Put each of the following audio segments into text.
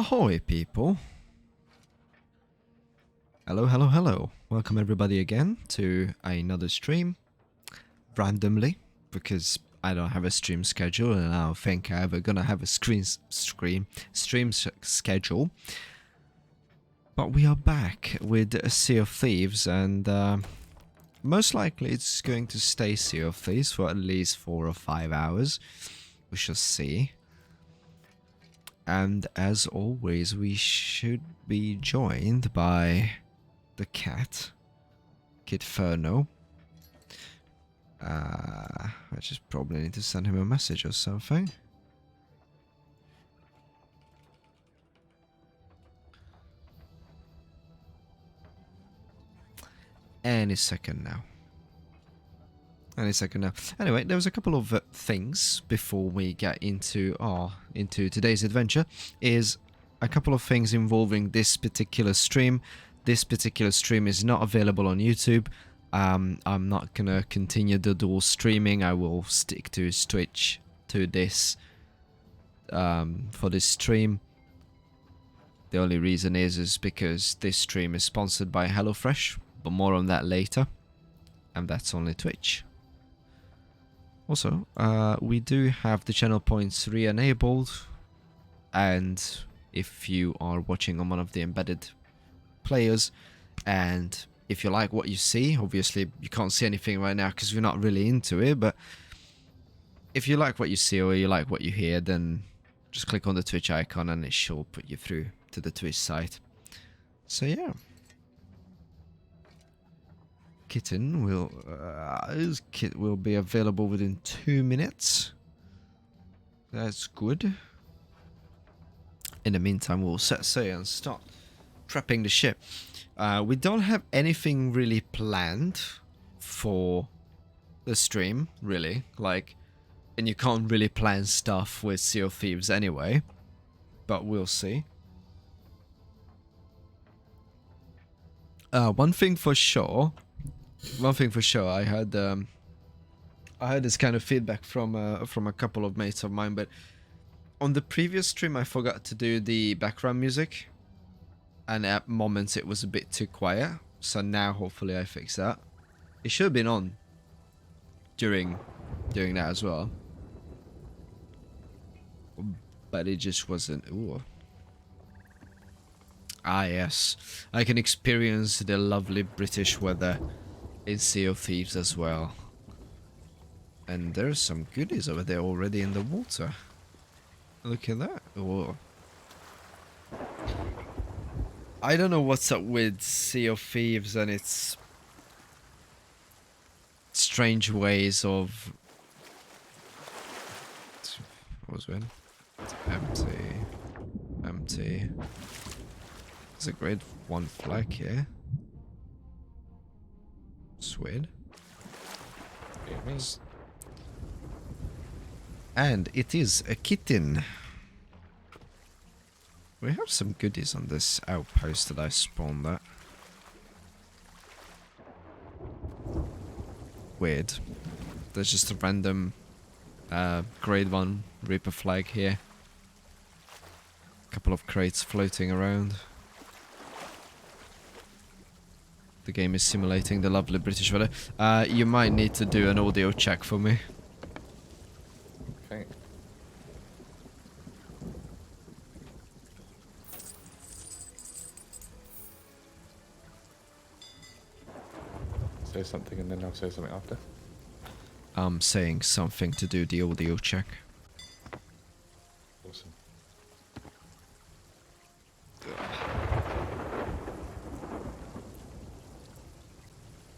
Ahoy, people. Hello, hello, hello. Welcome everybody again to another stream. Randomly, because I don't have a stream schedule and I don't think I'm ever gonna have a stream schedule. But we are back with Sea of Thieves, and most likely it's going to stay Sea of Thieves for at least 4 or 5 hours. We shall see. And as always, we should be joined by the cat, Kitferno. I just probably need to send him a message or something. Any second now. Anyway, there was a couple of things before we get into today's adventure. Is a couple of things involving this particular stream. This particular stream is not available on YouTube. I'm not gonna continue the dual streaming. I will stick to Twitch to this for this stream. The only reason is because this stream is sponsored by HelloFresh, but more on that later. And that's only Twitch. Also, we do have the channel points re-enabled, and if you are watching on one of the embedded players, and if you like what you see, obviously you can't see anything right now because we're not really into it, but if you like what you see or you like what you hear, then just click on the Twitch icon and it shall put you through to the Twitch site. So yeah. Kitten will be available within 2 minutes. That's good. In the meantime, we'll set sail and start prepping the ship. We don't have anything really planned for the stream, really. And you can't really plan stuff with Sea of Thieves anyway. But we'll see. One thing for sure, I had this kind of feedback from a couple of mates of mine, but on the previous stream I forgot to do the background music, and at moments it was a bit too quiet. So now hopefully I fix that. It should have been on during that as well, but it just wasn't. Ooh. Ah yes, I can experience the lovely British weather in Sea of Thieves as well. And there's some goodies over there already in the water. Look at that. Whoa. I don't know what's up with Sea of Thieves and its strange ways of... What was it? It's empty. There's a grade 1 flag here. Sweet. And it is a kitten. We have some goodies on this outpost that I spawned at. Weird. There's just a random grade 1 Reaper flag here. A couple of crates floating around. The game is simulating the lovely British weather. You might need to do an audio check for me. Okay. Say something and then I'll say something after. I'm saying something to do the audio check. Awesome.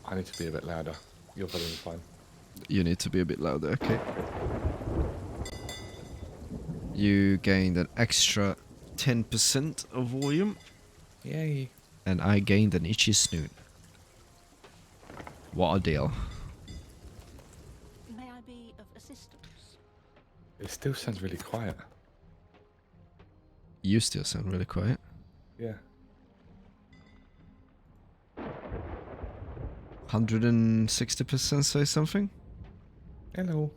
I need to be a bit louder. Your volume is fine. You need to be a bit louder, okay. You gained an extra 10% of volume. Yay. And I gained an itchy snoot. What a deal. May I be of assistance? It still sounds really quiet. You still sound really quiet. Yeah. 160% say something? Hello.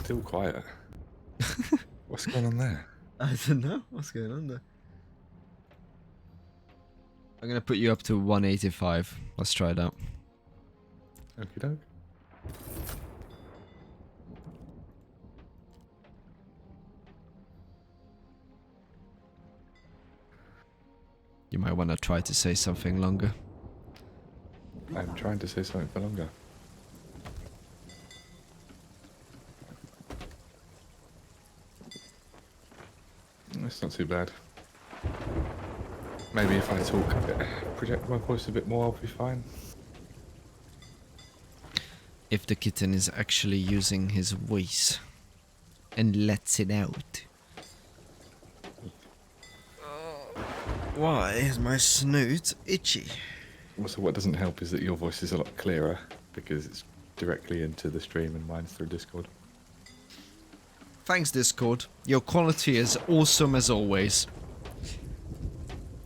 still quiet. What's going on there? I don't know what's going on there. I'm gonna put you up to 185. Let's try it out. Okie doke. You might want to try to say something longer. I'm trying to say something for longer. That's not too bad. Maybe if I talk a bit, project my voice a bit more, I'll be fine. If the kitten is actually using his voice and lets it out. Why is my snoot itchy? Also, what doesn't help is that your voice is a lot clearer because it's directly into the stream and mine's through Discord. Thanks, Discord. Your quality is awesome as always.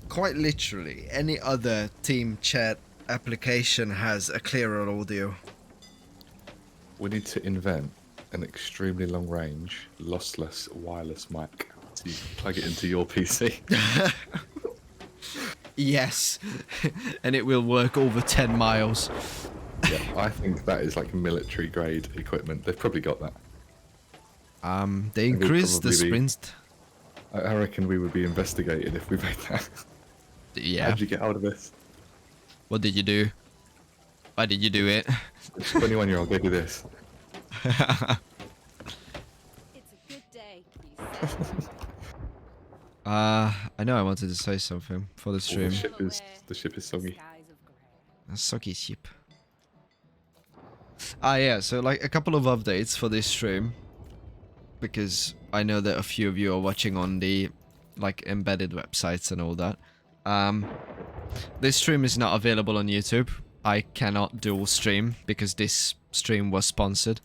Quite literally, any other team chat application has a clearer audio. We need to invent an extremely long range, lossless wireless mic so you can plug it into your PC. Yes, and it will work over 10 miles. Yeah, I think that is like military grade equipment. They've probably got that. They increased the probably be- sprint. I reckon we would be investigated if we made that. Yeah. How'd you get hold of this? What did you do? Why did you do it? This 21-year-old gave you this. It's a good day, he said. I know I wanted to say something for the Oh, stream. the ship is soggy. Skies of grey. A soggy ship. Yeah, so like a couple of updates for this stream. Because I know that a few of you are watching on the like embedded websites and all that. This stream is not available on YouTube. I cannot dual stream because this stream was sponsored.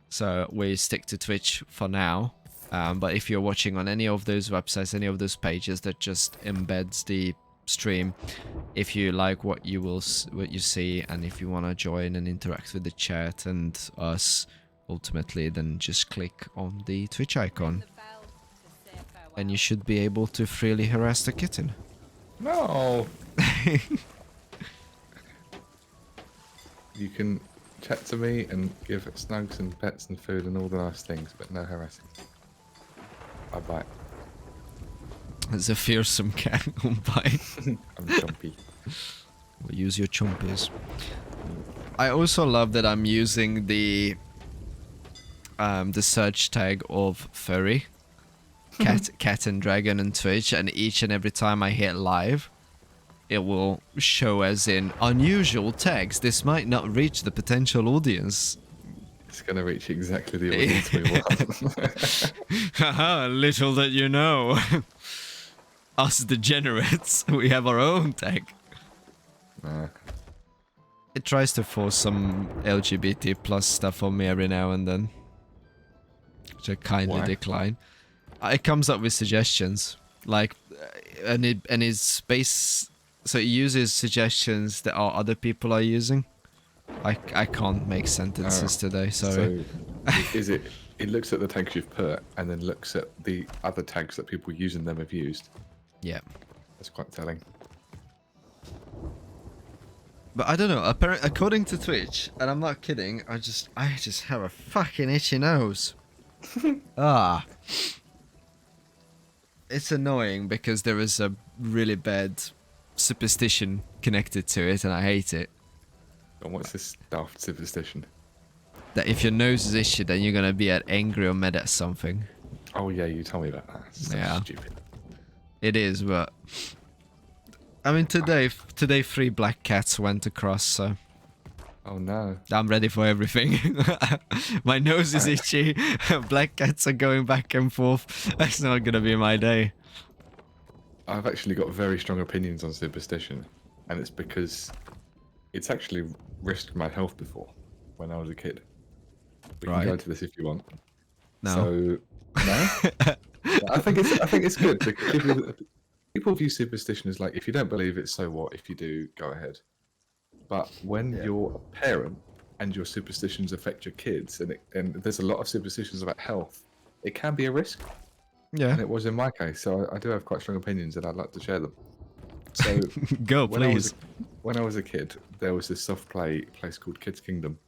So we stick to Twitch for now. But if you're watching on any of those websites, any of those pages that just embeds the stream, if you like what you see, and if you want to join and interact with the chat and us, ultimately, then just click on the Twitch icon, The bell to say farewell. and you should be able to freely harass the kitten. No! You can chat to me and give snugs and pets and food and all the nice things, but no harassing. Bye-bye. It's a fearsome cat on bite. I'm jumpy. We'll use your chompies. I also love that I'm using the search tag of furry, cat and dragon on Twitch, and each and every time I hit live, it will show as in unusual tags. This might not reach the potential audience. It's going to reach exactly the audience we want. Haha, little that you know. Us degenerates, we have our own tag. Nah. It tries to force some LGBT plus stuff on me every now and then, which I kindly Why? decline. It comes up with suggestions, like, and it's based, so it uses suggestions that other people are using. I can't make sentences today, sorry. So, is it? It looks at the tags you've put and then looks at the other tags that people using them have used. Yeah. That's quite telling. But I don't know, according to Twitch, and I'm not kidding, I just have a fucking itchy nose. It's annoying because there is a really bad superstition connected to it, and I hate it. And what's this daft superstition? That if your nose is itchy, then you're gonna be angry or mad at something. Oh yeah, you told me about that. So Yeah. stupid. It is, but I mean today 3 black cats went across, so Oh no. I'm ready for everything. My nose is itchy. Black cats are going back and forth. That's not gonna be my day. I've actually got very strong opinions on superstition, and it's because it's actually risked my health before when I was a kid. We can Right. go into this if you want. No. So no. I think it's good because people view superstition as like, if you don't believe it, so what? If you do, go ahead. But when you're a parent and your superstitions affect your kids, and there's a lot of superstitions about health, it can be a risk, Yeah. and it was in my case. So I do have quite strong opinions, and I'd like to share them. So Go, when I was please. when I was a kid, there was this soft play place called Kids Kingdom.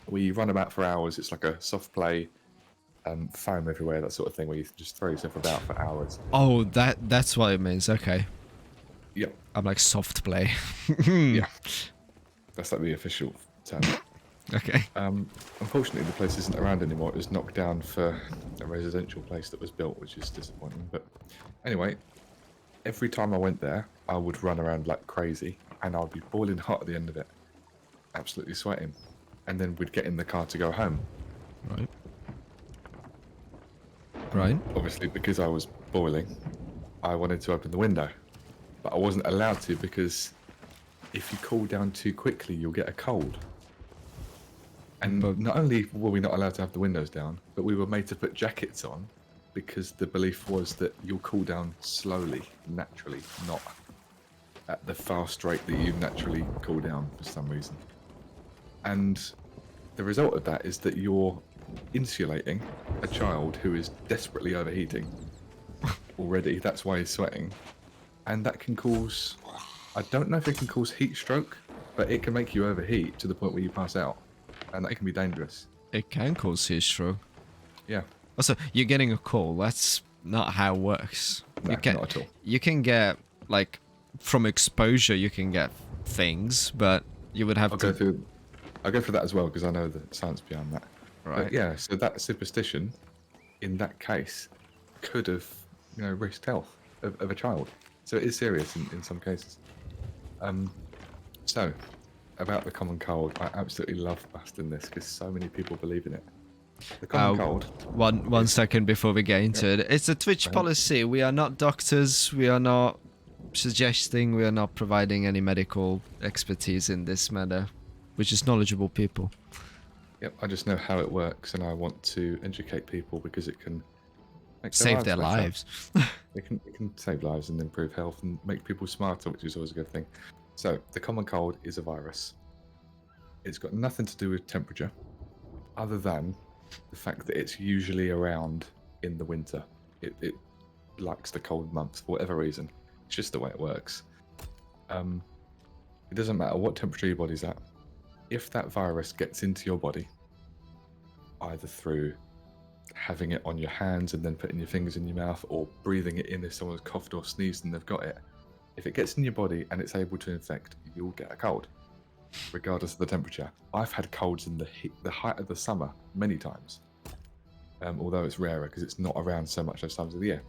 We run about for hours. It's like a soft play, foam everywhere, that sort of thing, where you just throw yourself about for hours. Oh, that's what it means. Okay. Yep, I'm like soft play. yeah, that's like the official term. Okay. Unfortunately, the place isn't around anymore. It was knocked down for a residential place that was built, which is disappointing. But anyway, every time I went there, I would run around like crazy, and I'd be boiling hot at the end of it, absolutely sweating. And then we'd get in the car to go home. Right. Right. Obviously, because I was boiling, I wanted to open the window, but I wasn't allowed to because if you cool down too quickly, you'll get a cold. And But- not only were we not allowed to have the windows down, but we were made to put jackets on because the belief was that you'll cool down slowly, naturally, not at the fast rate that you naturally cool down for some reason. And the result of that is that you're insulating a child who is desperately overheating already. That's why he's sweating. And that can cause, I don't know if it can cause heat stroke, but it can make you overheat to the point where you pass out. And that can be dangerous. It can cause heat stroke. Yeah. Also, you're getting a call. That's not how it works. No, you can, not at all. You can get, like, from exposure, you can get things, but you would have I'll to. go through that as well because I know the science behind that. Right. But yeah, so that superstition, in that case, could have, risked health of a child. So it is serious in some cases. So, about the common cold, I absolutely love busting this because so many people believe in it. The common cold. One second before we get into it. It's a Twitch policy. We are not doctors. We are not suggesting. We are not providing any medical expertise in this matter. We're just knowledgeable people. Yep, I just know how it works, and I want to educate people because it can make Save their better. lives. It can save lives and improve health and make people smarter, which is always a good thing. So, the common cold is a virus. It's got nothing to do with temperature, other than the fact that it's usually around in the winter. It likes the cold months for whatever reason. It's just the way it works. It doesn't matter what temperature your body's at. If that virus gets into your body, either through having it on your hands and then putting your fingers in your mouth, or breathing it in if someone's coughed or sneezed and they've got it, if it gets in your body and it's able to infect, you'll get a cold, regardless of the temperature. I've had colds in the height of the summer many times, although it's rarer because it's not around so much those times of the year.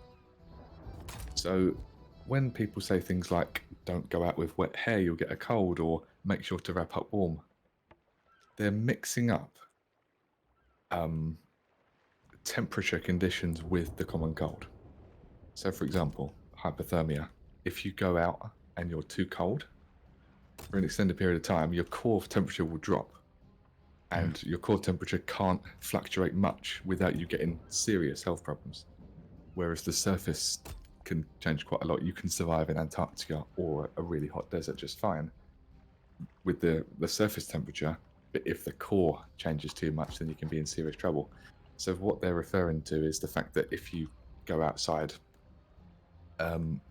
So when people say things like, don't go out with wet hair, you'll get a cold, or make sure to wrap up warm, they're mixing up temperature conditions with the common cold. So for example, hypothermia. If you go out and you're too cold for an extended period of time, your core temperature will drop. And your core temperature can't fluctuate much without you getting serious health problems. Whereas the surface can change quite a lot. You can survive in Antarctica or a really hot desert just fine with the surface temperature. But if the core changes too much, then you can be in serious trouble. So what they're referring to is the fact that if you go outside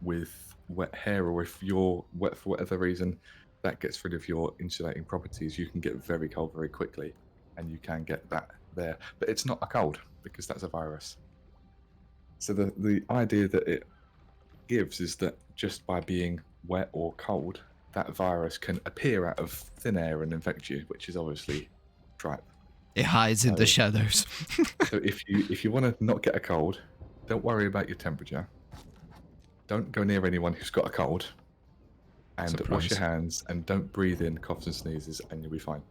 with wet hair, or if you're wet for whatever reason, that gets rid of your insulating properties, you can get very cold very quickly, and you can get that there. But it's not a cold, because that's a virus. So the idea that it gives is that just by being wet or cold, that virus can appear out of thin air and infect you, which is obviously tripe. It hides in the shadows. So if you want to not get a cold, don't worry about your temperature. Don't go near anyone who's got a cold. And wash your hands, and don't breathe in coughs and sneezes, and you'll be fine.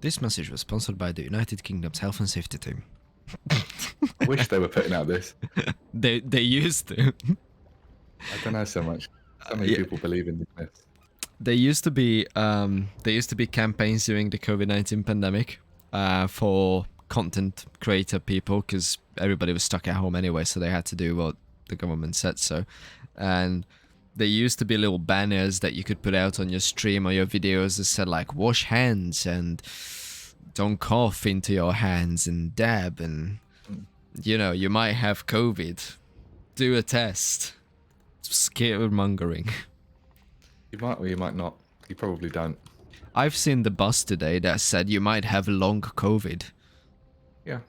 This message was sponsored by the United Kingdom's Health and Safety Team. I wish they were putting out this. They used to. I don't know so much. So many people believe in this. There used to be campaigns during the COVID-19 pandemic for content creator people, because everybody was stuck at home anyway, so they had to do what the government said so. And There used to be little banners that you could put out on your stream or your videos that said like wash hands and don't cough into your hands and dab and you know, you might have COVID. Do a test. Scaremongering. You might or you might not. You probably don't. I've seen the bus today that said you might have long COVID. Yeah.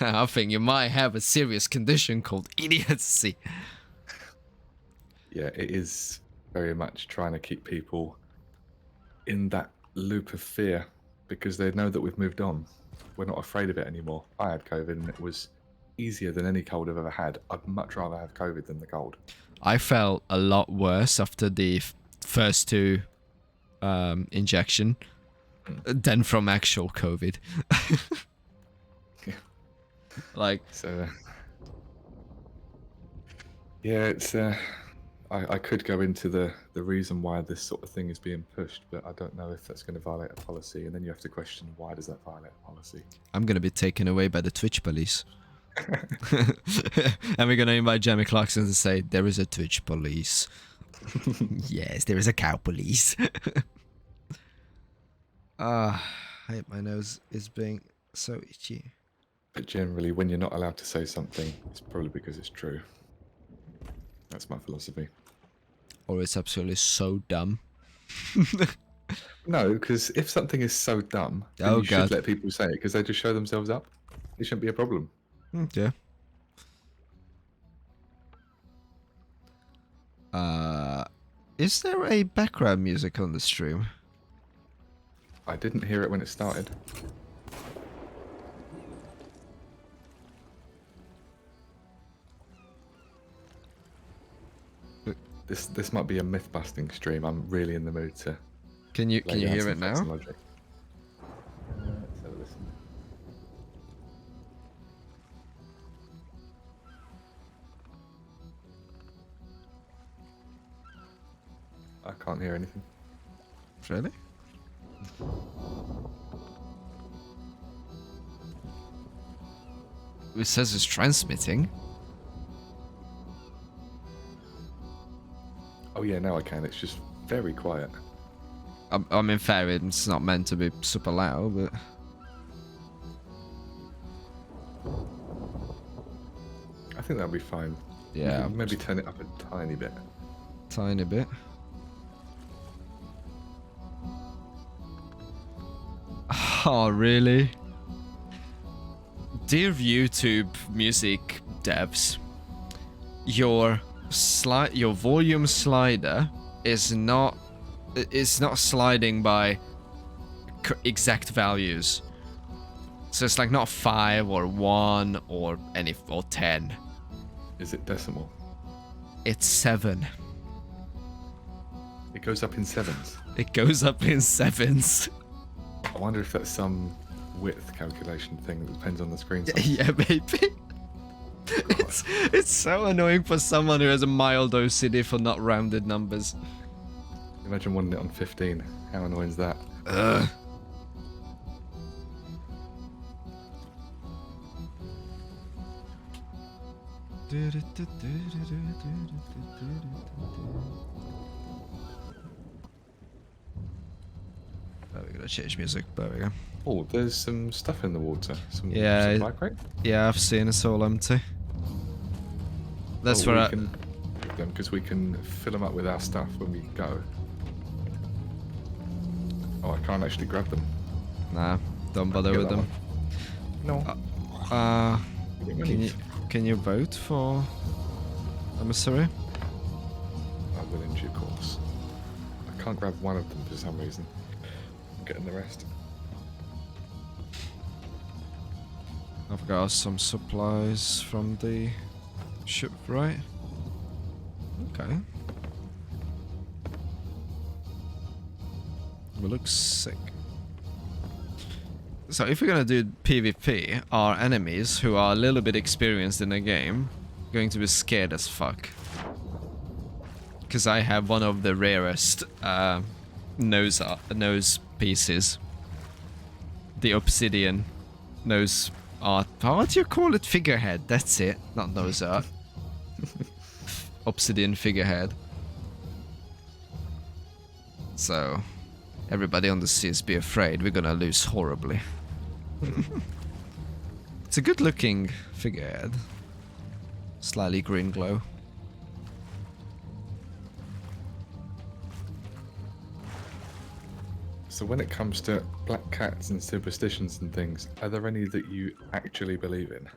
I think you might have a serious condition called idiocy. Yeah, it is very much trying to keep people in that loop of fear because they know that we've moved on. We're not afraid of it anymore. I had COVID and it was easier than any cold I've ever had. I'd much rather have COVID than the cold. I felt a lot worse after the first two injection than from actual COVID. Yeah. Like, So, yeah, it's. I could go into the reason why this sort of thing is being pushed, but I don't know if that's going to violate a policy. And then you have to question, why does that violate a policy? I'm gonna be taken away by the Twitch police. And we're gonna invite Jamie Clarkson to say, there is a Twitch police. Yes, there is a cow police. I hate my nose is being so itchy. But generally, when you're not allowed to say something, it's probably because it's true. That's my philosophy. Or it's absolutely so dumb. No, because if something is so dumb, then Oh, you God. should let people say it because they just show themselves up. It shouldn't be a problem. Yeah. Is there a background music on the stream? I didn't hear it when it started. This might be a myth busting stream. I'm really in the mood to. Can you lay down hear some it facts and now? logic. Let's have a listen. I can't hear anything. Really? It says it's transmitting. Oh yeah, now I can. It's just very quiet. I mean, fair, it's not meant to be super loud, but... I think that'll be fine. Yeah, Maybe turn it up a tiny bit. tiny bit. Oh, really? Dear YouTube music devs, your volume slider is not sliding by exact values. So it's like not 5 or 1 or 10. Is it decimal? It's 7. It goes up in sevens. It goes up in 7s. I wonder if that's some width calculation thing that depends on the screen size. Yeah, maybe. It's so annoying for someone who has a mild OCD for not rounded numbers. Imagine wanting it on 15. How annoying is that? Ugh. Oh, we're gonna change music. There we go. Oh, there's some stuff in the water. Some Yeah, supply crate. Yeah, I've seen it's all empty. That's Oh, where we I... can get them because we can fill them up with our stuff when we go. Oh, I can't actually grab them. Nah, don't bother Get with that them. one. No. Can you vote for emissary? I will in due course. I can't grab one of them for some reason. I'm getting the rest. I've got some supplies from the ship, right? Okay. It looks sick. So if we're gonna do PvP, our enemies, who are a little bit experienced in the game, going to be scared as fuck. Because I have one of the rarest nose pieces. The obsidian nose art. What do you call it? Figurehead. That's it. Not nose art. obsidian figurehead. So, everybody on the seas be afraid, we're gonna lose horribly. It's a good looking figurehead. Slightly green glow. So when it comes to black cats and superstitions and things, are there any that you actually believe in?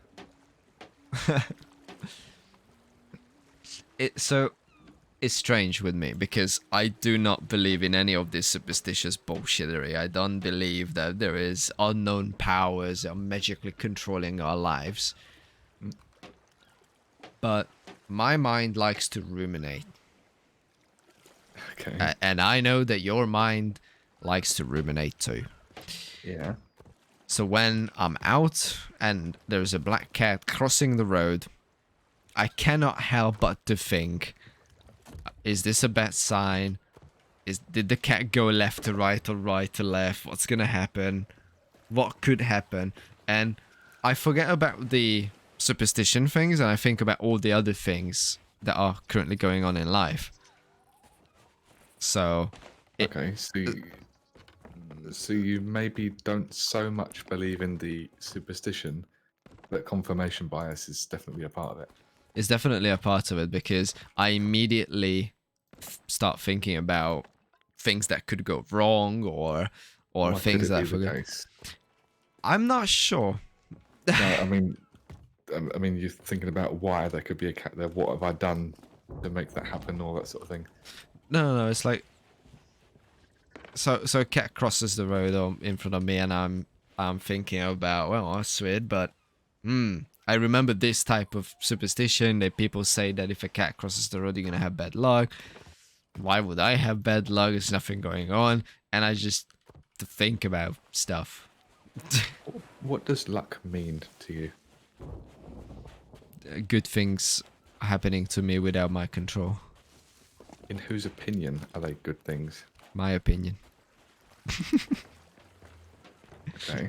It's strange with me because I do not believe in any of this superstitious bullshittery. I don't believe that there is unknown powers that are magically controlling our lives. But my mind likes to ruminate. Okay. And I know that your mind likes to ruminate too. Yeah. So when I'm out and there's a black cat crossing the road, I cannot help but to think, is this a bad sign? Did the cat go left to right or right to left? What's gonna happen? What could happen? And I forget about the superstition things and I think about all the other things that are currently going on in life. So... Okay, so you maybe don't so much believe in the superstition, but confirmation bias is definitely a part of it. It's definitely a part of it because I immediately start thinking about things that could go wrong or Why things could it that I be the forget. case? I'm not sure. No, I mean, you're thinking about why there could be a cat there. What have I done to make that happen? All that sort of thing. No, it's like so a cat crosses the road in front of me and I'm thinking about, well, that's weird, but I remember this type of superstition that people say that if a cat crosses the road, you're gonna have bad luck. Why would I have bad luck? There's nothing going on, and I just think about stuff. What does luck mean to you? Good things happening to me without my control. In whose opinion are they good things? My opinion. Okay.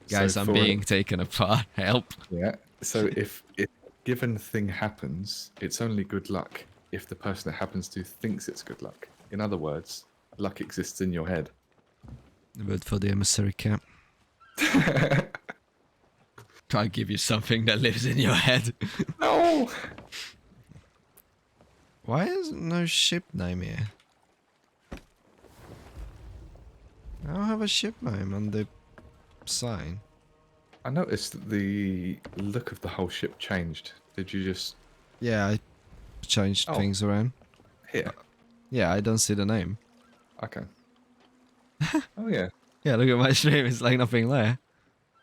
Guys, So I'm for- being taken apart. Help. Yeah. So if a given thing happens, it's only good luck if the person it happens to thinks it's good luck. In other words, luck exists in your head. But for the emissary cat. Can't give you something that lives in your head. No. Why is no ship name here? I don't have a ship name on the sign. I noticed that the look of the whole ship changed. Did you just Yeah, I changed Oh. things around. here? Yeah, I don't see the name. Okay. Oh yeah. Yeah, look at my stream. It's like nothing there.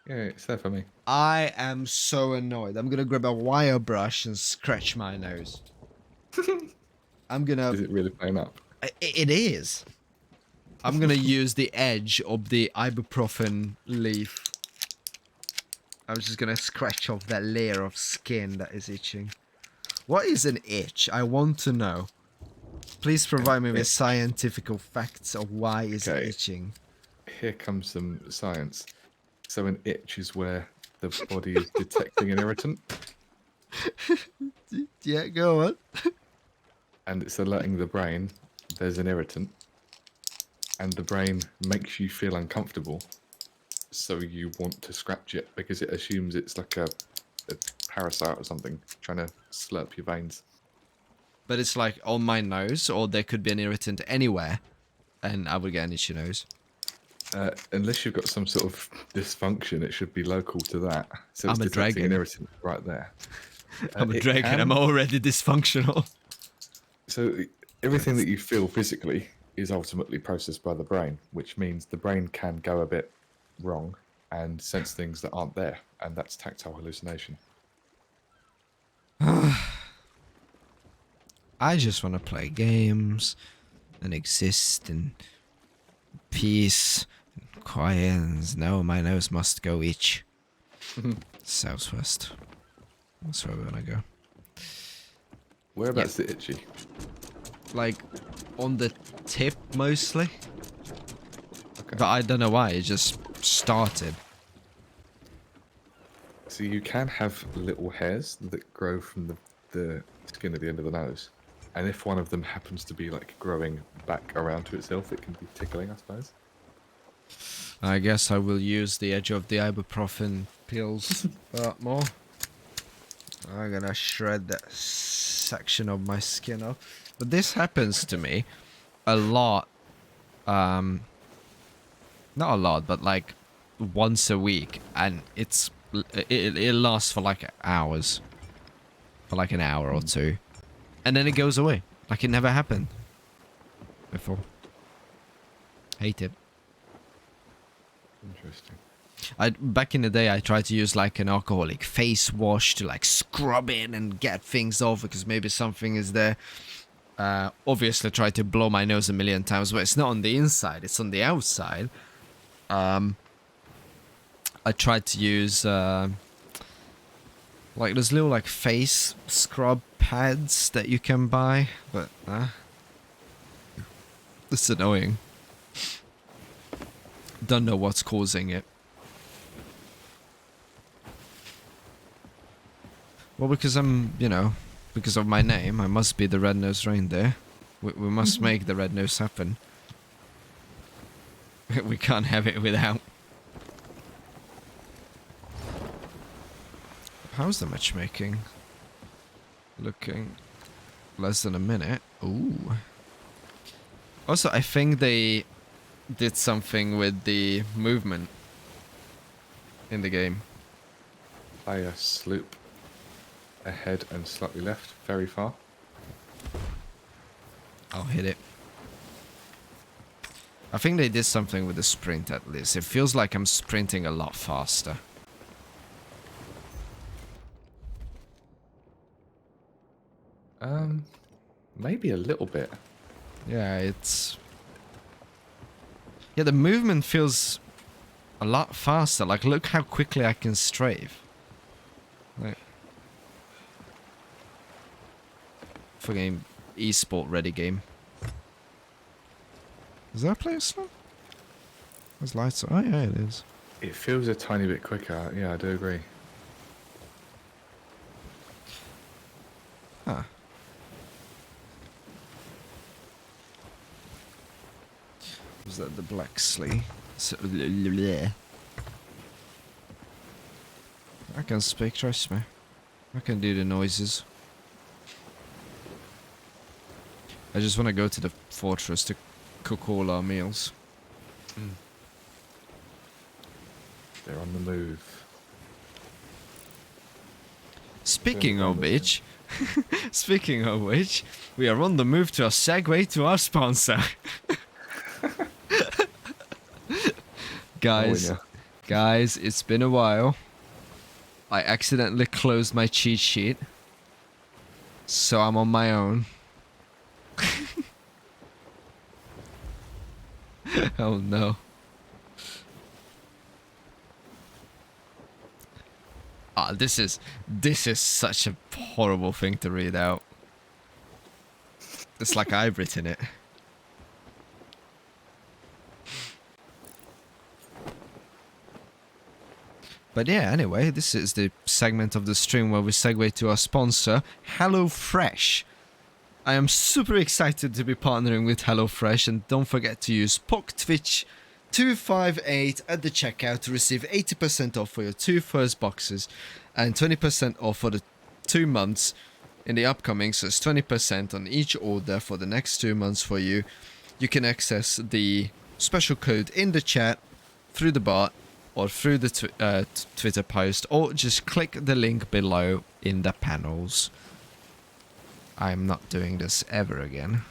Yeah, it's there for me. I am so annoyed. I'm gonna grab a wire brush and scratch my nose. I'm gonna... Is it really playing up? It is. I'm gonna use the edge of the ibuprofen leaf. I'm just gonna scratch off that layer of skin that is itching. What is an itch? I want to know. Please provide me with scientific facts of why is it Okay. itching. Here comes some science. So an itch is where the body is detecting an irritant, Yeah, go on. and it's alerting the brain there's an irritant, and the brain makes you feel uncomfortable, so you want to scratch it because it assumes it's like a parasite or something trying to slurp your veins. But it's like on my nose, or there could be an irritant anywhere, and I would get an itchy nose. Unless you've got some sort of dysfunction, it should be local to that. So it's I'm a detecting an dragon. irritant right there. I'm a It dragon. can- I'm already dysfunctional. So everything that you feel physically is ultimately processed by the brain, which means the brain can go a bit wrong and sense things that aren't there, and that's tactile hallucination. I just want to play games and exist in peace and quiet. And no, my nose must go itch. Southwest. That's where we're gonna go. Whereabouts is it itchy? Like on the tip mostly. Okay. But I don't know why. It just started. So you can have little hairs that grow from the skin at the end of the nose. And if one of them happens to be like growing back around to itself, it can be tickling, I suppose. I guess I will use the edge of the ibuprofen pills a lot more. I'm gonna shred that section of my skin off. But this happens to me a lot. Not a lot, but like once a week, and it lasts for like hours, for like an hour or two, and then it goes away like it never happened before. Hate it. Interesting. Back in the day, I tried to use like an alcoholic face wash to like scrub in and get things off because maybe something is there. Obviously tried to blow my nose a million times, but it's not on the inside, it's on the outside. I tried to use like those little like face scrub pads that you can buy, but it's annoying. Don't know what's causing it. Well, because I'm, because of my name, I must be the red-nosed reindeer. We must make the red nose happen. We can't have it without. How's the matchmaking? Looking less than a minute. Ooh. Also, I think they did something with the movement in the game. Player sloop ahead and slightly left, very far. I'll hit it. I think they did something with the sprint at least. It feels like I'm sprinting a lot faster. Maybe a little bit. Yeah, yeah, the movement feels a lot faster. Like, look how quickly I can strafe. Like, fucking esport ready game. Is that a player slot? There's lights. Oh yeah, it is. It feels a tiny bit quicker. Yeah, I do agree. Huh. Was that the black slee? So, I can speak, trust me. I can do the noises. I just want to go to the fortress to cook all our meals. They're on the move. Speaking of which, we are on the move to a segue to our sponsor. Guys, it's been a while. I accidentally closed my cheat sheet, so I'm on my own. Oh no. Ah, this is such a horrible thing to read out. It's like I've written it. But yeah, anyway, this is the segment of the stream where we segue to our sponsor, HelloFresh. I am super excited to be partnering with HelloFresh, and don't forget to use POCTwitch258 at the checkout to receive 80% off for your 2 first boxes and 20% off for the 2 months in the upcoming, so it's 20% on each order for the next 2 months for you. You can access the special code in the chat, through the bot, or through the Twitter post, or just click the link below in the panels. I'm not doing this ever again.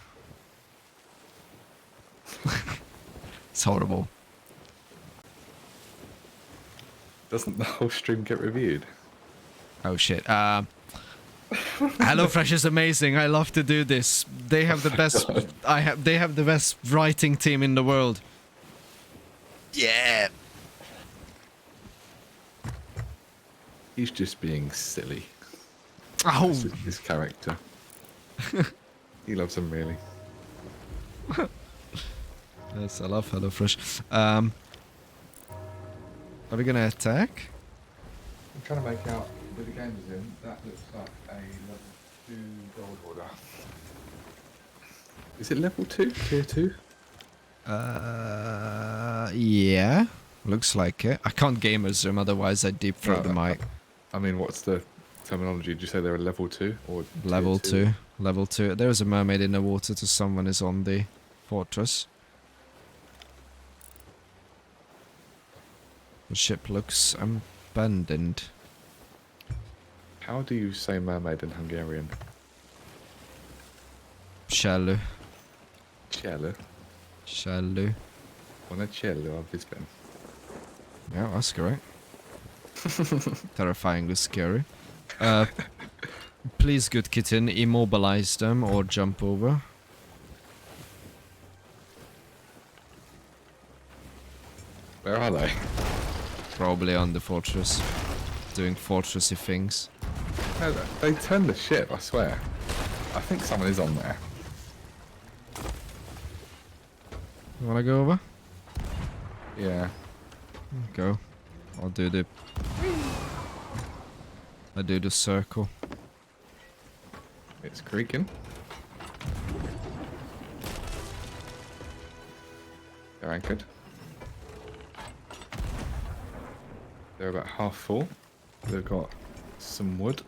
It's horrible. Doesn't the whole stream get reviewed? Oh shit. HelloFresh is amazing. I love to do this. They have the best. They have the best writing team in the world. Yeah. He's just being silly. Oh. His character. He loves them really. Yes, I love HelloFresh. Are we gonna attack? I'm trying to make out where the game is in. That looks like a level 2 gold order. Is it level 2? Tier 2? Yeah. Looks like it. I can't gamer zoom, otherwise I'd deep throat the mic. I mean, what's the terminology? Did you say they're a level 2 or Level tier 2? 2. Level 2. There's a mermaid in the water to someone is on the fortress. The ship looks abandoned. How do you say mermaid in Hungarian? Shallow. Cielo. Shallow. Una cielo of Lisbon. Yeah, that's correct. Terrifyingly scary. Please, good kitten, immobilize them or jump over. Where are they? Probably on the fortress. Doing fortressy things. No, they turned the ship, I swear. I think someone is on there. You wanna go over? Yeah. Go. I'll do the... I do the circle. It's creaking. They're anchored. They're about half full. They've got some wood.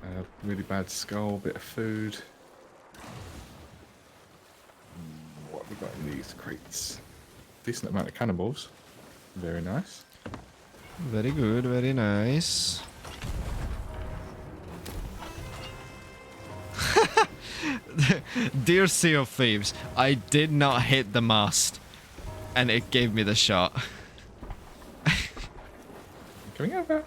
A really bad skull, bit of food. What have we got in these crates? Decent amount of cannonballs. Very nice. Very good, very nice. Dear Sea of Thieves, I did not hit the mast, and it gave me the shot. Coming over.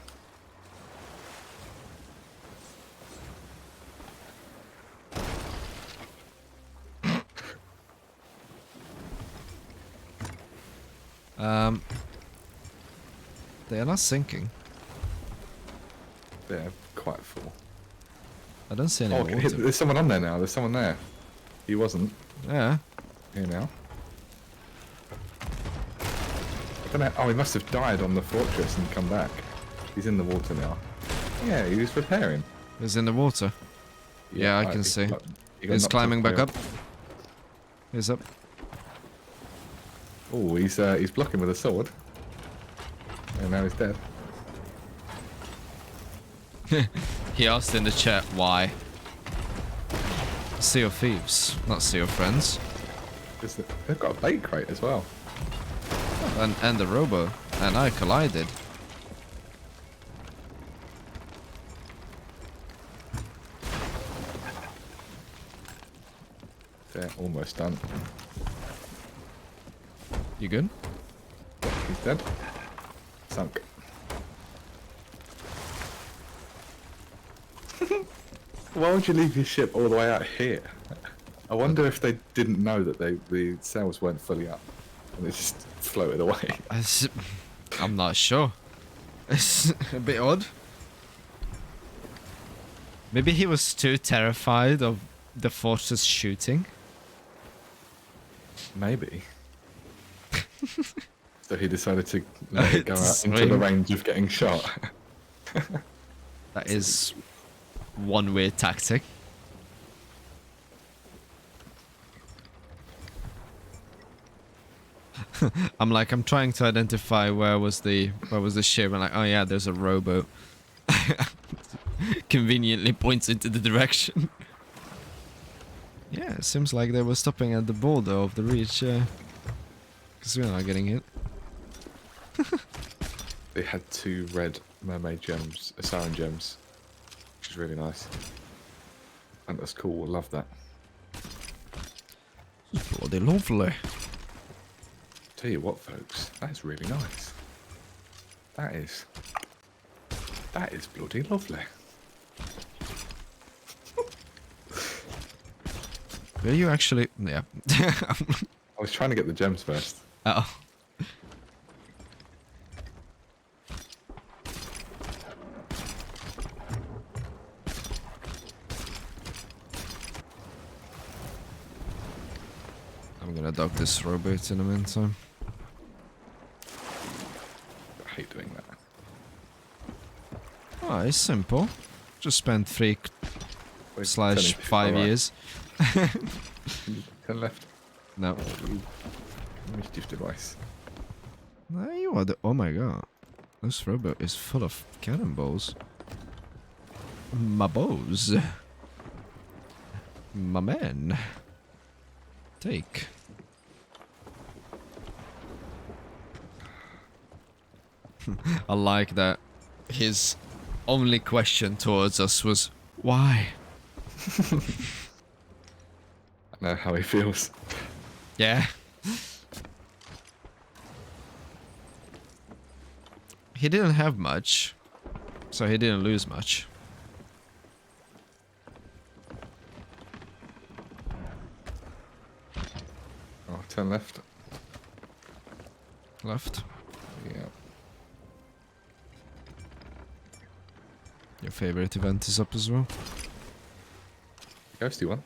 They are not sinking. They're quite full. I don't see any Oh, water. there's someone on there now. There's someone there. He wasn't. Yeah. Here now. I don't know. Oh, he must have died on the fortress and come back. He's in the water now. Yeah, he was repairing. He's in the water. Yeah, I can see. He's climbing back up. He's up. Oh, he's blocking with a sword. And now he's dead. He asked in the chat why. Sea of Thieves, not Sea of Friends. They've got a bait crate as well. And the robo. And I collided. They're almost done. You good? He's dead. Sunk. Why would you leave your ship all the way out here? I wonder if they didn't know that the sails weren't fully up and they just floated away. I'm not sure. It's a bit odd. Maybe he was too terrified of the fortress shooting. Maybe. So he decided to let it go out into the Swing. range of getting shot. That is one weird tactic. I'm trying to identify where was the ship, and like, oh yeah, there's a rowboat. Conveniently points into the direction. Yeah, it seems like they were stopping at the border of the reach, because we're not getting hit. They had 2 red mermaid gems, siren gems, which is really nice. And that's cool. I love that. Bloody lovely. Tell you what, folks, that's really nice. That is bloody lovely. Were you actually? Yeah. I was trying to get the gems first. Oh. I'm gonna dock this rowboat in the meantime. I hate doing that. Oh, it's simple. Just spend We're turning 3/5 alright. years Turn left. No. Mischief device. No, you are the. Oh my god. This robot is full of cannonballs. My bows. My man. Take. I like that. His only question towards us was, why? I know how he feels. Yeah. He didn't have much, so he didn't lose much. Oh, turn left. Left. Yeah. Your favorite event is up as well. Ghosty one.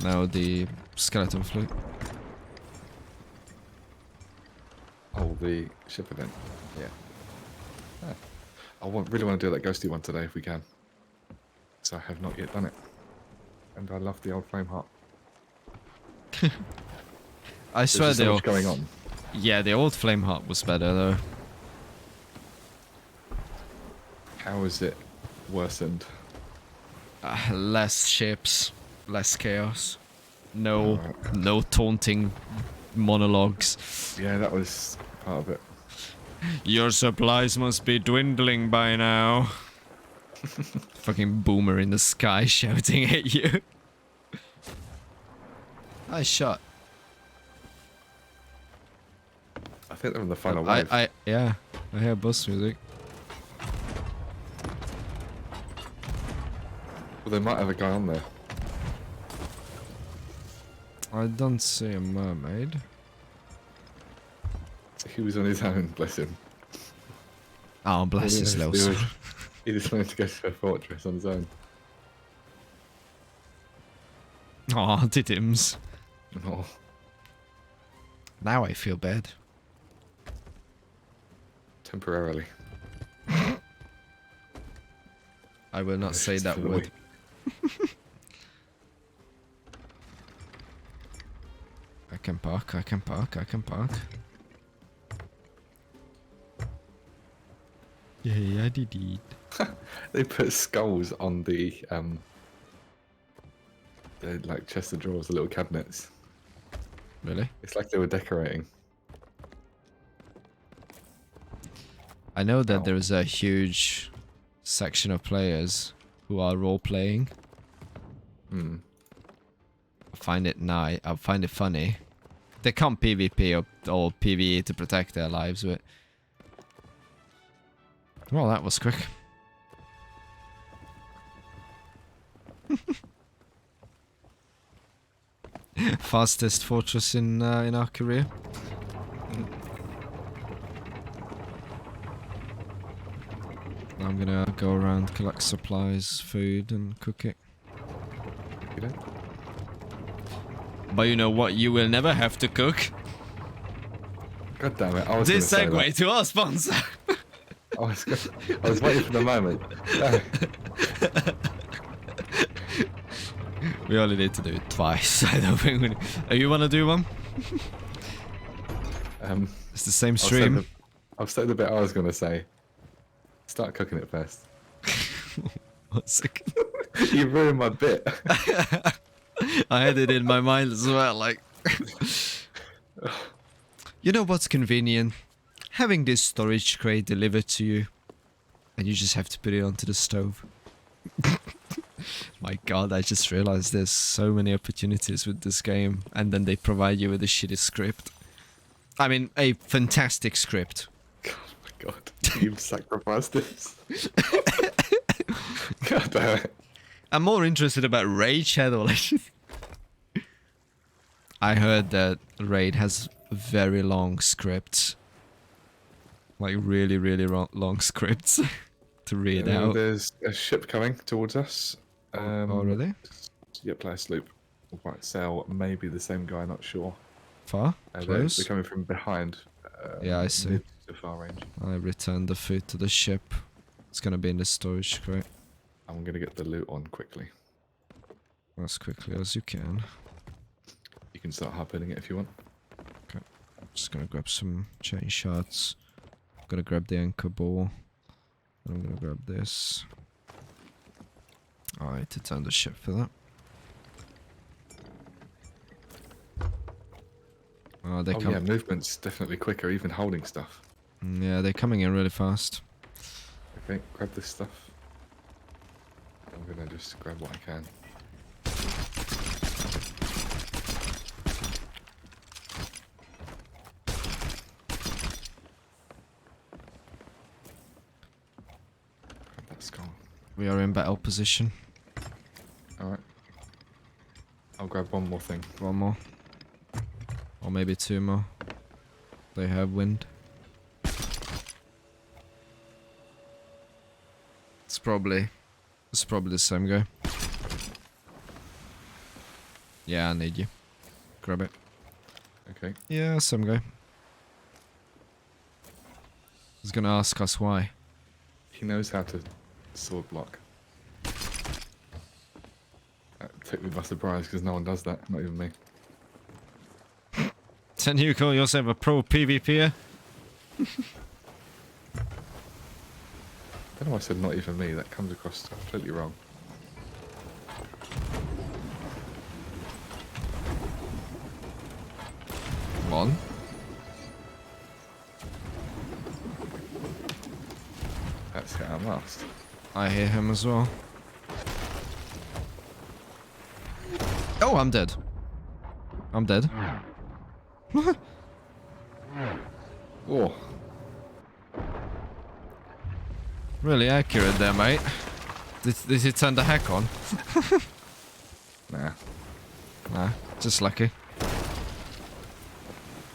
Now the skeleton flute. Oh, the ship event. Yeah. Ah. Really want to do that ghosty one today if we can. So I have not yet done it. And I love the old flame heart. I swear There's just so the much going on. yeah, the old flame heart was better though. How is it worsened? Less ships, less chaos. No, Alright. no taunting monologues. Yeah, that was part of it. Your supplies must be dwindling by now. Fucking boomer in the sky shouting at you. Nice shot. I think they're in the final wave. Yeah, I hear bus music. Well, they might have a guy on there. I don't see a mermaid. He was on his own, bless him. Oh, bless He his was- little he soul. was- He just wanted to go to a fortress on his own. Aw, didims. Oh, Now I feel bad. temporarily. I will not say that For the word. week. I can park, I can park, I can park. Yeah, I did it. They put skulls on the like chest of drawers, the little cabinets. Really? It's like they were decorating. I know that Ow. there's a huge section of players who are role-playing. Hmm. I find it funny. They can't PvP or PvE to protect their lives, but... Well, that was quick. Fastest fortress in our career. I'm gonna go around, collect supplies, food, and cook it. You know? But you know what? You will never have to cook. God damn it! I was This gonna say segue to our sponsor. that. I was waiting for the moment. We only need to do it twice. I don't think we. You wanna do one? It's the same stream. I've said the bit I was gonna say. Start cooking it first. 1 second. You ruined my bit. I had it in my mind as well. Like, you know what's convenient? Having this storage crate delivered to you, and you just have to put it onto the stove. My God, I just realized there's so many opportunities with this game, and then they provide you with a shitty script. I mean, a fantastic script. Oh my god, you've sacrificed this. God damn it. I'm more interested about Raid Shadow. Like, I heard that Raid has very long scripts. Like really, really long scripts to read out. There's a ship coming towards us. Oh, really? Yeah, player sloop. White sail, maybe the same guy, not sure. Far? They're Close? coming from behind. Yeah, I see. Mid to far range. I returned the food to the ship. It's gonna be in the storage crate. I'm gonna get the loot on quickly. as quickly as you can. You can start harpooning it if you want. Just gonna grab some chain shots. Gonna grab the anchor ball. I'm gonna grab this. I need to turn the ship for that. Oh, they come. Yeah, movement's definitely quicker, even holding stuff. Yeah, they're coming in really fast. Okay, grab this stuff. I'm gonna just grab what I can. Grab that skull. We are in battle position. Alright. I'll grab one more thing. One more. Or maybe two more. They have wind. It's probably the same guy. Yeah, I need you. Grab it. Okay. Yeah, same guy. He's gonna ask us why. He knows how to sword block. That took me by surprise because no one does that, not even me. Then you call yourself a pro PvPer? I don't know why I said not even me, that comes across completely wrong. Come on. That's hit our mast. I hear him as well. Oh, I'm dead. I'm dead. Oh, Really accurate there, mate. Did he turn the hack on? nah. Nah, just lucky.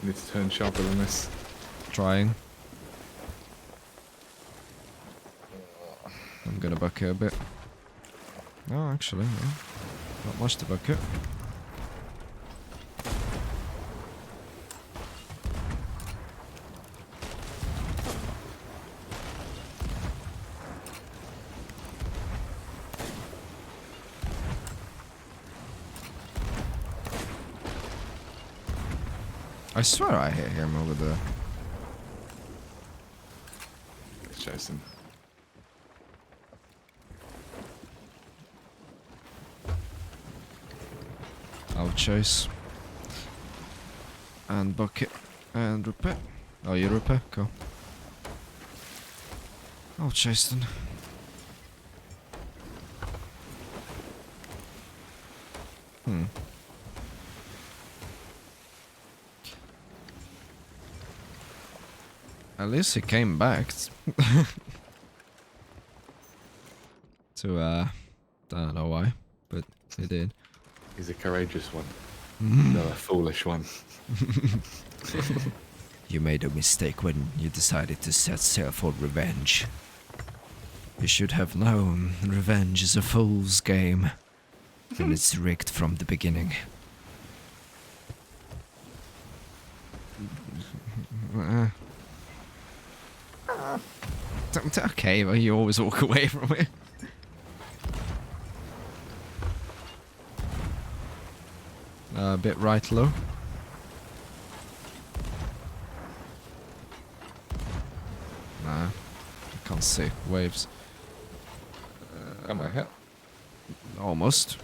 Need to turn sharper than this. Trying. I'm gonna bucket a bit. Oh, actually, no. Not much to bucket. I swear I hear him over there. Let's chase him. I'll chase. And bucket. And repair. Oh, you repair? Cool. I'll chase then. Hmm. At least he came back. To, I don't know why, but he did. He's a courageous one. No, a foolish one. You made a mistake when you decided to set sail for revenge. You should have known revenge is a fool's game. And it's rigged from the beginning. Okay, well, you always walk away from it. A bit right low. Nah, I can't see waves. Am I hit? Almost.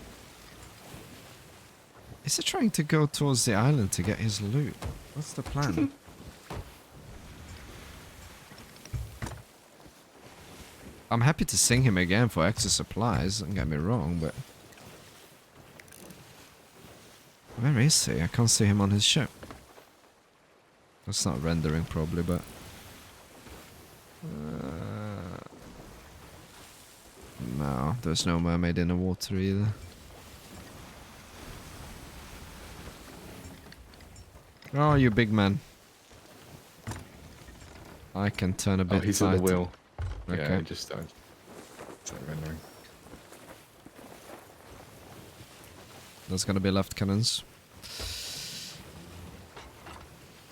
Is he trying to go towards the island to get his loot? What's the plan? I'm happy to sing him again for extra supplies, don't get me wrong, but... Where is he? I can't see him on his ship. That's not rendering probably, but... No, there's no mermaid in the water either. Oh, you big man. I can turn a bit Oh, he's at the tighter. wheel. Okay. Yeah, he just started. Start rendering. There's gonna be left cannons.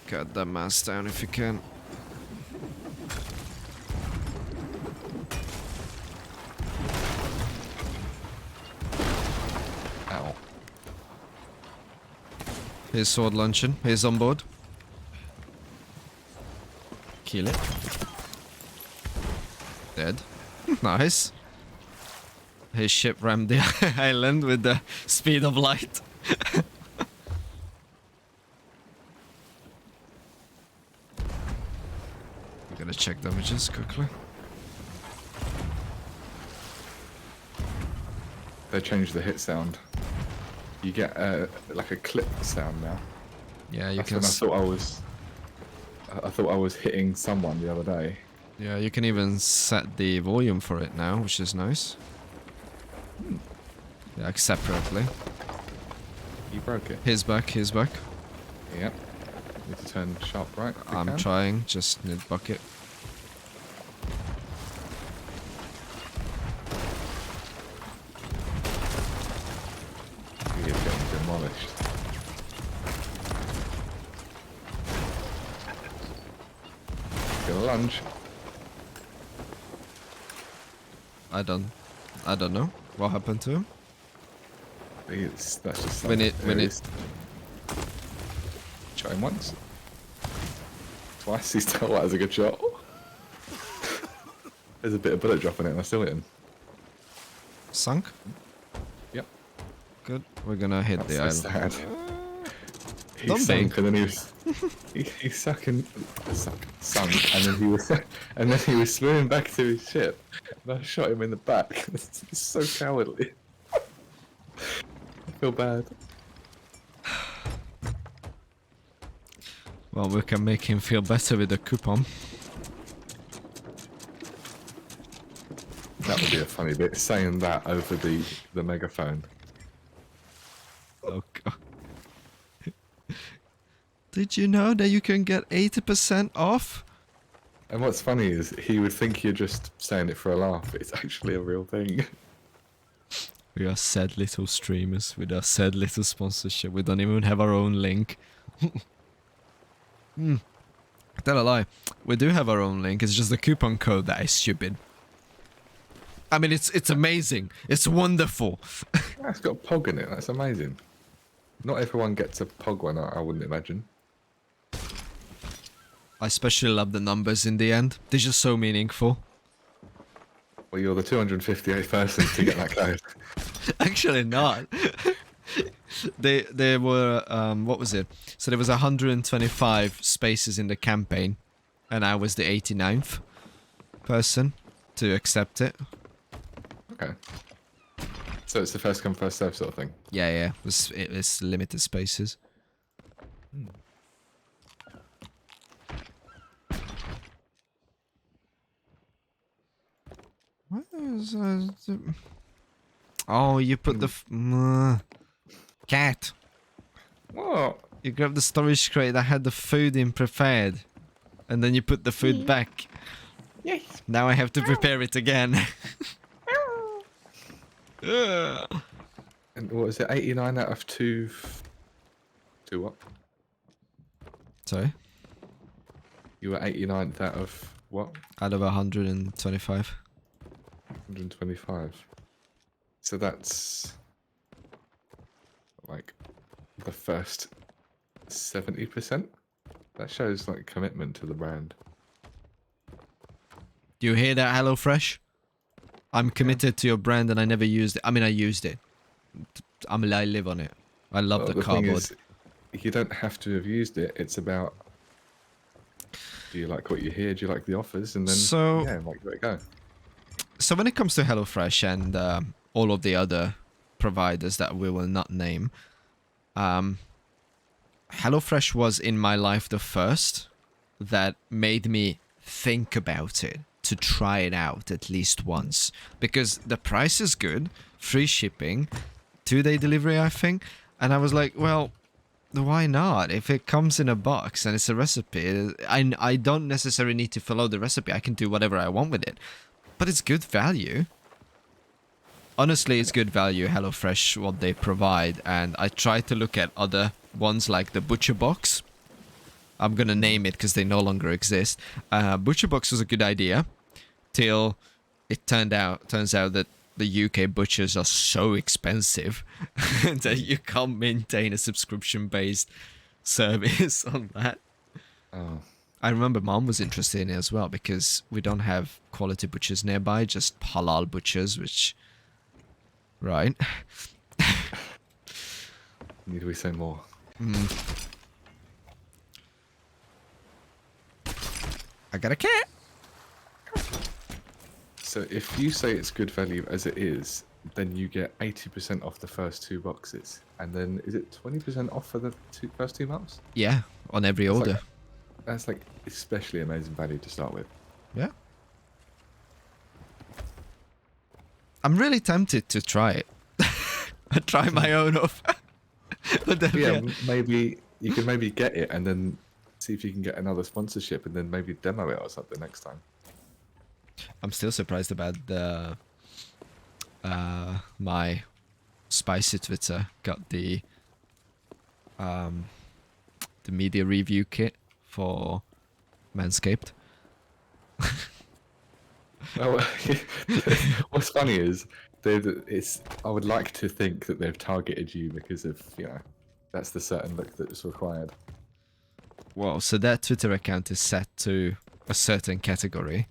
Cut that mast down if you can. Ow. Here's sword luncheon. Here's on board. Kill it. Dead. Nice. His ship rammed the island with the speed of light. I'm gonna check damages quickly. They changed the hit sound. You get like a clip sound now. Yeah, you That's can. when I thought I was hitting someone the other day. Yeah, you can even set the volume for it now, which is nice. Yeah, like separately. You broke it. His back, his back. Yep. Need to turn sharp right. if you I'm can. trying, just need bucket. You're getting demolished. Gonna lunge. I don't know what happened to him. That's just When like, it- when there it- is. Shot him once. Twice. He's still that was a good shot. There's a bit of bullet drop in it, and I still hit him. Sunk. Yep. Good. We're gonna hit the That's so island. sad. He Don't sunk, be. and then he was sunk, and then he was swimming back to his ship, and I shot him in the back. It's so cowardly. I feel bad. Well, we can make him feel better with a coupon. That would be a funny bit, saying that over the megaphone. Oh god. Did you know that you can get 80% off? And what's funny is he would think you're just saying it for a laugh. It's actually a real thing. We are sad little streamers with our sad little sponsorship. We don't even have our own link. Tell a lie. We do have our own link. It's just the coupon code that is stupid. I mean, it's amazing. It's wonderful. Yeah, it's got a pog in it. That's amazing. Not everyone gets a pog one, I wouldn't imagine. I especially love the numbers in the end. They're just so meaningful. Well, you're the 258th person to get that code. Actually not. They were what was it? So there was 125 spaces in the campaign, and I was the 89th person to accept it. Okay. So it's the first come first serve sort of thing. Yeah. It was limited spaces. What is oh, you put the cat. What? You grabbed the storage crate that had the food in prepared, and then you put the food back. Yes. Now I have to prepare it again. Ugh. And what is it? 89 out of 2. 2 what? Sorry, You were 89th out of what? out of 125. 125. So that's like the first 70%. That shows like commitment to the brand. Do you hear that, HelloFresh? I'm committed to your brand, and I never used it. I mean, I used it. I live on it. I love Well, the thing cardboard. is, you don't have to have used it. It's about, do you like what you hear? Do you like the offers? And then So- yeah, like let it go. So when it comes to HelloFresh and all of the other providers that we will not name, HelloFresh was in my life the first that made me think about it, to try it out at least once, because the price is good, free shipping, 2-day delivery, I think, and I was like, well, why not? If it comes in a box and it's a recipe, I don't necessarily need to follow the recipe. I can do whatever I want with it. But it's good value. Honestly, it's good value, HelloFresh, what they provide. And I try to look at other ones like the Butcher Box. I'm going to name it because they no longer exist. Butcher Box was a good idea till it turns out that the UK butchers are so expensive that you can't maintain a subscription-based service on that. Oh, I remember Mom was interested in it as well because we don't have quality butchers nearby, just halal butchers, which... Right. need we say more? I got a cat! So if you say it's good value as it is, then you get 80% off the first 2 boxes. And then is it 20% off for the first 2 months? Yeah, on every order. That's like especially amazing value to start with. Yeah. I'm really tempted to try it. I try my own off. But then, Yeah, maybe you can maybe get it and then see if you can get another sponsorship and then maybe demo it or something next time. I'm still surprised about the my spicy Twitter got the media review kit for Manscaped. Oh, what's funny is I would like to think that they've targeted you because of, you know, that's the certain look that's required. Well, so that Twitter account is set to a certain category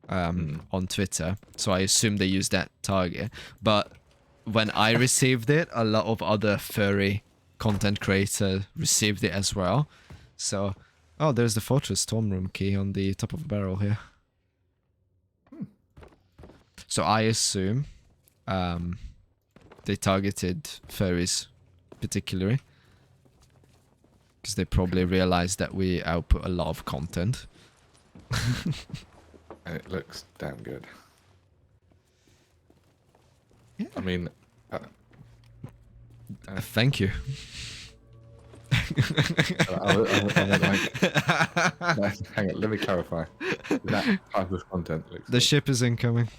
on Twitter, so I assume they use that target. But when I received it, a lot of other furry content creators received it as well. So, oh, there's the Fortress Storm Room key on the top of the barrel here. So I assume they targeted furries particularly because they probably realized that we output a lot of content. And it looks damn good. Yeah. I mean, Thank you. I meant like, hang on, let me clarify. That type of content looks The good. ship is incoming.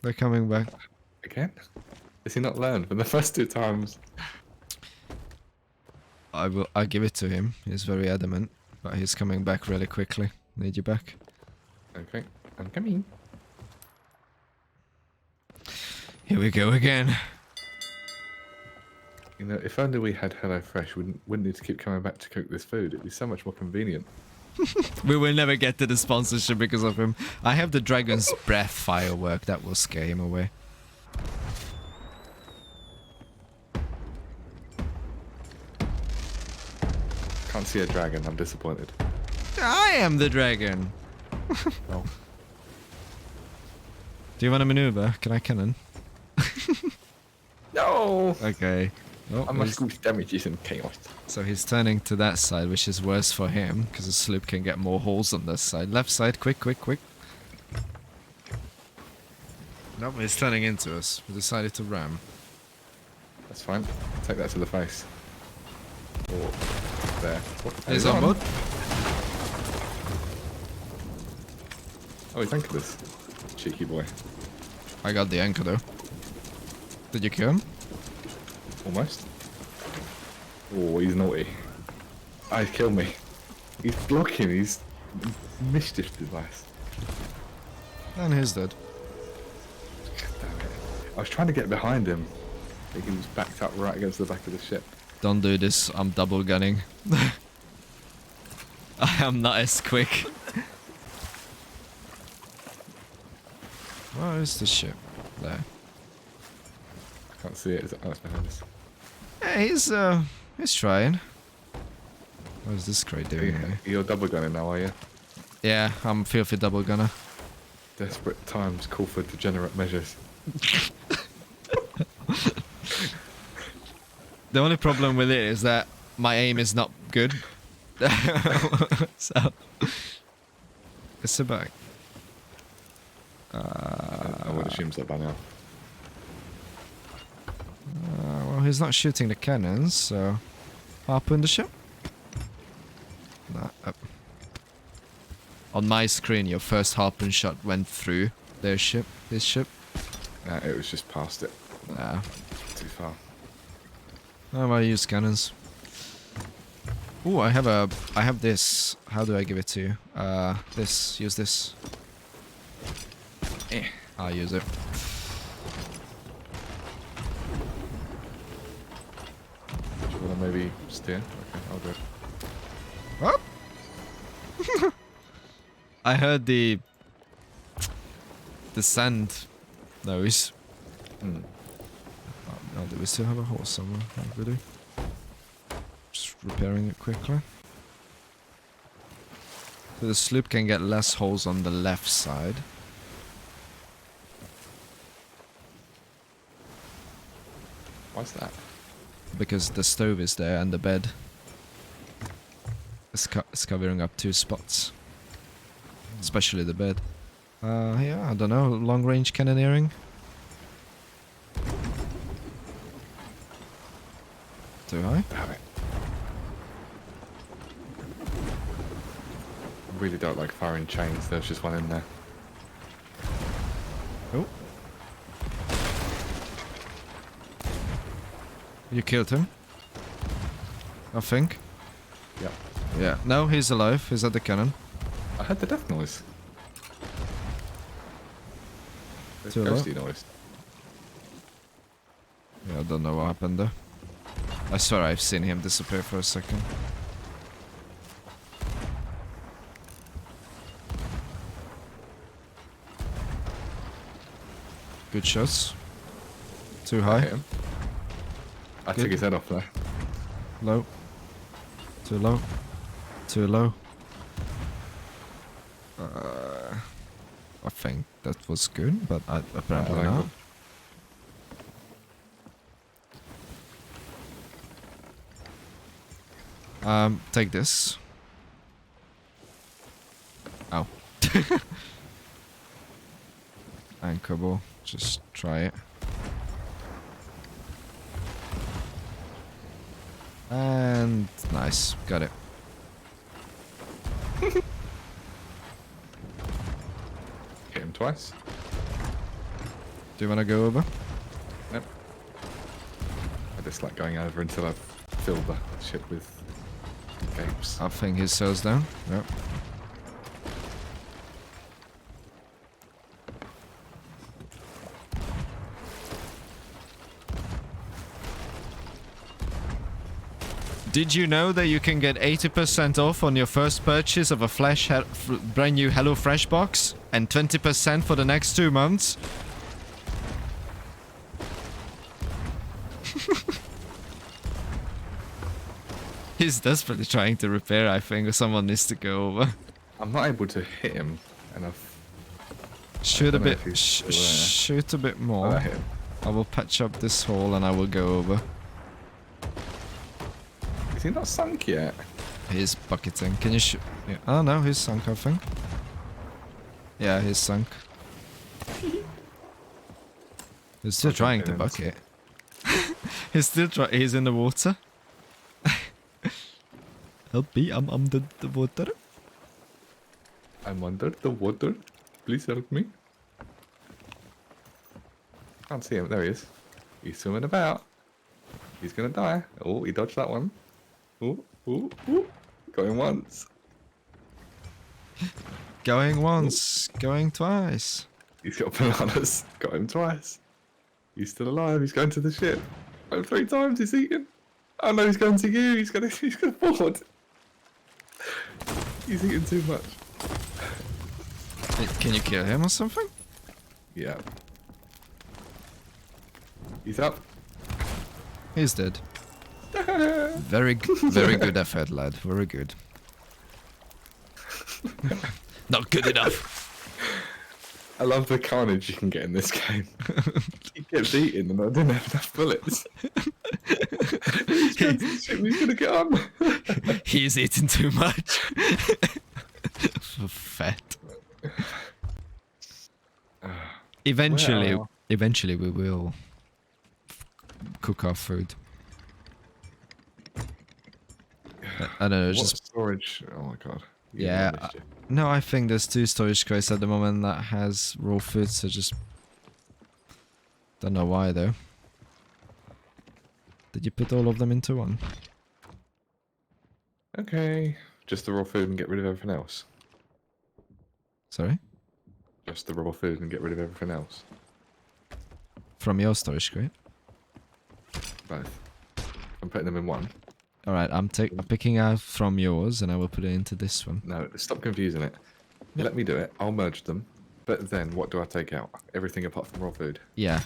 They're coming back. Again? Has he not learned from the first 2 times? I'll give it to him. He's very adamant, but he's coming back really quickly. Need you back. Okay, I'm coming. Here we go again. You know, if only we had HelloFresh, wouldn't need to keep coming back to cook this food. It'd be so much more convenient. We will never get to the sponsorship because of him. I have the Dragon's Breath firework. That will scare him away. Can't see a dragon, I'm disappointed. I am the dragon. Oh. Do you want to maneuver? Can I cannon? No! Okay. Oh, I must cause damages and chaos. so he's turning to that side, which is worse for him, because the sloop can get more holes on this side. Left side, quick, quick, quick. Nope, he's turning into us. We decided to ram. That's fine. Take that to the face. Or there. He's on board. Oh, he's anchored us. Cheeky boy. I got the anchor though. Did you kill him? Almost. Oh, he's naughty. Ah, he's killed me. He's blocking. He's mischief device. And he's dead. Damn it. I was trying to get behind him. But he was backed up right against the back of the ship. Don't do this, I'm double gunning. I am not as quick. Where is the ship? There. I can't see it. Oh, it's behind us. Yeah, he's trying. What is this crate doing? here? You're double gunning now, are you? Yeah, I'm filthy double gunner. Desperate times call for degenerate measures. The only problem with it is that my aim is not good. So it's about. I would assume so by now. Well, he's not shooting the cannons, so harpoon the ship. Nah, on my screen, your first harpoon shot went through their ship. This ship. Nah, it was just past it. Nah. Too far. Oh, I use cannons. Ooh, I have this. How do I give it to you? Use this. I'll use it. maybe steer. Okay, I'll do it. What? I heard the sand noise. Hmm. Oh, do we still have a horse somewhere? Oh, we do. Just repairing it quickly. So the sloop can get less holes on the left side. Why's that? Because the stove is there and the bed is covering up 2 spots. Especially the bed. Yeah, I don't know. Long range cannoneering? Too high? Damn it. I really don't like firing chains. There's just one in there. Oh. You killed him? I think. Yep. Yeah. No, he's alive. He's at the cannon. I heard the death noise. The Too low. ghosty noise. Yeah, I don't know what happened there. I swear I've seen him disappear for a second. Good shots. Too I high. hit him. I Good. took his head off there. Low. Too low. Too low. I think that was good, but apparently Yeah, not. Take this. Ow. Anchor ball. Just try it. And nice. Got it. Hit him twice. Do you want to go over? Yep. I just like going over until I've filled the ship with gapes. I think his sail's down. Yep. Did you know that you can get 80% off on your first purchase of a brand new HelloFresh box and 20% for the next 2 months? He's desperately trying to repair, I think, or someone needs to go over. I'm not able to hit him, and I've... Shoot a don't know bit, if he's still there. shoot a bit Oh, more. I hit him. I will patch up this hole and I will go over. Is he not sunk yet? He's bucketing. Can you shoot? Yeah. Oh no, he's sunk, I think. Yeah, he's sunk. He's still Okay, trying to then bucket. He's still he's in the water. Help me, I'm under the water. I'm under the water. Please help me. Can't see him. There he is. He's swimming about. He's gonna die. Oh, he dodged that one. Oh, oh, oh. Going once. Going once, going twice. He's got bananas. Got him twice. He's still alive. He's going to the ship. Oh, 3 times he's eaten. Oh no, he's going to you. He's gonna board. He's eating too much. Can you kill him or something? Yeah. He's up. He's dead. Very good effort, lad. Very good. Not good enough. I love the carnage you can get in this game. He kept eating and I didn't have enough bullets. He's going to the ship, he's gonna get on. He's eating too much. Fat. Eventually, Well. eventually we will cook our food. I don't know, What just storage? Oh my god. You yeah. missed it. No, I think there's 2 storage crates at the moment that has raw food, so just don't know why though. Did you put all of them into one? Okay. Just the raw food and get rid of everything else. Sorry? Just the raw food and get rid of everything else. From your storage crate? Both. I'm putting them in one. All right, I'm picking out from yours, and I will put it into this one. No, stop confusing it. You let me do it. I'll merge them. But then, what do I take out? Everything apart from raw food. Yeah.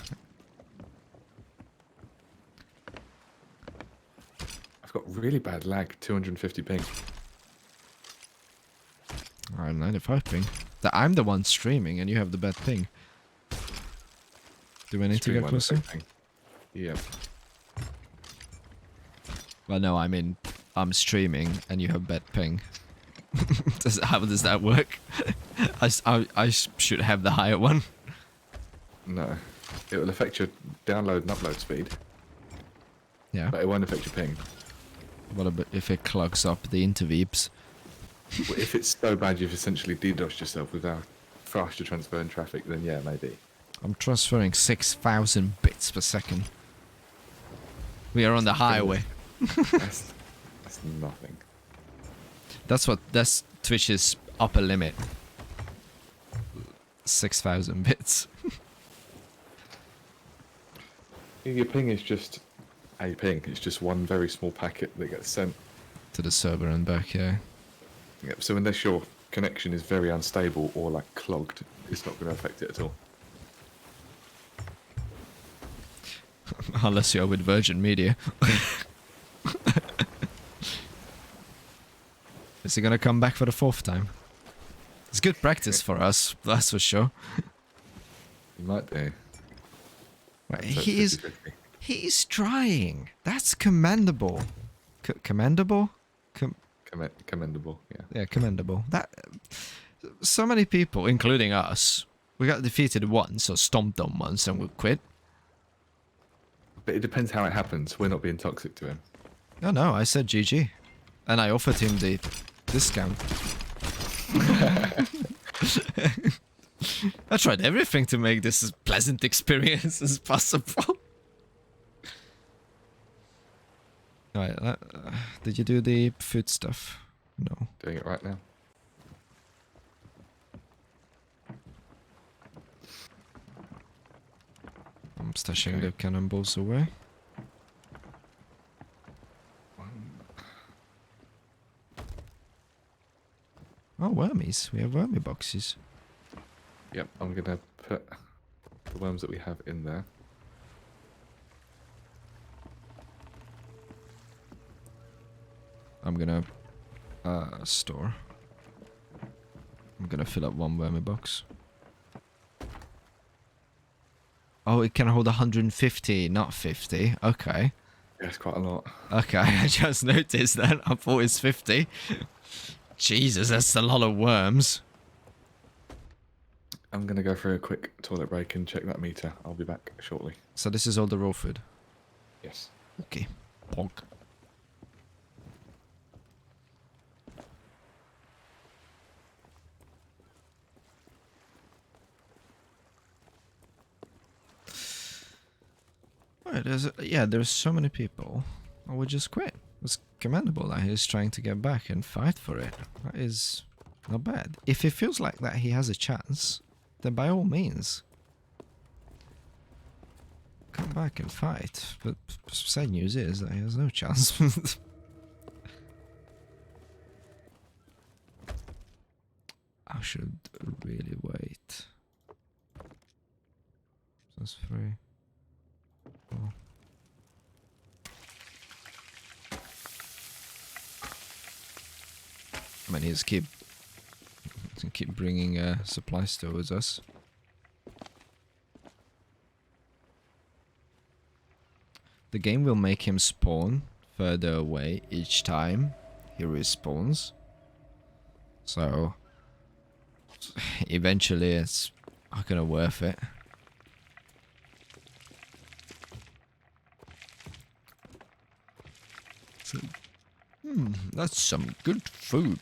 I've got really bad lag. 250 ping. I'm 95 ping. I'm the one streaming, and you have the bad ping. Do I need to Stream get closer? ping. Yeah. Well, no, I mean, I'm streaming, and you have bad ping. How does that work? I should have the higher one. No. It will affect your download and upload speed, Yeah. but it won't affect your ping. What about if it clogs up the interweeps? Well, if it's so bad you've essentially DDoSed yourself without faster transfer and traffic, then yeah, maybe. I'm transferring 6,000 bits per second. We are on the highway. That's nothing. That's Twitch's upper limit. 6,000 bits. Your ping is just a ping. It's just one very small packet that gets sent. To the server and back, yeah. Yep. So unless your connection is very unstable or like clogged, it's not going to affect it at all. Unless you're with Virgin Media. Is he gonna come back for the 4th time? It's good practice for us, that's for sure. You might do. Right, So he is 50-50. he's trying. That's commendable. Commendable? Commendable. Yeah. Yeah, commendable. That so many people, including us, we got defeated once or stomped on once and we quit. But it depends how it happens. We're not being toxic to him. No, I said GG. And I offered him the discount. I tried everything to make this as pleasant experience as possible. Alright, did you do the food stuff? No. Doing it right now. I'm stashing Okay. the cannonballs away. Oh, wormies. We have wormy boxes. Yep, I'm going to put the worms that we have in there. I'm gonna store. I'm gonna fill up one wormy box. Oh, it can hold 150, not 50. Okay. Yeah, it's quite a lot. Okay, I just noticed that. I thought it's 50. Jesus, that's a lot of worms. I'm going to go for a quick toilet break and check that meter. I'll be back shortly. So this is all the raw food. Yes. Okay. Bonk. Right, there's so many people. I would just quit. It's commendable that he's trying to get back and fight for it. That is not bad. If it feels like that he has a chance, then by all means, come back and fight. But sad news is that he has no chance. I should really wait. That's 3. 4. I mean, he's keep bringing supplies towards us. The game will make him spawn further away each time he respawns. So eventually it's not gonna worth it. So, that's some good food.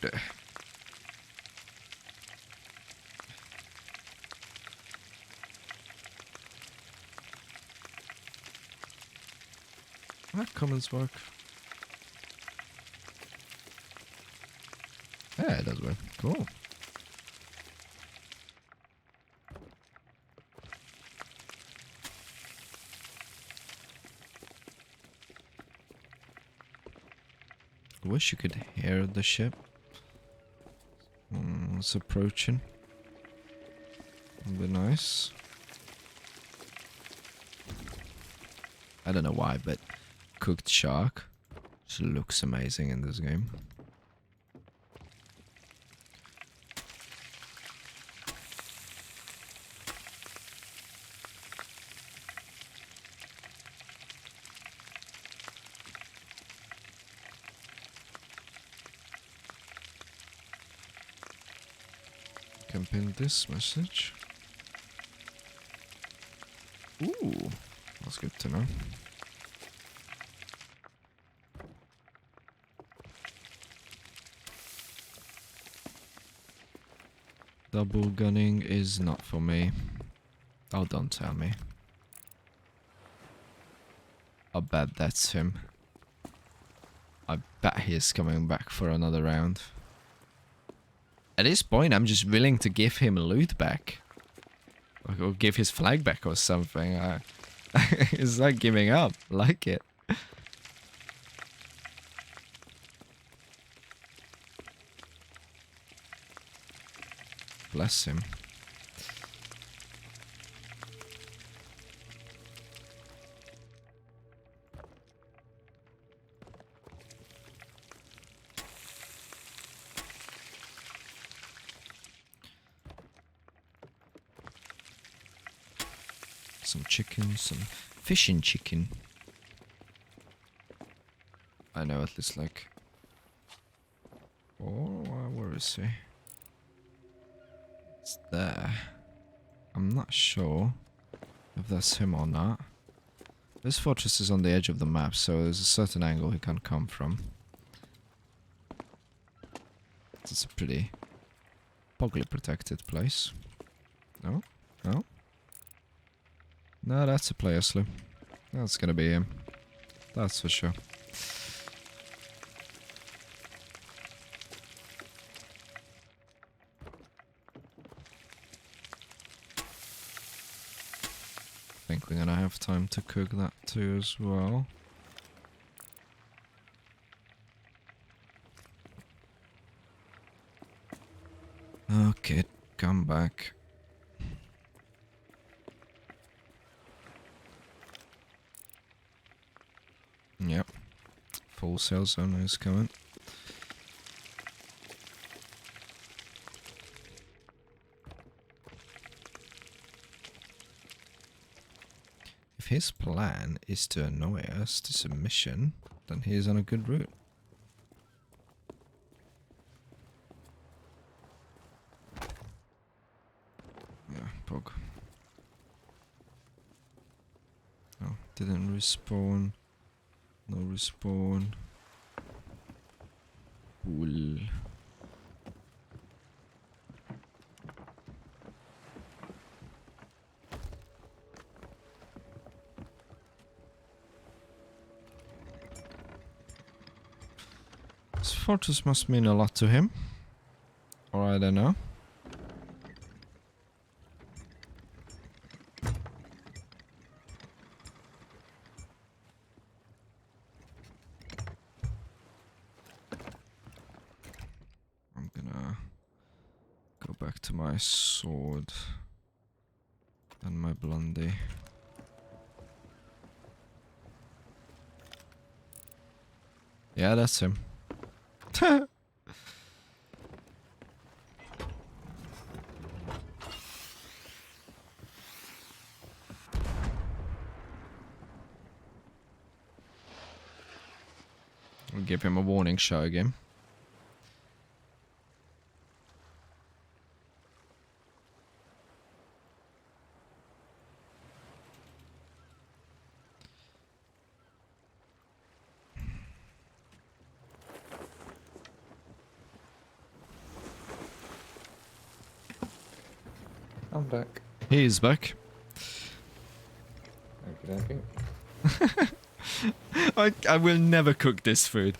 That comments work. Yeah, it does work. Cool. wish you could hear the ship. It's approaching. Would be nice. I don't know why, but cooked shark just looks amazing in this game. Can pin this message. Ooh, that's good to know. Double gunning is not for me. Oh, don't tell me. I bet that's him. I bet he's coming back for another round. At this point, I'm just willing to give him loot back. Or give his flag back or something. It's like giving up. Like it. Bless him. Some chicken, some fishing chicken. I know at least like... Oh, where is he? It's there. I'm not sure if that's him or not. This fortress is on the edge of the map, so there's a certain angle he can come from. It's a pretty poorly protected place. No? No? No, that's a player sloop. That's gonna be him. That's for sure. I think we're gonna have time to cook that too as well. Okay, come back. Yep. Full sail zone is coming. If his plan is to annoy us to submission, then he is on a good route. Yeah, Pog. Oh, didn't respawn. No respawn. Cool. This fortress must mean a lot to him. Or I don't know. I'm gonna go back to my sword and my blondie. Yeah, that's him. We'll give him a warning shot again. I'm back. He is back. Okay. I will never cook this food.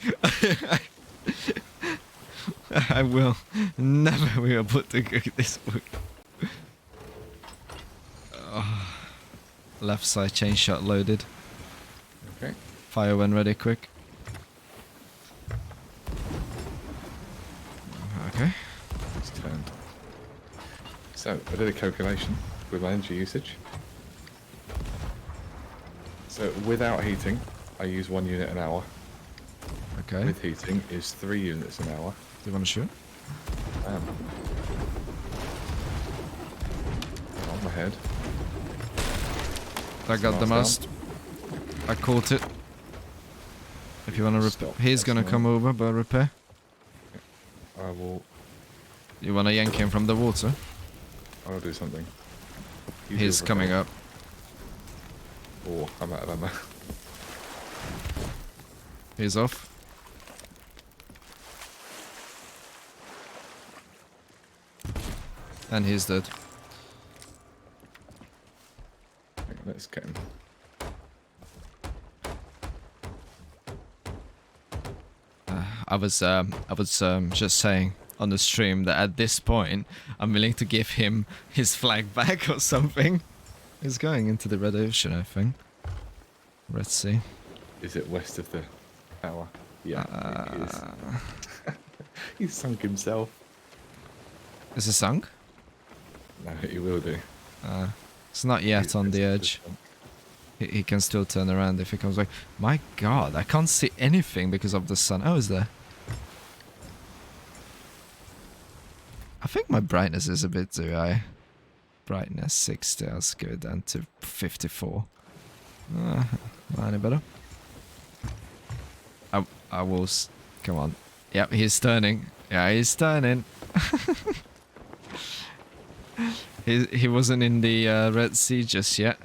I will never be able to cook this food. Oh. Left side chain shot loaded. Okay. Fire when ready, quick. So I did a calculation with my energy usage. So without heating, I use 1 unit an hour. Okay. With heating is 3 units an hour. Do you want to shoot? On my head. I got the Mast mast. I caught it. If you want to repair, Stop. he's That's gonna fine. come over, but repair. I will. You wanna yank him from the water? I will do something. He's coming up. Oh, I'm out of ammo. He's off. And he's dead. Let's get him. I was just saying on the stream that at this point I'm willing to give him his flag back or something. He's going into the Red Ocean, I think. Let's see. Is it west of the tower? Yeah, he is. He's sunk himself. Is he sunk? No, he will do. It's not yet He's- on the it's- edge. He can still turn around if he comes back. My god, I can't see anything because of the sun. Oh, is there? I think my brightness is a bit too high. Brightness 60, let's go down to 54. Any better? I will... Come on. Yep, he's turning. Yeah, he's turning. He wasn't in the Red Sea just yet.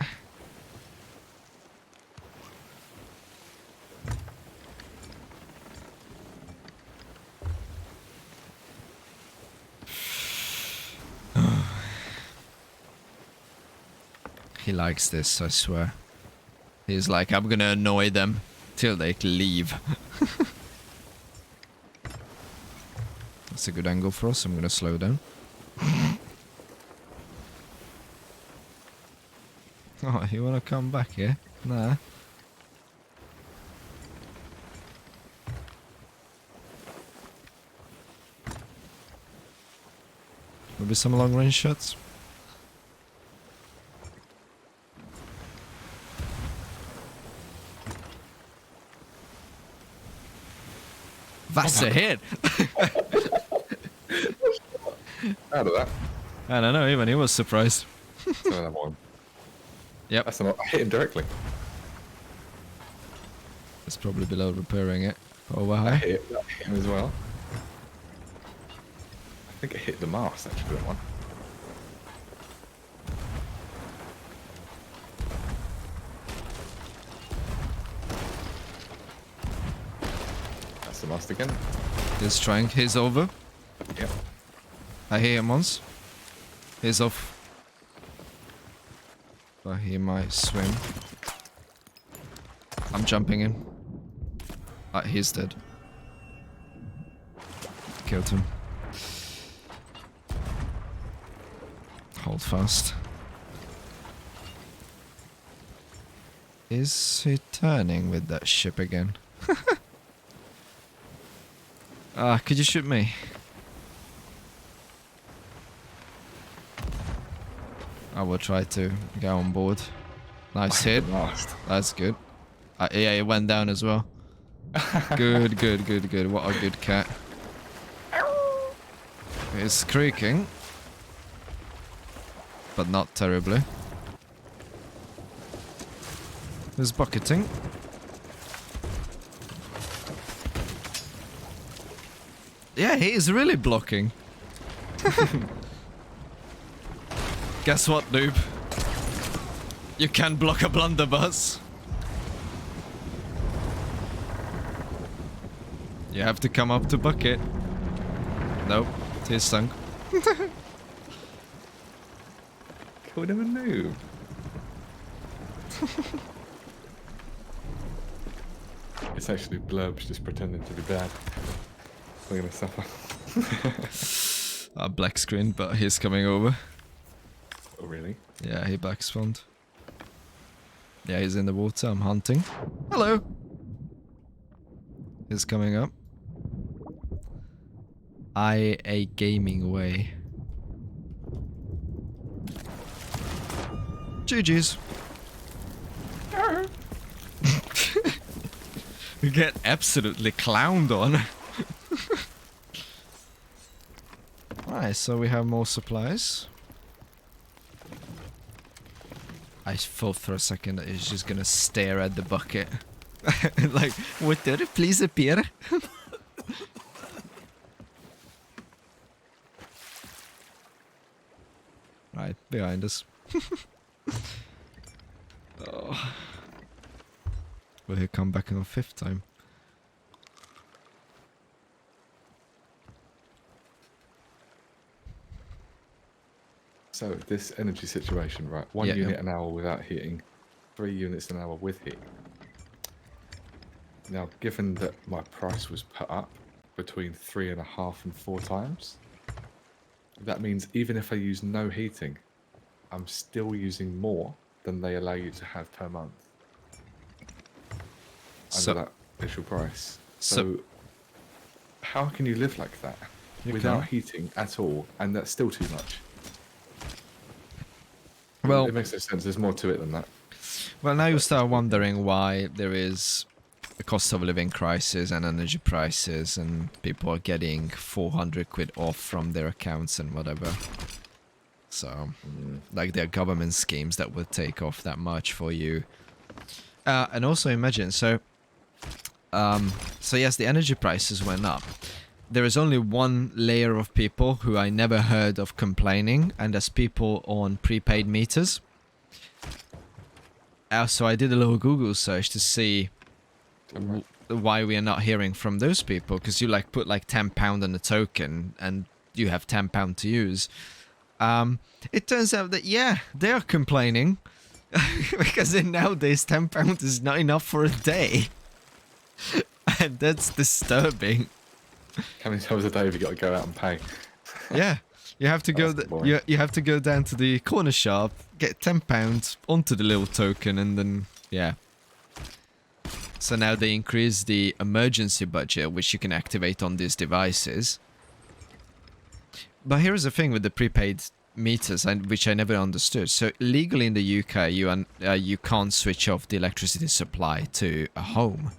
He likes this, I swear. He's like, I'm gonna annoy them till they leave. That's a good angle for us. I'm gonna slow down. Oh, you wanna come back here? Nah. Maybe some long range shots? That's a hit! Out of that. I don't know, even he was surprised. So another one. Yep, That's not. I hit him directly. it's probably below repairing it. Over I high. hit him as well. I think I hit the mast actually, that one. That's the mast again. He's trying, he's over. Yep. I hear him once. He's off. But he might swim. I'm jumping in. He's dead. Killed him. Hold fast. Is he turning with that ship again? Could you shoot me? I will try to go on board. Nice hit. Mast. That's good. Yeah, it went down as well. Good, good, good, good. What a good cat. It's creaking. But not terribly. There's bucketing. Yeah, he is really blocking. Guess what, noob? You can block a blunderbuss. You have to come up to bucket. Nope, he's sunk. Called him a noob. It's actually Blurbs just pretending to be bad. We're gonna suffer. Black screen, but he's coming over. Oh, really? Yeah, he backspawned. Yeah, he's in the water. I'm hunting. Hello! He's coming up. A gaming way. GG's. We get absolutely clowned on. Right, so we have more supplies. I thought for a second that he's just gonna stare at the bucket. Like, water, please appear. Right, behind us. Oh. Will he come back in a fifth time? So this energy situation, right? One Yeah, unit yeah. an hour without heating, 3 units an hour with heating. Now, given that my price was put up between 3.5 and 4 times, that means even if I use no heating, I'm still using more than they allow you to have per month So- under that official price. so- So, how can you live like that You without can't. heating at all? And that's still too much. Well, It makes no sense. There's more to it than that. well, now you start wondering why there is a cost of living crisis and energy prices, and people are getting 400 quid off from their accounts and whatever. So, like, there are government schemes that will take off that much for you. And also imagine, so yes, the energy prices went up. There is only one layer of people who I never heard of complaining, and that's people on prepaid meters. So I did a little Google search to see why we are not hearing from those people, because you like put like £10 on a token and you have £10 to use. It turns out that, yeah, they are complaining because nowadays £10 is not enough for a day. And that's disturbing. How many times a day have you got to go out and pay? Yeah, you have to go. That's boring. You have to go down to the corner shop, get £10 onto the little token, and then yeah. So now they increase the emergency budget, which you can activate on these devices. But here's the thing with the prepaid meters, which I never understood. So legally in the UK, you can't switch off the electricity supply to a home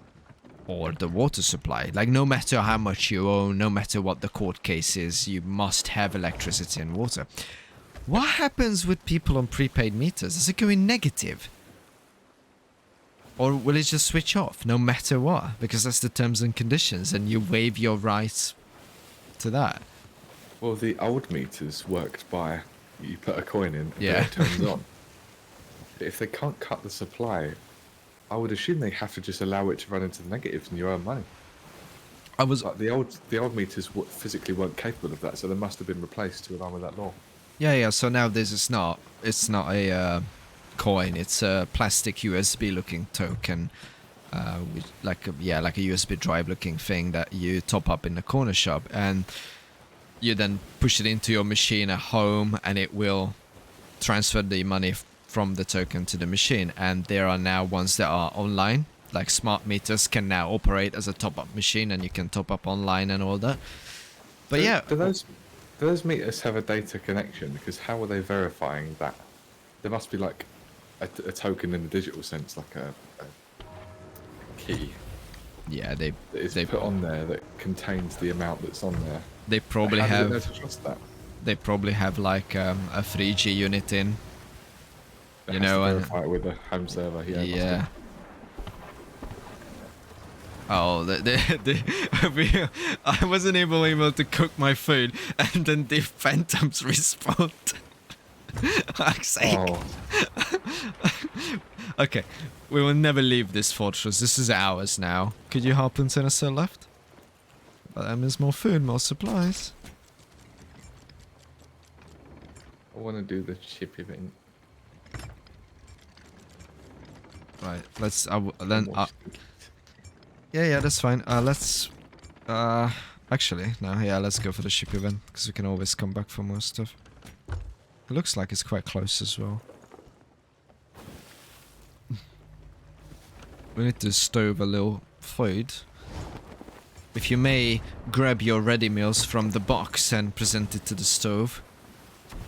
or the water supply. Like, no matter how much you own, no matter what the court case is, you must have electricity and water. What happens with people on prepaid meters? Does it go in negative? Or will it just switch off no matter what? Because that's the terms and conditions and you waive your rights to that. Well, the old meters worked by you put a coin in and Yeah. it turns on. If they can't cut the supply, I would assume they have to just allow it to run into the negatives and you earn money. I was Like the old meters physically weren't capable of that, so they must have been replaced to align with that law. yeah. So now this is not. It's not a coin. It's a plastic USB looking token, like a USB drive looking thing that you top up in the corner shop, and you then push it into your machine at home, and it will transfer the money from the token to the machine. And there are now ones that are online, like smart meters can now operate as a top-up machine, and you can top up online and all that. But yeah, Do those meters have a data connection? Because how are they verifying that? There must be like a token in the digital sense, like a key yeah, that is put on there that contains the amount that's on there. they probably How do have they know to trust that? they probably have like a 3G unit in. It You has know, to and verify it with a home server. Yeah. it must yeah. Oh, I wasn't able to cook my food, and then the phantoms respawned. Fuck's be. sake. Oh, Okay, we will never leave this fortress. This is ours now. Could you hop into a cell left? But that means more food, more supplies. I want to do the chip event. Right, let's. Yeah. Yeah, that's fine. Let's. Actually, no. Yeah, let's go for the ship event because we can always come back for more stuff. It looks like it's quite close as well. We need to stove a little food. If you may, grab your ready meals from the box and present it to the stove.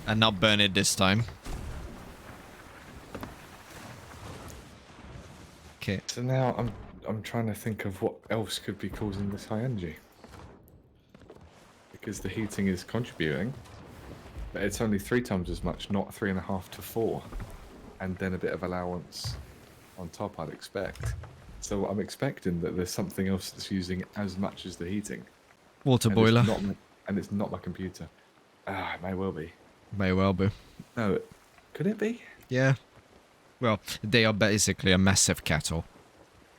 And not burn it this time. Okay. So now I'm trying to think of what else could be causing this high energy. Because the heating is contributing, but it's only 3 times as much, not 3.5 to 4. And then a bit of allowance on top, I'd expect. So I'm expecting that there's something else that's using as much as the heating. Water And boiler. it's not my computer. Ah, it may well be. May well be. No, could it be? Yeah. Well, they are basically a massive kettle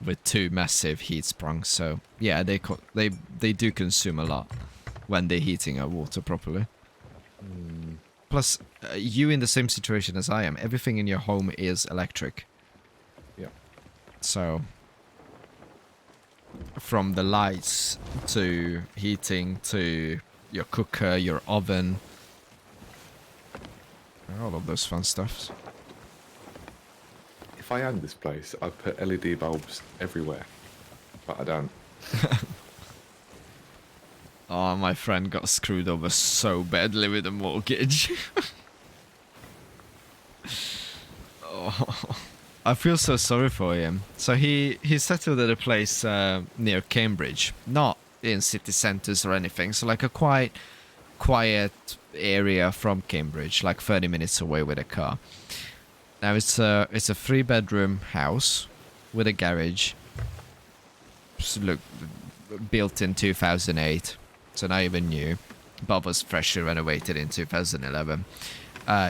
with 2 massive heat springs. So yeah, they do consume a lot when they're heating our water properly. Plus, you in the same situation as I am. Everything in your home is electric. Yeah. So, from the lights to heating to your cooker, your oven, all of those fun stuffs. If I owned this place, I'd put LED bulbs everywhere. But I don't. Oh, my friend got screwed over so badly with a mortgage. Oh, I feel so sorry for him. So he settled at a place near Cambridge, not in city centres or anything. So like a quiet area from Cambridge, like 30 minutes away with a car. Now it's a 3-bedroom house with a garage. Look, built in 2008. So not even new, but was freshly renovated in 2011.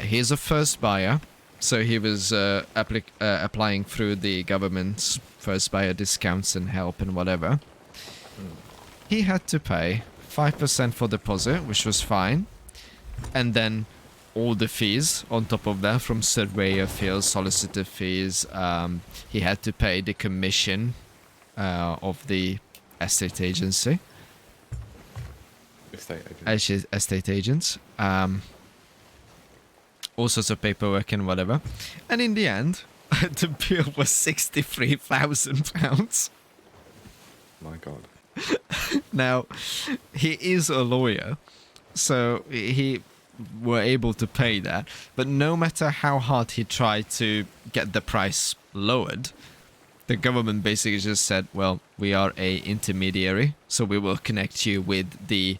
He's a first buyer, so he was applying through the government's first buyer discounts and help and whatever. He had to pay 5% for deposit, which was fine, and then all the fees on top of that, from surveyor fees, solicitor fees. He had to pay the commission of the estate agency. Estate agents. All sorts of paperwork and whatever. And in the end, the bill was £63,000. My God. Now, he is a lawyer, so he were able to pay that. But no matter how hard he tried to get the price lowered, the government basically just said, well, we are a intermediary, so we will connect you with the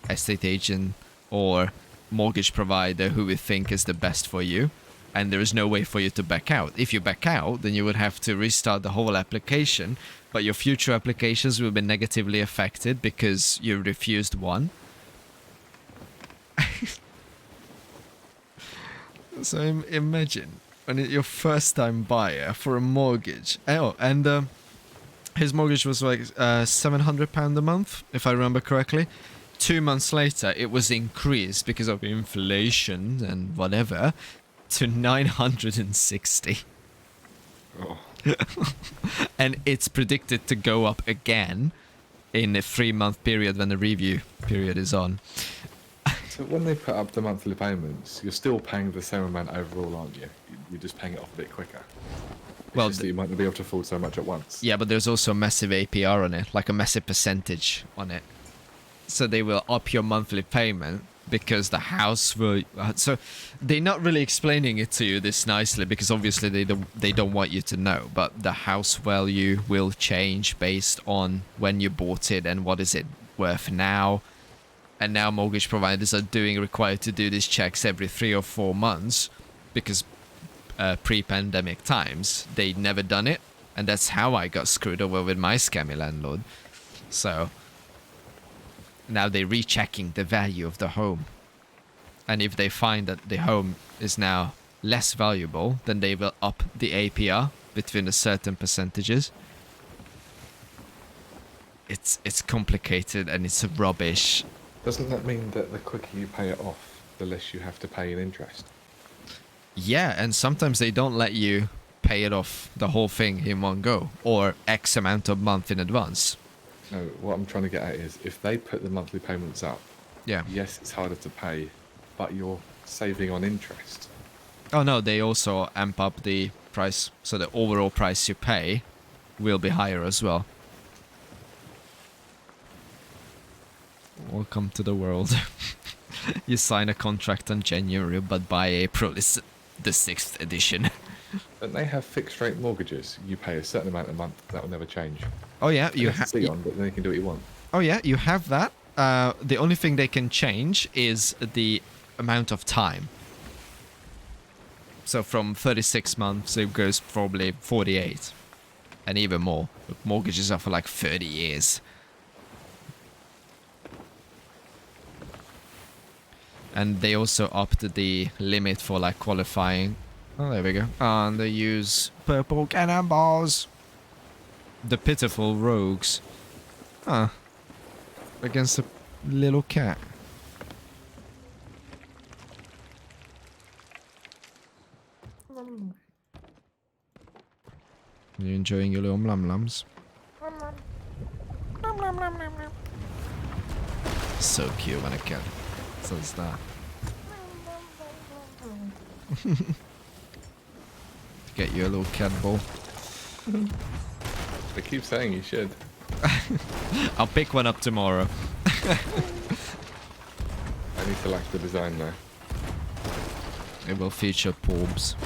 estate agent or mortgage provider who we think is the best for you, and there is no way for you to back out. If you back out, then you would have to restart the whole application, but your future applications will be negatively affected because you refused one. So imagine when your first time buyer for a mortgage. Oh, and his mortgage was like £700 a month, if I remember correctly. 2 months later, it was increased because of inflation and whatever to 960. Oh. And it's predicted to go up again in a 3-month period when the review period is on. So when they put up the monthly payments, you're still paying the same amount overall, aren't you? You're just paying it off a bit quicker. Well, It's just that you might not be able to afford so much at once. Yeah, but there's also a massive APR on it, like a massive percentage on it. So they will up your monthly payment because the house will... So they're not really explaining it to you this nicely because obviously they don't want you to know. But the house value will change based on when you bought it and what is it worth now. And now mortgage providers are required to do these checks every 3 or 4 months because pre-pandemic times, they'd never done it. And that's how I got screwed over with my scammy landlord. So... now they're rechecking the value of the home. And if they find that the home is now less valuable, then they will up the APR between a certain percentages. It's complicated and it's rubbish. Doesn't that mean that the quicker you pay it off, the less you have to pay in interest? Yeah, and sometimes they don't let you pay it off the whole thing in one go, or X amount of month in advance. No, what I'm trying to get at is if they put the monthly payments up, Yeah. yes, it's harder to pay, but you're saving on interest. Oh no, they also amp up the price, so the overall price you pay will be higher as well. Welcome to the world. You sign a contract on January, but by April it's the 6th edition. Don't they have fixed rate mortgages? You pay a certain amount a month, that will never change. Oh yeah, you have have. to on, but then you can do what you want. Oh yeah, you have that. The only thing they can change is the amount of time. So from 36 months, it goes probably 48, and even more. Mortgages are for like 30 years. And they also upped the limit for like qualifying. Oh, there we go. And they use purple cannonballs. The pitiful rogues. Huh. Against a little cat. You enjoying your little lum-lums? So cute when a cat says that. Get you a little cat ball. They keep saying you should. I'll pick one up tomorrow. I need to like the design though. It will feature Paws.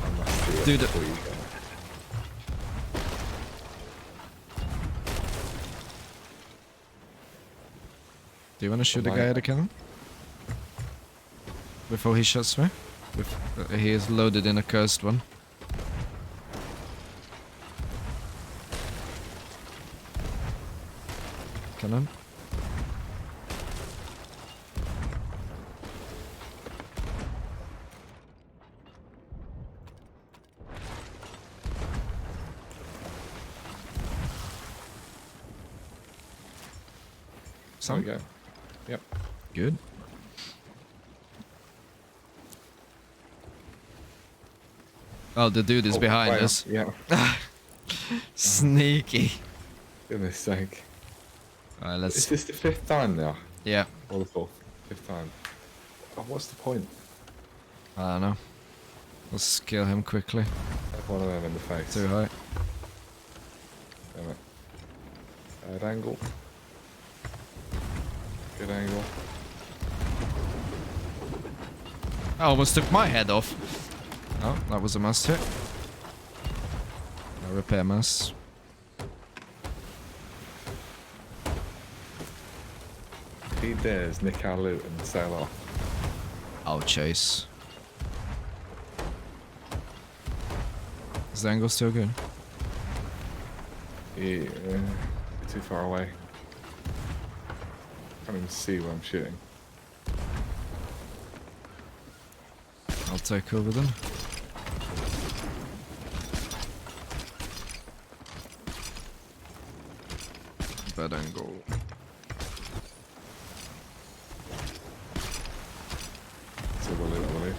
I must see it Dude, before you go. Do you want to shoot the guy at the cannon? Before he shoots me? He is loaded in a cursed one. Cannon. There we go. Yep. Good. Oh, the dude is behind right us. on. Yeah. Sneaky. Goodness sake. Alright, Is let's... this the 5th time now? Yeah, Or the 4th? 5th time. Oh, what's the point? I don't know. Let's kill him quickly. Have one of them in the face. Too high. Damn it. Bad angle. Good angle. I almost took my head off. Oh, that was a must hit. No repair mass. If he dares nick our loot and sail off. I'll chase. Is the angle still good? Yeah, too far away. Can't even see where I'm shooting. I'll take over then. Bad angle. So we'll leave,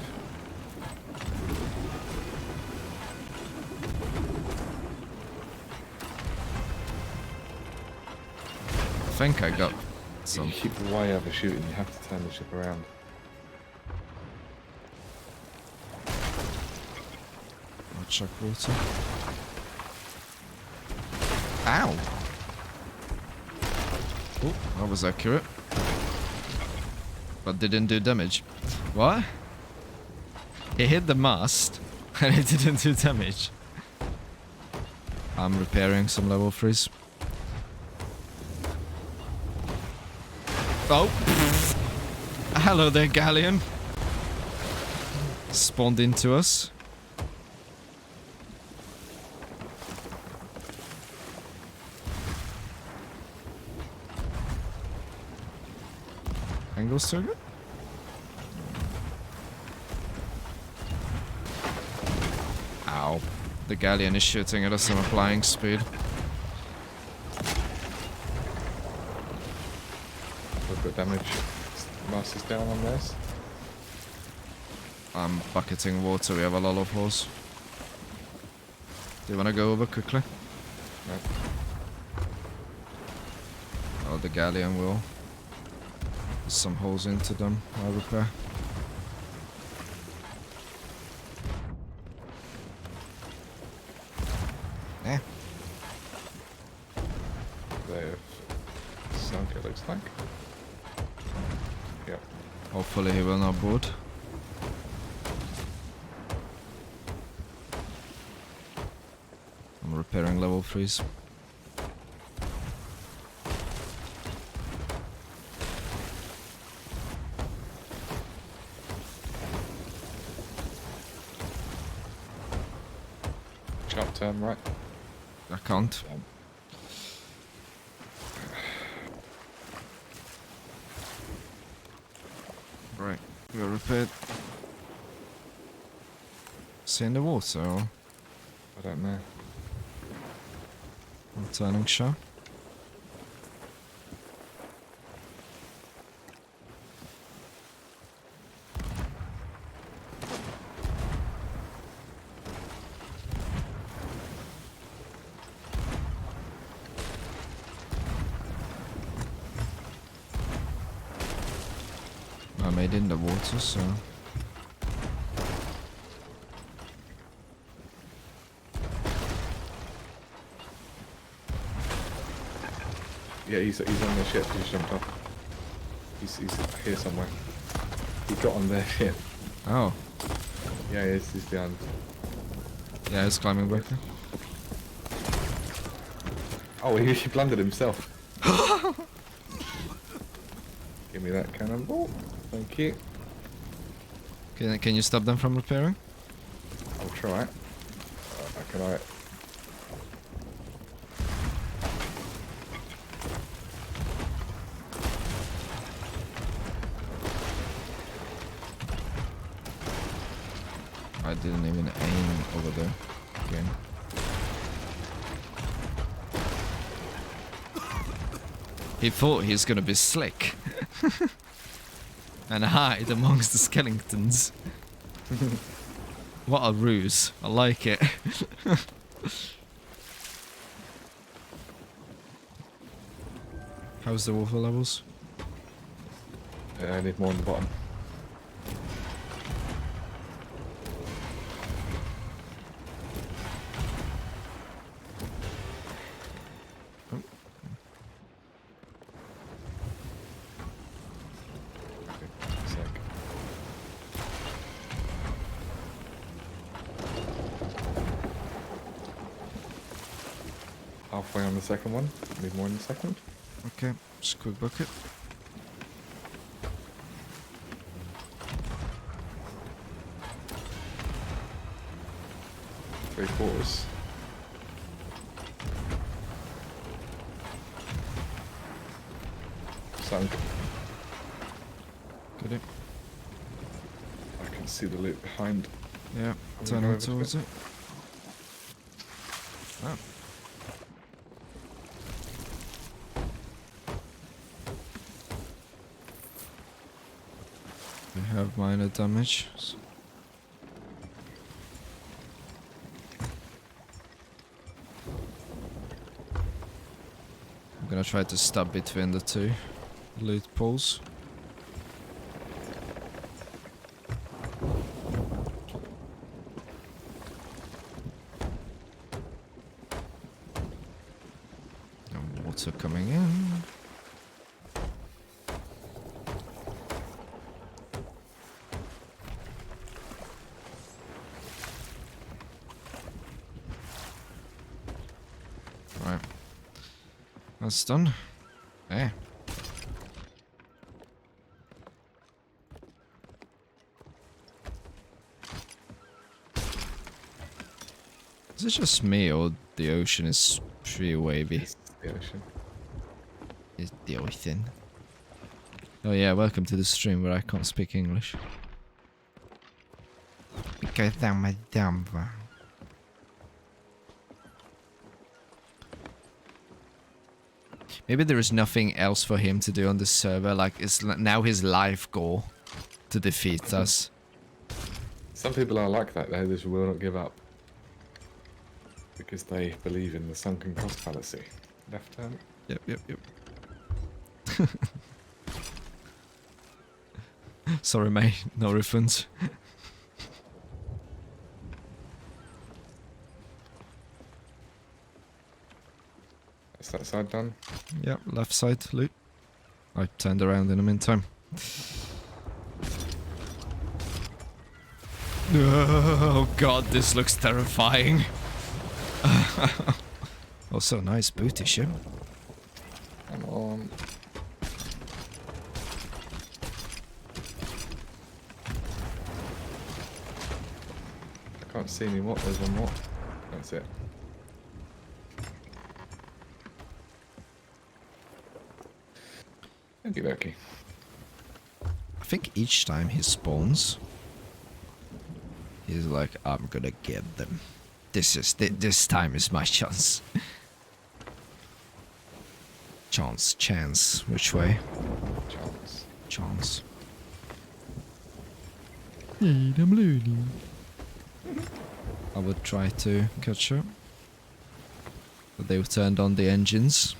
I think I got You some. keep way overshooting, you have to turn the ship around. I'll chuck water. Ow! Oh, that was accurate. But didn't do damage. What? It hit the mast and it didn't do damage. I'm repairing some level 3s. Oh! Hello there, galleon. Spawned into us. Angle still good? Ow. The galleon is shooting at us. I'm applying speed. We've got damage. Master's down on this. I'm bucketing water. We have a lot of holes. Do you want to go over quickly? No. Oh, the galleon will. There's some holes into them. I'll repair. Eh. They've sunk, it looks like. Yep. Hopefully he will not board. repairing level 3s. Sharp turn right. I can't. Right, we're repaired. Is he in the water or I don't know. turning show? I made in the water, so Yeah, he's on the ship. He's jumped off. He's here somewhere. He got on their ship. oh Yeah, he is. He's behind. yeah, it's climbing back. Oh, he blundered himself. Give me that cannonball. Thank you. Can you stop them from repairing? I'll try. Can I? I didn't even aim over there. Again. He thought he was gonna be slick. And hide amongst the skeletons. What a ruse. I like it. How's the water levels? I need more on the bottom. Halfway on the second one. Need more in the second. Okay, just quick bucket. Three-quarters. Sunk. Got it. I can see the loot behind. Yeah, we turn go on over to towards it? it. Oh. We have minor damage. I'm gonna try to stab between the two loot poles. And water coming in. Right. That's done. Eh. Is it just me or the ocean is pretty wavy? It's the ocean. Is the ocean? Oh yeah, welcome to the stream where I can't speak English. Because I'm a dumb one. Maybe there is nothing else for him to do on the server, like it's now his life goal to defeat us. Some people are like that. They just will not give up because they believe in the sunken cost fallacy. Left turn. Yep, yep, yep. Sorry, mate, no refunds. Is that side done? Yep, left side loot. I turned around in the meantime. Oh god, this looks terrifying. Also, nice booty ship. Come on. I can't see any more. There's one more. That's it. Okie dokie. I think each time he spawns, he's like, I'm gonna get them. This time is my chance. Chance. Which way? Chance. I would try to catch her, but they've turned on the engines.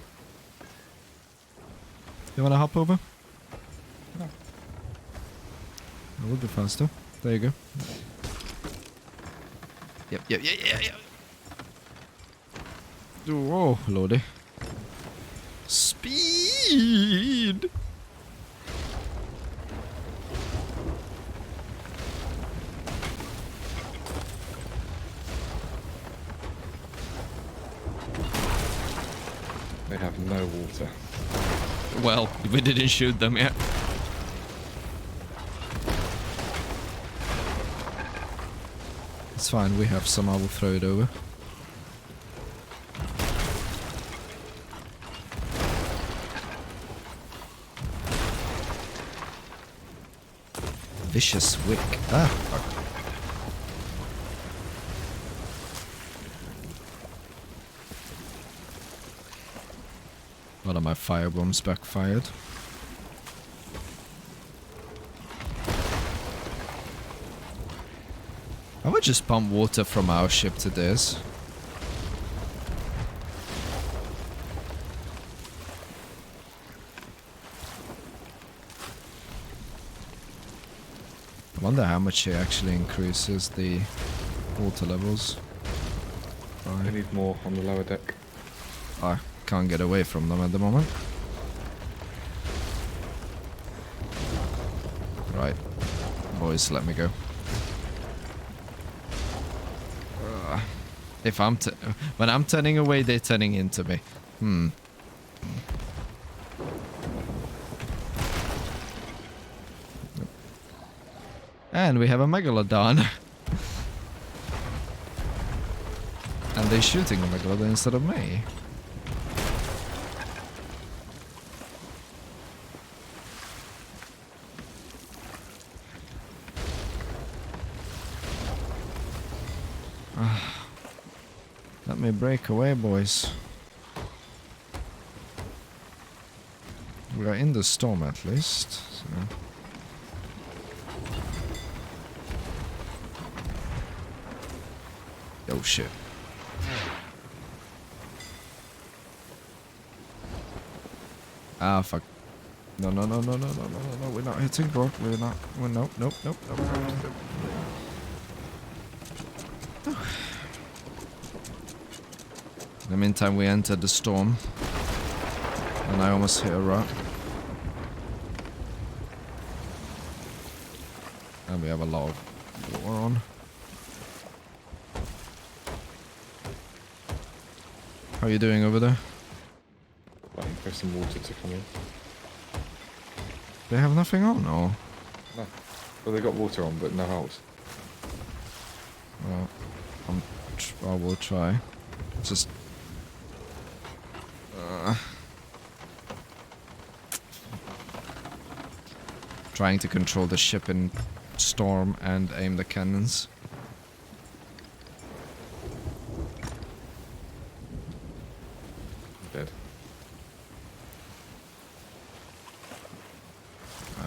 You wanna hop over? No. That would be faster. There you go. Yep. Oh, lordy. Speed! They have no water. Well, we didn't shoot them yet. It's fine, we have some, I will throw it over. Vicious wick. Ah, fuck. One of my firebombs backfired. I would just pump water from our ship to this. I wonder how much it actually increases the water levels. They need more on the lower deck. I can't get away from them at the moment. Right. Boys, let me go. If I'm when I'm turning away, they're turning into me. And we have a Megalodon. And they're shooting the Megalodon instead of me. Let me break away, boys. We are in the storm at least. So. Oh shit. Ah fuck. No, we're not hitting rock, we're not, nope. In the meantime, we entered the storm. And I almost hit a rock. And we have a lot of water on. How are you doing over there? Waiting for some water to come in. They have nothing on, or? No. Well, they got water on, but no holes. Well, I will try. Just... trying to control the ship in storm and aim the cannons. Dead.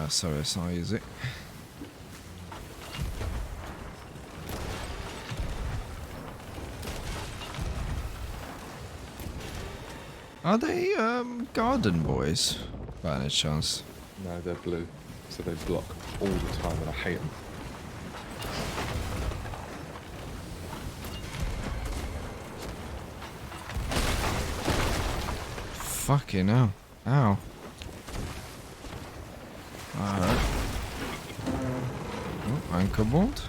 Sorry, it's not easy. Are they, garden boys, by any chance? No, they're blue. So they block all the time and I hate them. Fucking hell. Ow. Alright. Oh, anchor bolt.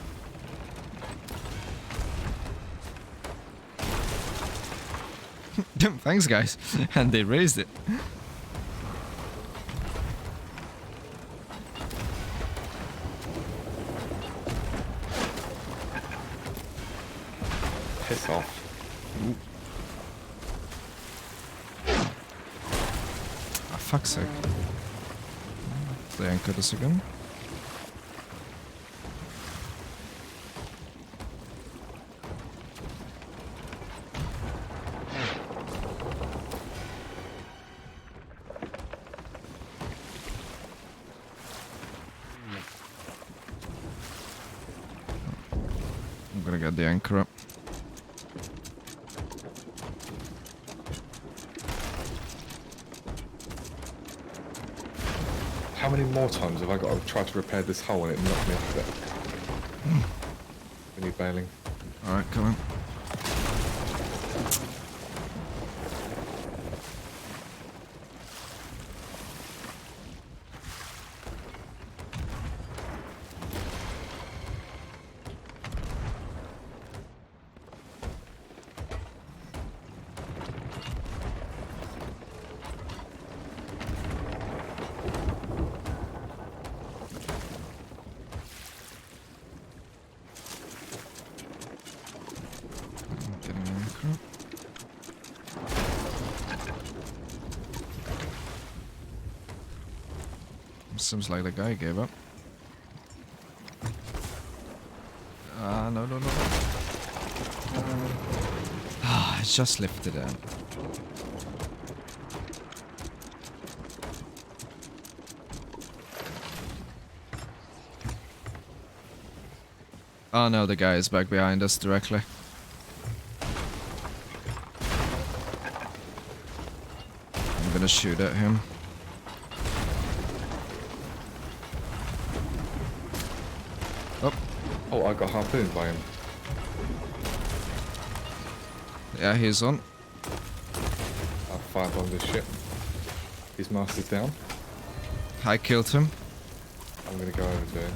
Thanks, guys. And they raised it. Piss off. Ah, fuck's sake. They anchored us again. I'm gonna get the anchor up. How many more times have I got to try to repair this hole and it knocked me off of it? We need bailing. Alright, come on. Getting an anchor up. Seems like the guy gave up. Ah, no. Ah, it's just lifted out. Oh no, the guy is back behind us directly. I'm gonna shoot at him. Oh, I got harpooned by him. Yeah, he's on. I firebombed this ship. His master's down. I killed him. I'm gonna go over to him.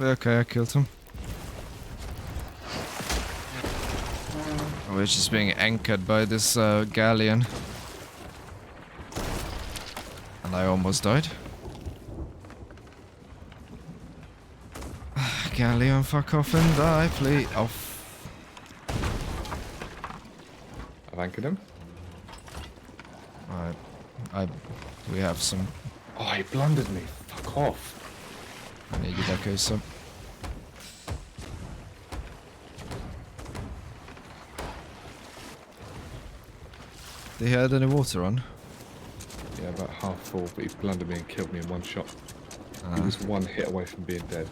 Okay, I killed him. We're just being anchored by this galleon. And I almost died. Galleon, fuck off and die, please. Oh, I've anchored him. we have some. Oh, he blundered me. Fuck off. I need you back, ASAP. Did he had any water on? Yeah, about half full, but he blundered me and killed me in one shot. He was one hit away from being dead.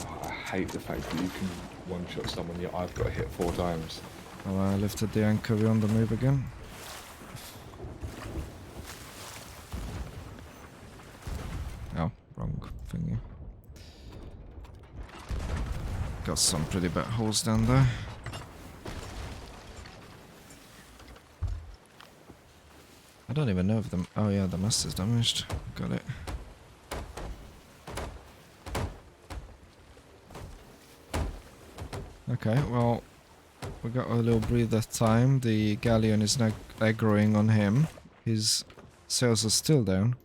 Oh, I hate the fact that you can one-shot someone yet I've got to hit 4 times. Oh, I lifted the anchor, we're on the move again. Oh, wrong thingy. Got some pretty bad holes down there. I don't even know if them. Oh yeah, the mast is damaged. Got it. Okay, well, we got a little breather time. The galleon is now aggroing on him. His sails are still down.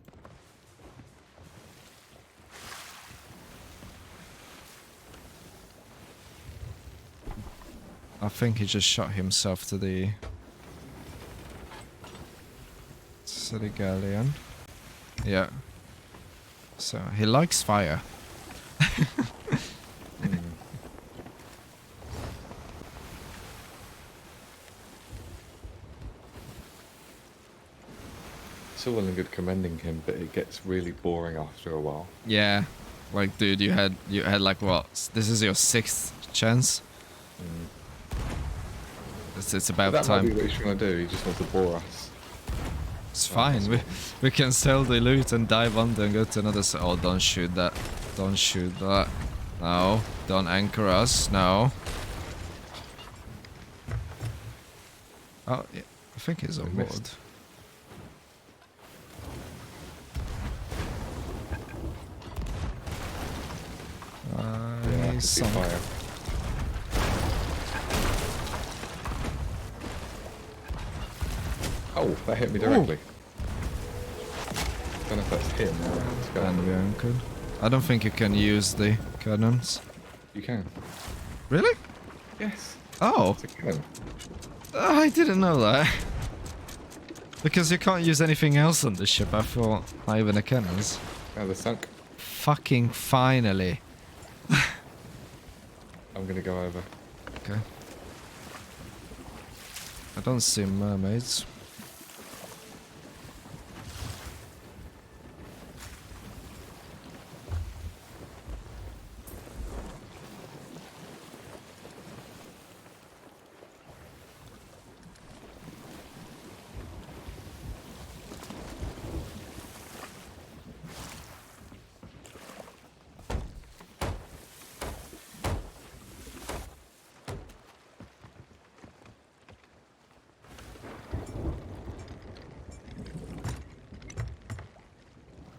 I think he just shot himself to the galleon. Yeah. So he likes fire. It's all well and good commending him, but it gets really boring after a while. Yeah. Like, dude, you had like what? This is your 6th chance. It's about But that time. might be what he's trying to do. He just wants to bore us. It's fine. We can sell the loot and dive under and go to another. Oh, don't shoot that! Don't shoot that! No, don't anchor us. No. Oh, yeah. I think he's on board. missed. Yeah, I can He's see sunk. fire. Oh, that hit me directly. Don't know if that's him or it's going. And the uncle. I don't think you can use the cannons. You can. Really? Yes. Oh, It's a cannon. I didn't know that. Because you can't use anything else on the ship, I thought. Not even the cannons. Now they're sunk. Fucking finally. I'm gonna go over. Okay. I don't see mermaids.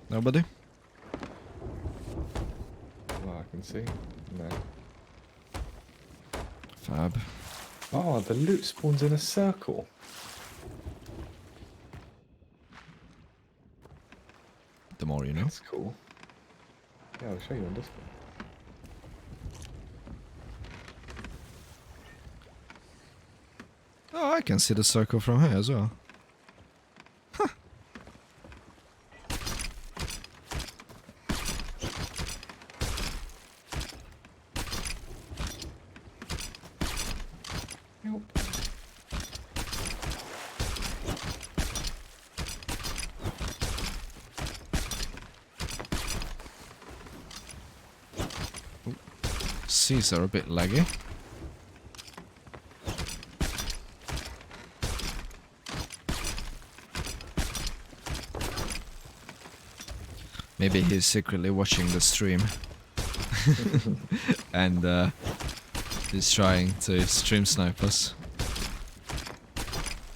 Nobody? Well, I can see. No. Fab. Oh, the loot spawns in a circle. The more you know. That's cool. Yeah, I'll show you on Discord. Oh, I can see the circle from here as well. Huh. Help. Seas are a bit laggy. Maybe he's secretly watching the stream. And he's trying to stream snipe us.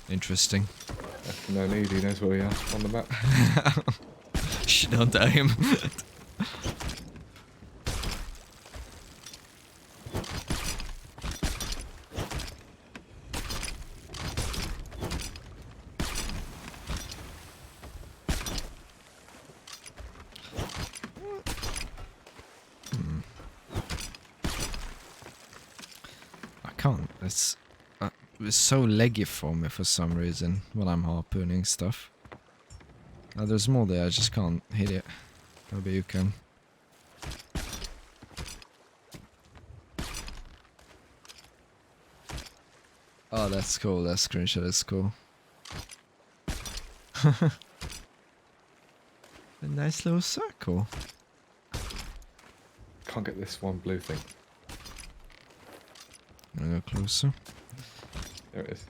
Interesting. No need, he knows where we are on the map. Shh, don't tell him. I can't. It's so leggy for me for some reason when I'm harpooning stuff. There's more there, I just can't hit it. Maybe you can. Oh, that's cool. That screenshot is cool. A nice little circle. Can't get this one blue thing. I'll go closer. There it is.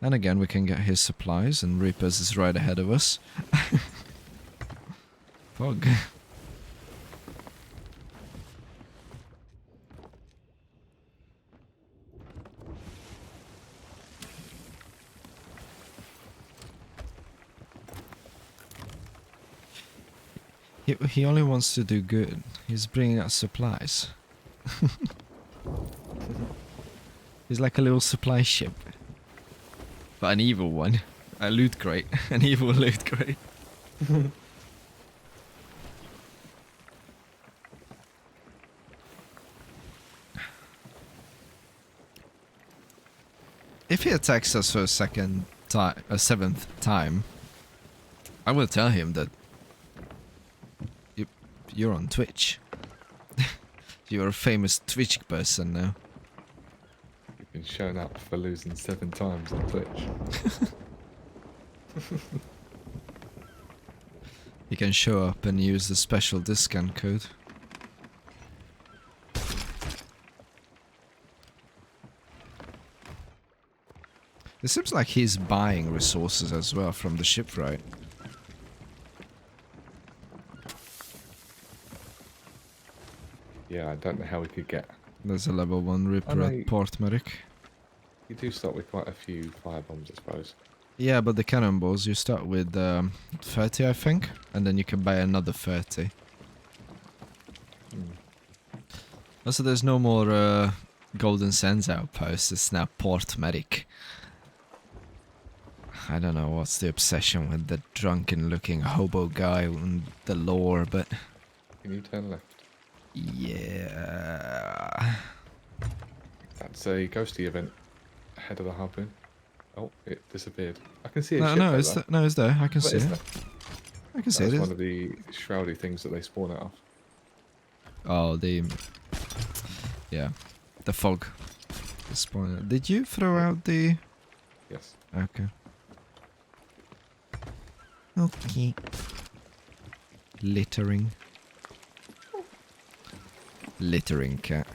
And again, we can get his supplies, and Reapers is right ahead of us. Pog. He only wants to do good. He's bringing us supplies. He's like a little supply ship. But an evil one. A loot crate. An evil loot crate. If he attacks us for a seventh time, I will tell him that you're on Twitch. You're a famous Twitch person now. You've been shown up for losing 7 times on Twitch. You can show up and use the special discount code. It seems like he's buying resources as well from the ship, right? Yeah, I don't know how we could get. There's a level 1 Reaper at Port Merrick. You do start with quite a few fire bombs, I suppose. Yeah, but the cannonballs, you start with 30, I think, and then you can buy another 30. Also, there's no more Golden Sands outposts, it's now Port Merrick. I don't know what's the obsession with the drunken-looking hobo guy and the lore, but Can you turn left? yeah. That's a ghosty event ahead of the harpoon. Oh, it disappeared. I can see a No, ship no, though, it's though. no, it's there. I can What see is it. that? I can see That's it. one of the shroudy things that they spawn out of. Oh, yeah, the fog. The spoiler. Did you throw out the? Yes. Okay. Okay. Littering. Littering cat.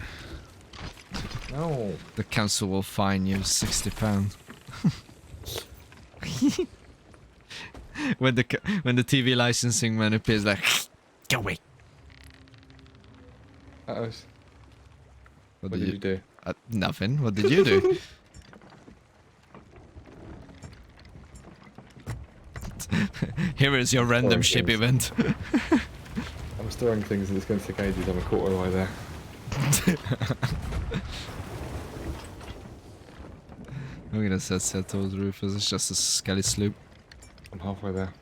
No. The council will fine you £60. when the TV licensing man appears, like, go away. Uh-oh. What What did you do? Nothing. What did you do? Here is your random ship things. event. I'm storing things and it's going to take ages. I'm a quarter of the way there. I'm gonna set sail towards Rufus. It's just a skelly sloop. I'm halfway there.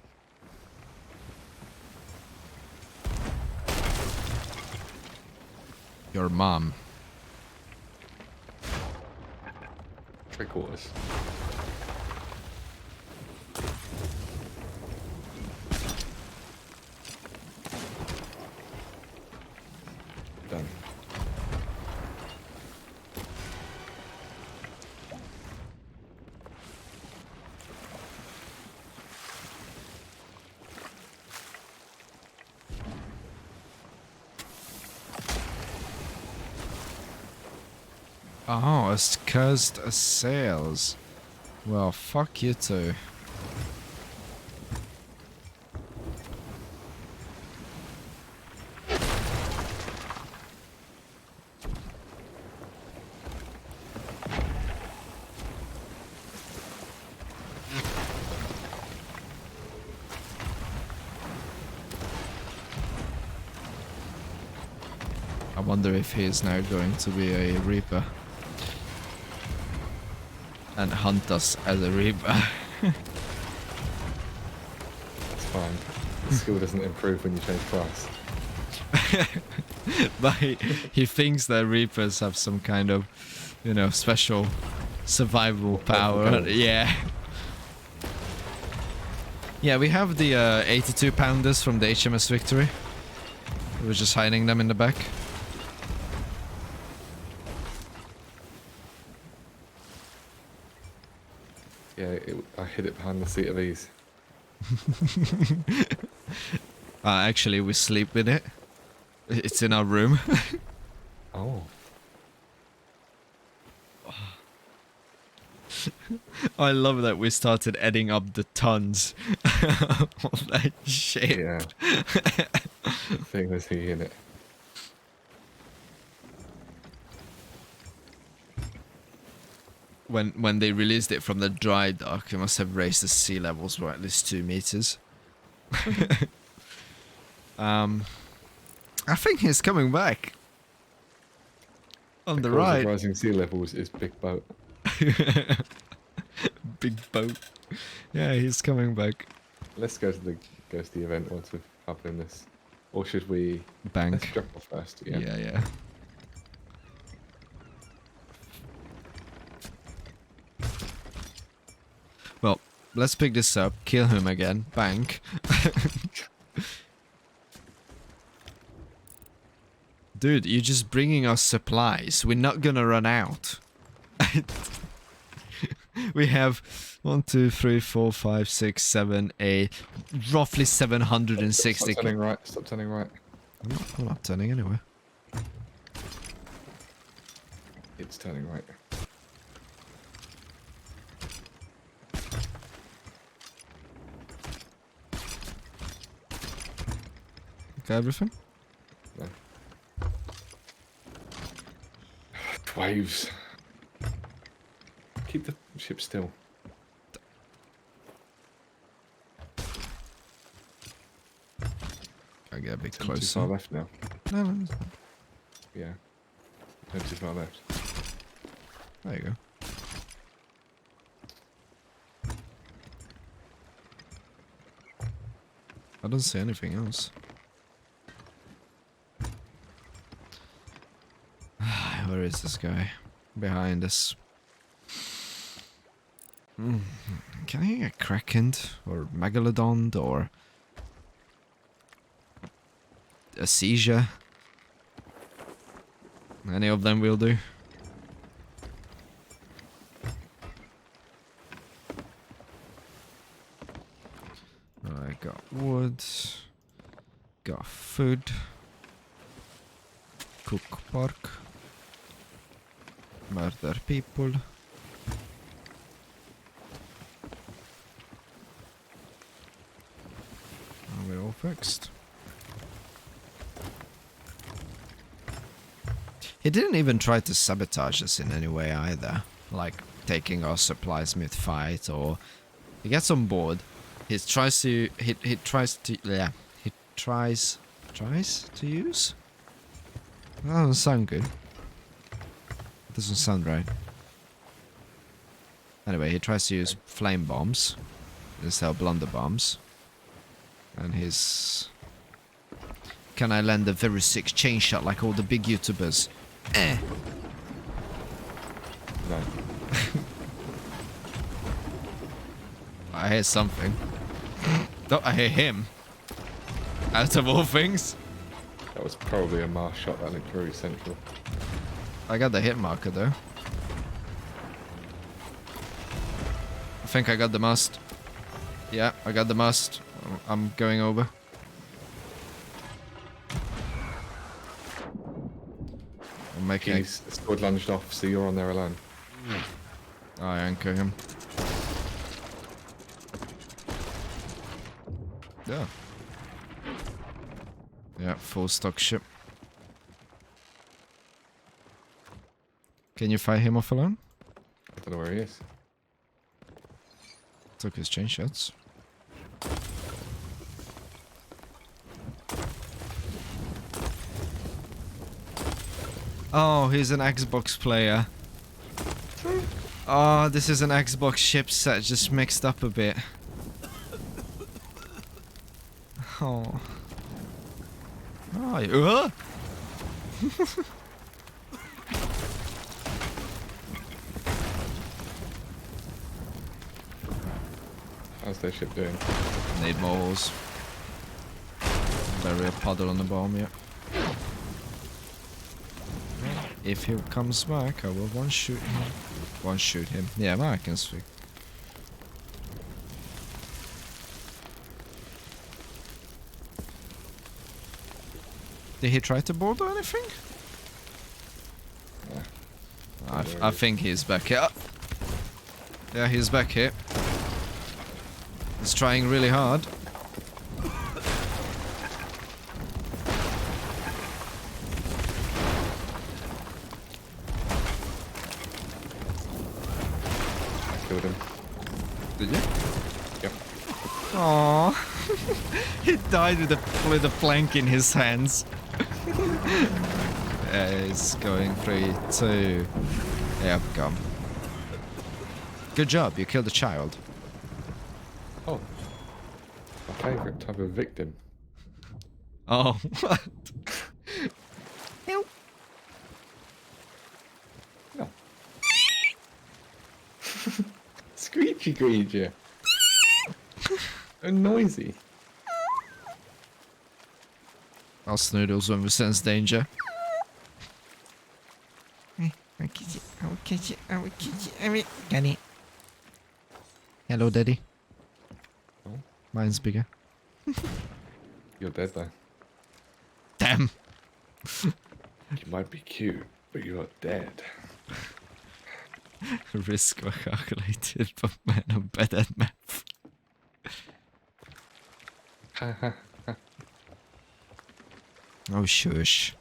Your mom. 3/4. Done. Oh, it's cursed as sails. Well, fuck you too. I wonder if he is now going to be a Reaper. And hunt us as a Reaper. That's fine. The skill doesn't improve when you change class. But he thinks that Reapers have some kind of, you know, special survival power. Yeah. Yeah, we have the 82 pounders from the HMS Victory. We're just hiding them in the back. Yeah, I hid it behind the seat of ease. Actually, we sleep with it. It's in our room. Oh. I love that we started adding up the tons of that shit. Yeah. Thing was he in it. When they released it from the dry dock, it must have raised the sea levels by at least 2 meters. I think he's coming back. On the cause right. of rising sea levels is big boat. Big boat. Yeah, he's coming back. Let's go to the ghosty event once we've up in this. Or should we Bank. let's drop off first? Yeah. Yeah. Well, let's pick this up, kill him again, bank. Dude, you're just bringing us supplies. We're not gonna run out. We have 1, 2, 3, 4, 5, 6, 7, 8, roughly 760. Stop turning right. Stop turning right. I'm not turning anywhere. It's turning right. Okay, everything? No. Waves. Keep the ship still. I get a bit Too closer. far left now. No. Yeah. Too far left. There you go. I don't see anything else. Where is this guy? Behind us. Can I get Kraken or Megalodon or a seizure? Any of them will do. I got wood, got food, cook pork, murder people. Are we all fixed? He didn't even try to sabotage us in any way either, like taking our supplies mid-fight, or he gets on board. He tries to use? That doesn't sound good. Doesn't sound right. Anyway, he tries to use flame bombs instead of blunder bombs. And his... Can I land a very sick chain shot like all the big YouTubers? No. I hear something. No, I hear him. Out of all things. That was probably a Mars shot that looked very central. I got the hit marker though. I think I got the must. Yeah, I got the must. I'm going over. I'm making... He's squad lunged off, so you're on there alone. I anchor him. Yeah. Yeah, full stock ship. Can you fight him off alone? I don't know where he is. Took his chain shots. Oh, he's an Xbox player. Oh, this is an Xbox ship set just mixed up a bit. Oh. Oh, How's their ship doing? Need more holes. Bury a puddle on the bottom, yeah. If he comes back, I will one-shoot him. One-shoot him. Yeah, I can speak. Did he try to board or anything? Yeah. I think he's back here. Yeah, he's back here. He's trying really hard. I killed him. Did you? Yep. Aww. He died with a plank in his hands. Yeah, he's going 3, 2. Yep, come. Good job, you killed a child. Oh. My favourite type of victim. Oh, what? No. Screechy creature. And noisy. I'll snoodles when we sense danger. I'll catch it, I will catch it, I will catch it, I will get it. Hello, Daddy. Oh. Mine's bigger. You're dead though. Damn. You might be cute, but you are dead. Risk was calculated, but man, I'm bad at math. Oh, shush.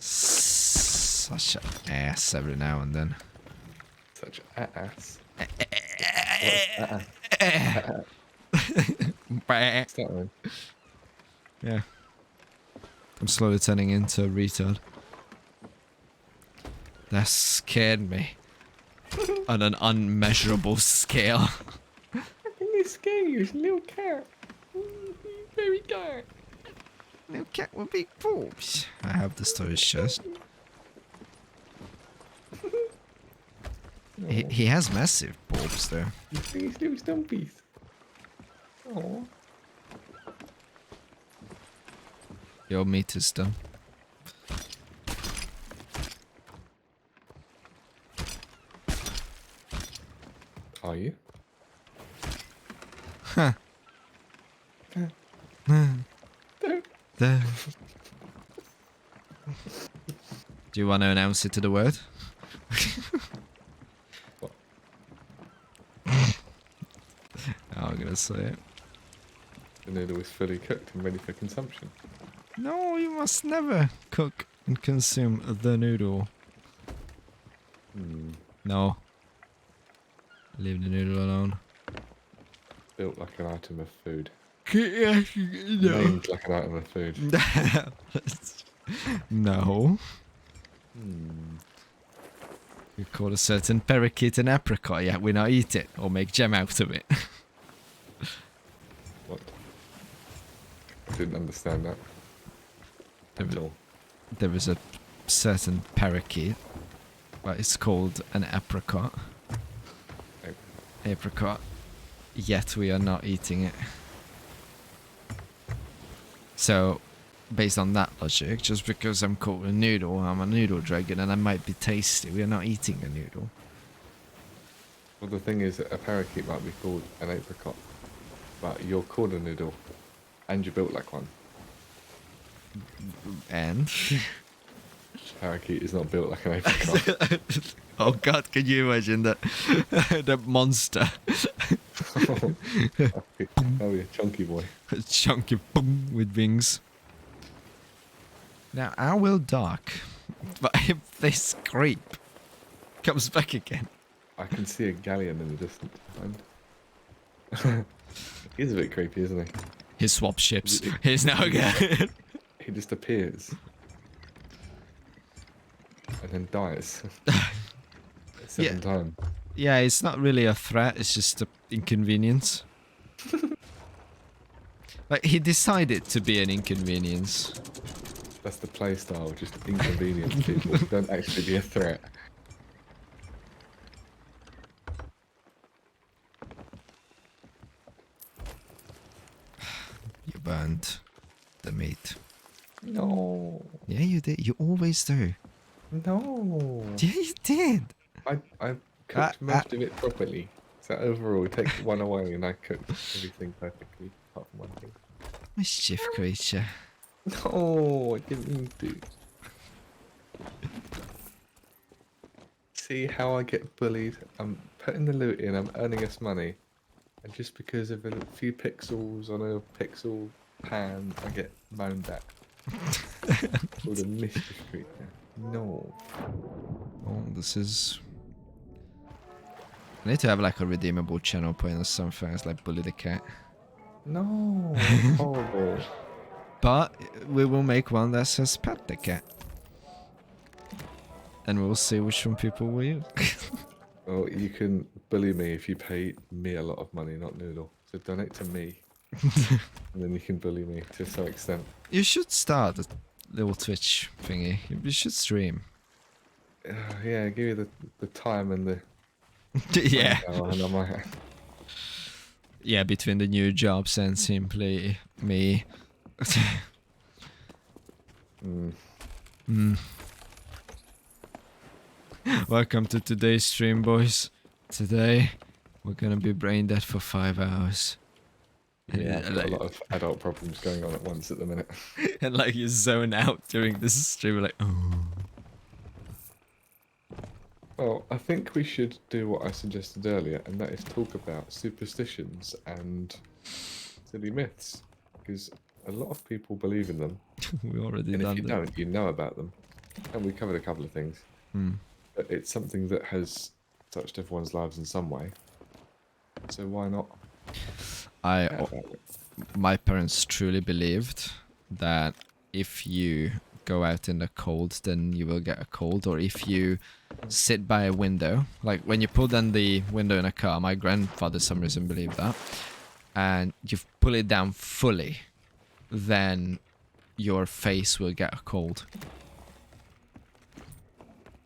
Such an ass every now and then. Such ass. What's that one? Yeah. I'm slowly turning into a retard. That scared me. On an unmeasurable scale. How can you scare cute, little cat. Very cute. Little cat with big boobs. I have the storage chest. He has massive bulbs though. These little stumpies. Oh. Your meat is done. Are you? Huh. There. Do you want to announce it to the world? What? I'm gonna say it. The noodle is fully cooked and ready for consumption. No, you must never cook and consume the noodle. Hmm. No. Leave the noodle alone. Built like an item of food. No. Named like an item of food. No. Hmm. You call a certain parakeet an apricot, yet we not eat it or make jam out of it. What? Didn't understand that at all. There is a certain parakeet, but it's called an apricot. Apricot. Yet we are not eating it. So, based on that logic, just because I'm called a noodle, I'm a noodle dragon and I might be tasty, we are not eating a noodle. Well, the thing is that a parakeet might be called an apricot, but you're called a noodle, and you're built like one. And? Parakeet is not built like an apricot. Oh god, can you imagine that? That monster. Oh yeah, chunky boy. Chunky boom with wings. Now I will dock, but if this creep comes back again. I can see a galleon in the distance behind. He's a bit creepy, isn't he? He swaps ships. He's now again. He just appears. And then dies. 7 times. Yeah, it's not really a threat, it's just an inconvenience. Like, he decided to be an inconvenience. That's the play style, just inconvenience people. Don't actually be a threat. You burned the meat. No. Yeah, you did. You always do. No. Yeah, you did. I cooked most of it properly. So overall, take one away and I cooked everything perfectly, apart from one thing. Mischief creature. No, I didn't mean to. See how I get bullied? I'm putting the loot in, I'm earning us money. And just because of a few pixels on a pixel pan, I get moaned at. Called a mischief creature. No. Oh, this is... I need to have like a redeemable channel point or something. It's like Bully the Cat. No, it's horrible. But we will make one that says Pet the Cat. And we'll see which one people will use. Well, you can bully me if you pay me a lot of money, not Noodle. So donate to me. And then you can bully me to some extent. You should start a little Twitch thingy. You should stream. Yeah, give you the time and the... Yeah. And I might... Yeah, between the new jobs and simply me. Welcome to today's stream, boys. Today, we're gonna be brain dead for 5 hours. And, Yeah, I've got a lot of adult problems going on at once at the minute. and like you zone out during this stream, like, oh. Well, I think we should do what I suggested earlier, and that is talk about superstitions and silly myths. Because a lot of people believe in them, We already and if done you that. don't, you know about them. And we covered a couple of things. But it's something that has touched everyone's lives in some way. So why not? chat about it? My parents truly believed that if you go out in the cold, then you will get a cold, or if you sit by a window, like when you pull down the window in a car, my grandfather for some reason believed that, and you pull it down fully, then your face will get a cold.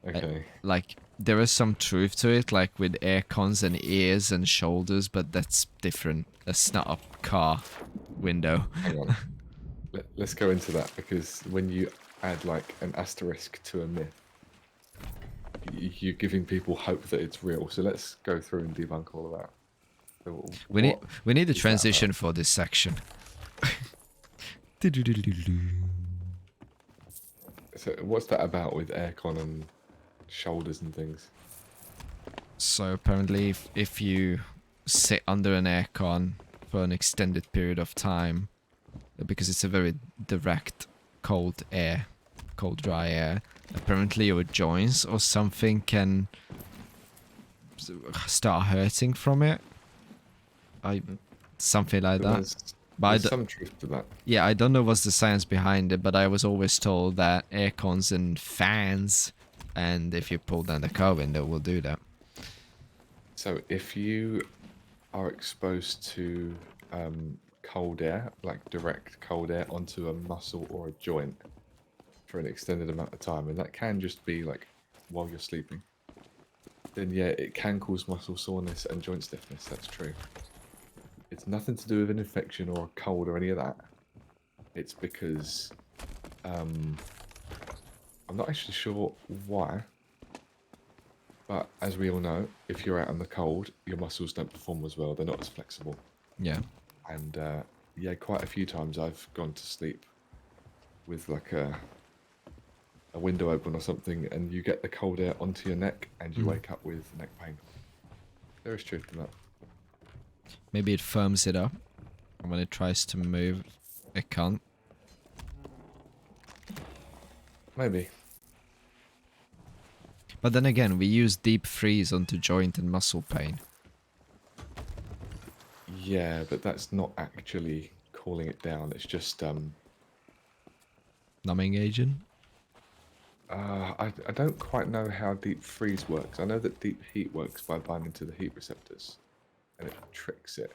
Okay. Like, there is some truth to it, like with air cons and ears and shoulders, but that's different. That's not a car window. Hang on. Let's go into that, because when you add like an asterisk to a myth, you're giving people hope that it's real. So let's go through and debunk all of that. So We need a is that transition for this section. So what's that about with aircon and shoulders and things? So apparently, if you sit under an aircon for an extended period of time, because it's a very direct cold air, cold dry air, apparently your joints or something can start hurting from it. Something like that. There's some truth to that. Yeah, I don't know what's the science behind it, but I was always told that aircons and fans, and if you pull down the car window, will do that. So if you are exposed to cold air, like direct cold air onto a muscle or a joint for an extended amount of time, and that can just be like while you're sleeping, then yeah, it can cause muscle soreness and joint stiffness. That's true. It's nothing to do with an infection or a cold or any of that. It's because I'm not actually sure why, but as we all know, if you're out in the cold, your muscles don't perform as well. They're not as flexible. Yeah. And yeah, quite a few times I've gone to sleep with like a window open or something, and you get the cold air onto your neck, and you wake up with neck pain. There is truth to that. Maybe it firms it up, and when it tries to move, it can't. Maybe. But then again, we use deep freeze onto joint and muscle pain. Yeah, but that's not actually cooling it down. It's just Numbing agent? I don't quite know how deep freeze works. I know that deep heat works by binding to the heat receptors, and it tricks it.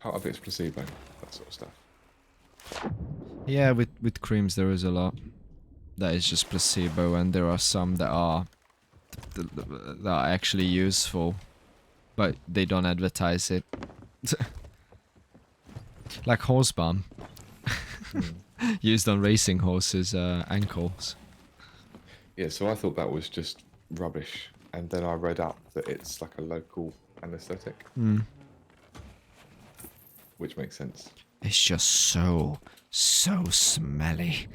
Part of it's placebo, that sort of stuff. Yeah, with creams there is a lot that is just placebo, and there are some that are actually useful, but they don't advertise it. Like horse balm. Used on racing horses' ankles. Yeah, so I thought that was just rubbish, and then I read up that it's like a local anesthetic, which makes sense. It's just so smelly.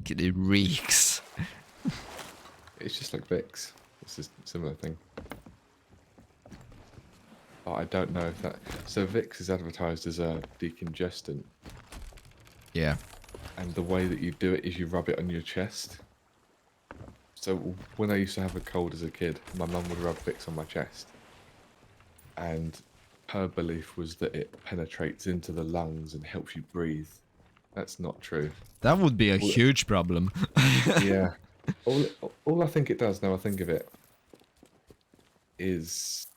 It reeks. It's just like Vicks. It's a similar thing. But I don't know if that... So Vicks is advertised as a decongestant, Yeah. and the way that you do it is you rub it on your chest. So when I used to have a cold as a kid, my mum would rub Vicks on my chest, and her belief was that it penetrates into the lungs and helps you breathe. That's not true. That would be a huge problem. Yeah. All I think it does, now I think of it, is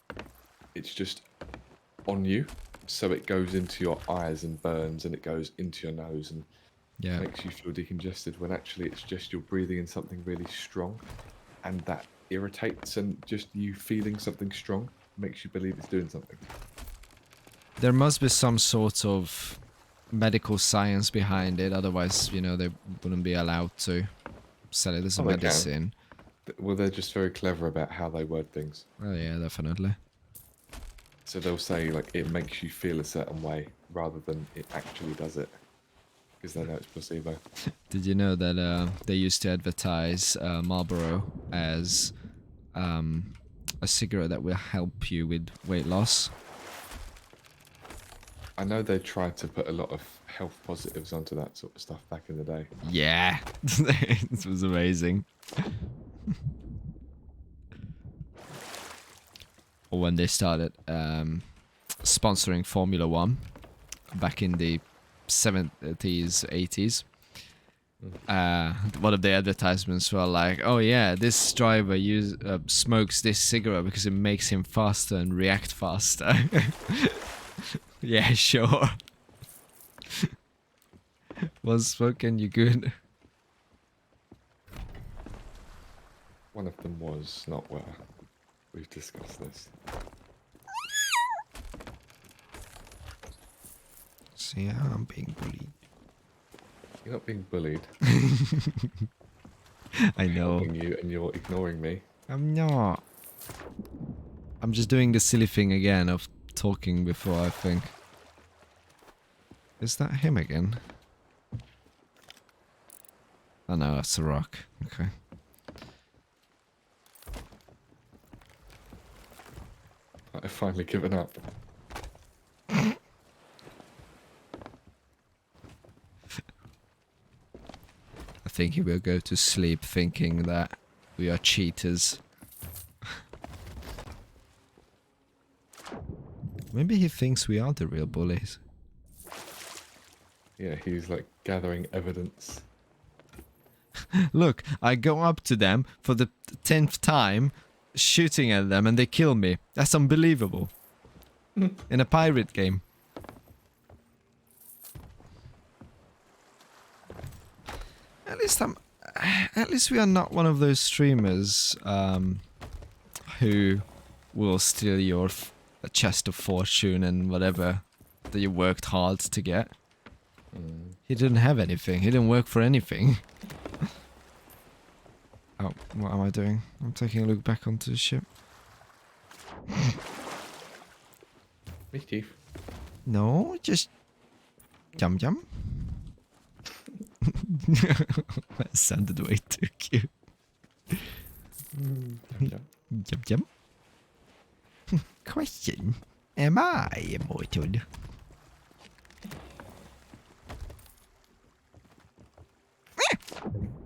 it's just on you, so it goes into your eyes and burns, and it goes into your nose and Yeah. makes you feel decongested, when actually it's just you're breathing in something really strong, and that irritates, and just you feeling something strong makes you believe it's doing something. There must be some sort of medical science behind it, otherwise, you know, they wouldn't be allowed to sell it as a Oh, they can. medicine. Well, they're just very clever about how they word things. Oh yeah, definitely. So they'll say, like, it makes you feel a certain way, rather than it actually does it, because they know it's placebo. Did you know that they used to advertise Marlboro as a cigarette that will help you with weight loss? I know they tried to put a lot of health positives onto that sort of stuff back in the day. Yeah, it was amazing. Or when they started sponsoring Formula One back in the 70s, 80s, One of the advertisements were like, "Oh yeah, this driver smokes this cigarette because it makes him faster and react faster." Yeah, sure. Was smoking you good? One of them was not where we've discussed this. See how I'm being bullied. You're not being bullied. I know. Helping you and you're ignoring me. I'm not. I'm just doing the silly thing again of talking before I think. Is that him again? Oh no, that's a rock. Okay. I've finally given up. I think he will go to sleep thinking that we are cheaters. Maybe he thinks we are the real bullies. Yeah, he's like gathering evidence. Look, I go up to them for the 10th time, shooting at them, and they kill me. That's unbelievable. In a pirate game. At least we are not one of those streamers who will steal your a chest of fortune and whatever that you worked hard to get. He didn't have anything. He didn't work for anything. Oh, what am I doing? I'm taking a look back onto the ship. Mischief. No, just jump. That sounded way too cute. Jump. Question: am I immortal?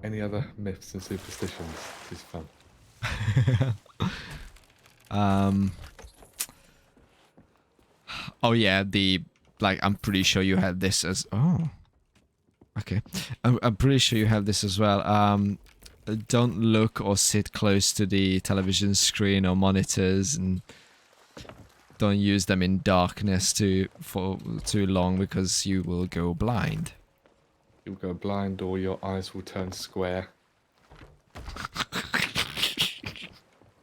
Any other myths and superstitions? This is fun. Oh yeah, I'm pretty sure you had this as okay. I'm pretty sure you have this as well. Don't look or sit close to the television screen or monitors, and don't use them in darkness for too long because you will go blind. You'll go blind or your eyes will turn square.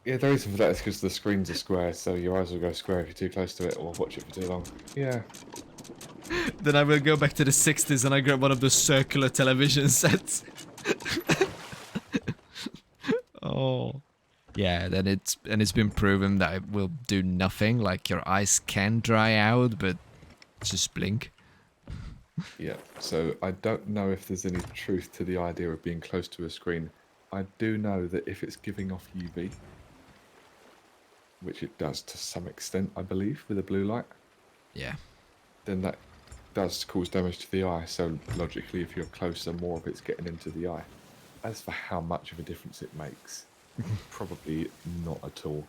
Yeah, the reason for that is because the screens are square, so your eyes will go square if you're too close to it or watch it for too long. Yeah. Then I will go back to the 60s and I grab one of those circular television sets. Oh. Yeah, then it's been proven that it will do nothing. Like your eyes can dry out, but just blink. Yeah, so I don't know if there's any truth to the idea of being close to a screen. I do know that if it's giving off UV, which it does to some extent, I believe, with a blue light, Yeah. then that does cause damage to the eye. So logically, if you're closer, more of it's getting into the eye. As for how much of a difference it makes, probably not at all.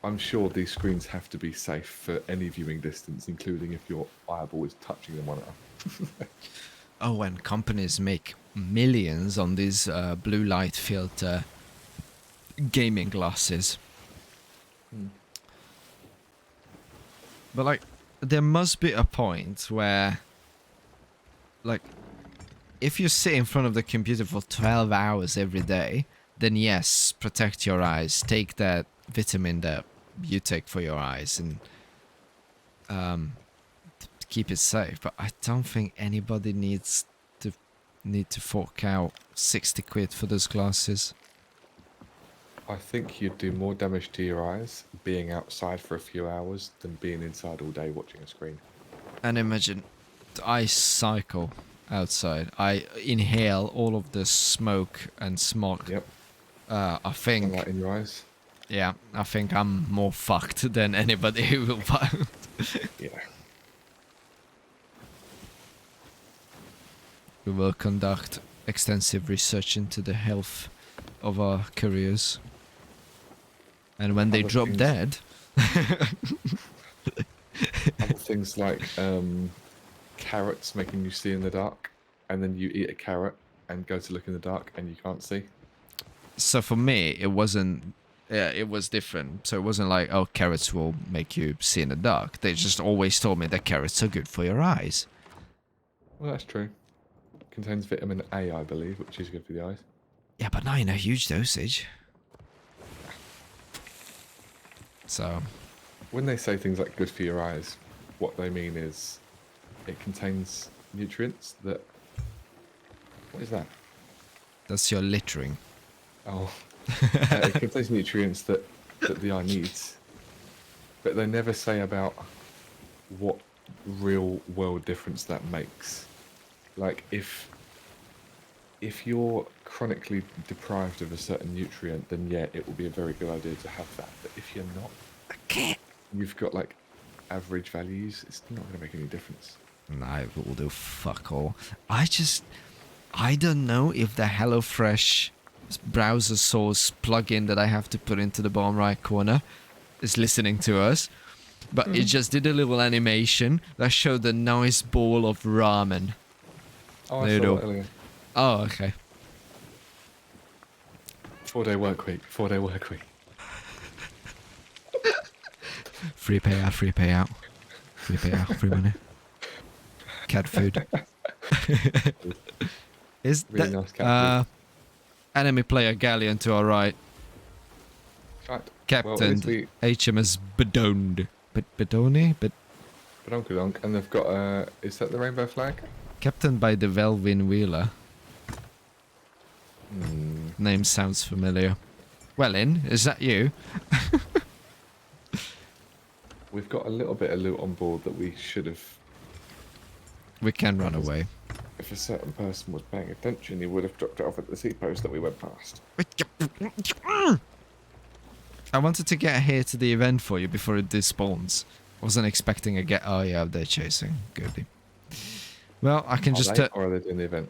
I'm sure these screens have to be safe for any viewing distance, including if your eyeball is touching the monitor. Oh, and companies make millions on these blue light filter gaming glasses. But like, there must be a point where, like, if you sit in front of the computer for 12 hours every day, then yes, protect your eyes. Take that vitamin that you take for your eyes and keep it safe. But I don't think anybody needs to fork out 60 quid for those glasses. I think you'd do more damage to your eyes being outside for a few hours than being inside all day watching a screen. And imagine, I cycle outside. I inhale all of the smoke and smog. Yep. I think. Sunlight in your eyes. Yeah, I think I'm more fucked than anybody who will buy. Yeah. We will conduct extensive research into the health of our careers. And when they Other drop things- dead, Other things like carrots making you see in the dark, and then you eat a carrot and go to look in the dark and you can't see? So for me, it wasn't. Yeah, it was different. So it wasn't like, oh, carrots will make you see in the dark. They just always told me that carrots are good for your eyes. Well, that's true. Contains vitamin A, I believe, which is good for the eyes. Yeah, but not in a huge dosage. So, When they say things like good for your eyes, what they mean is it contains nutrients that... What is that? that's your littering. Oh. It contains nutrients that the eye needs. But they never say about what real world difference that makes. Like, if you're chronically deprived of a certain nutrient, then yeah, it will be a very good idea to have that. But if you're not, you've got like average values, it's not going to make any difference. Nah, it will do fuck all. I don't know if the HelloFresh browser source plugin that I have to put into the bottom right corner is listening to us, but it just did a little animation that showed a nice bowl of ramen. Oh, I saw Noodle. that earlier. Oh, okay. 4-day work week. 4-day work week. Free payout, free payout. Free payout, free money. Cat food. Is Really that nice cat enemy player galleon to our right? Right. Captain Well, HMS Bedoned. Bedone? Badonkadonk, and they've got is that the rainbow flag? Captained by the Velvin Wheeler. Hmm. Name sounds familiar. Wellin, is that you? We've got a little bit of loot on board that we should have. We can run away. If a certain person was paying attention, he would have dropped it off at the seapost that we went past. I wanted to get here to the event for you before it despawns. Wasn't expecting a get. Oh yeah, they're chasing. Goody. Well, I can just. Or are they doing the event?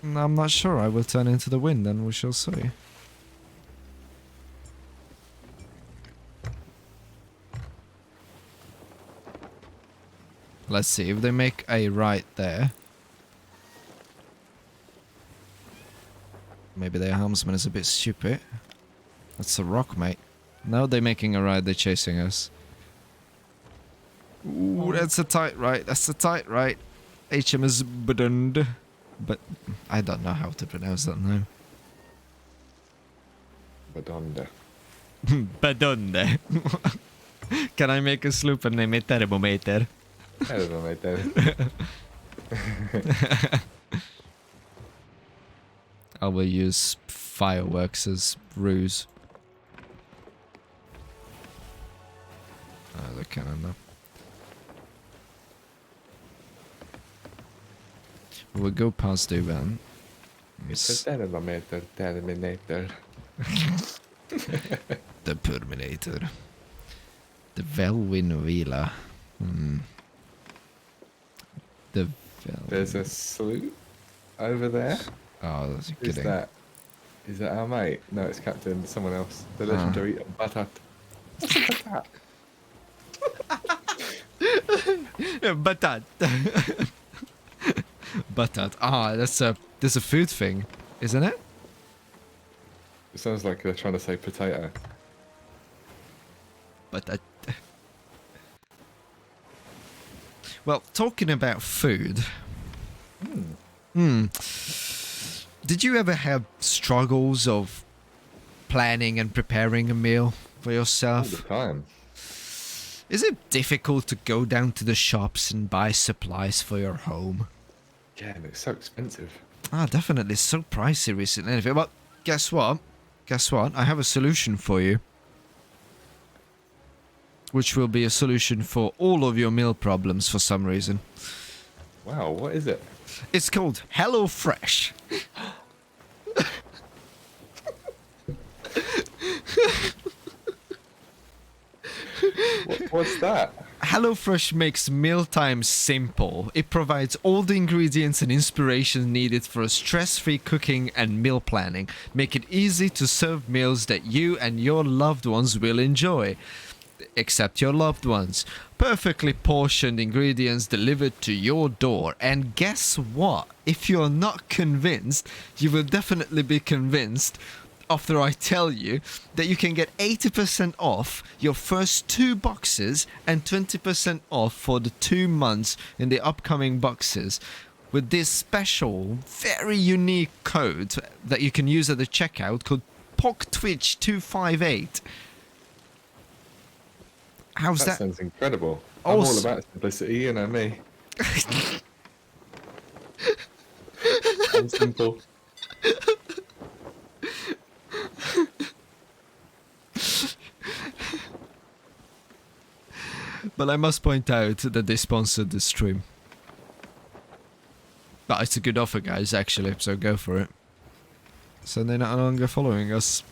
I'm not sure. I will turn into the wind, and we shall see. Let's see if they make a right there. Maybe their helmsman is a bit stupid. That's a rock, mate. No, they're making a right. They're chasing us. Ooh, that's a tight right. That's a tight right. HMS Budund. But I don't know how to pronounce that now. Badonda. Badonde. Can I make a sloop and name it Thermometer? I don't know, mate. I will use fireworks as ruse. Oh, the cannon though. We'll go past the event. It's a Terminator. The Terminator. The Velvin Wheeler. The There's a sloop over there. Oh, that's Is kidding. is that our mate? No, it's Captain someone else. The legendary Batat. Batat. Batat. Ah, that's a food thing, isn't it? It sounds like they're trying to say potato. Batat. Well, talking about food. Did you ever have struggles of planning and preparing a meal for All yourself? the time. Is it difficult to go down to the shops and buy supplies for your home? Yeah, and it's so expensive. Ah, definitely. It's so pricey recently. But guess what? Guess what? I have a solution for you. Which will be a solution for all of your meal problems for some reason. Wow, what is it? It's called HelloFresh. What's that? HelloFresh makes mealtime simple. It provides all the ingredients and inspiration needed for a stress-free cooking and meal planning. Make it easy to serve meals that you and your loved ones will enjoy. except your loved ones. Perfectly portioned ingredients delivered to your door. And guess what? If you're not convinced, you will definitely be convinced after I tell you that you can get 80% off your first 2 boxes and 20% off for the 2 months in the upcoming boxes with this special, very unique code that you can use at the checkout called POCTWITCH258. How's that? sounds incredible. I'm all Also- about simplicity, you know me. I'm simple. But I must point out that they sponsored the stream. But it's a good offer, guys, actually, so go for it. So they're no longer following us.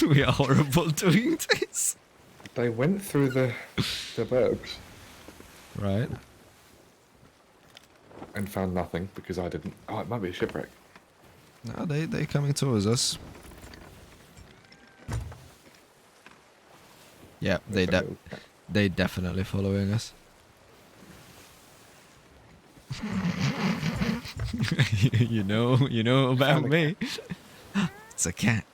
We are horrible doing this. They went through the burbs Right. and found nothing because I didn't. Oh, it might be a shipwreck. No, they're coming towards us. Yeah, they definitely following us. you know about me. It's a cat.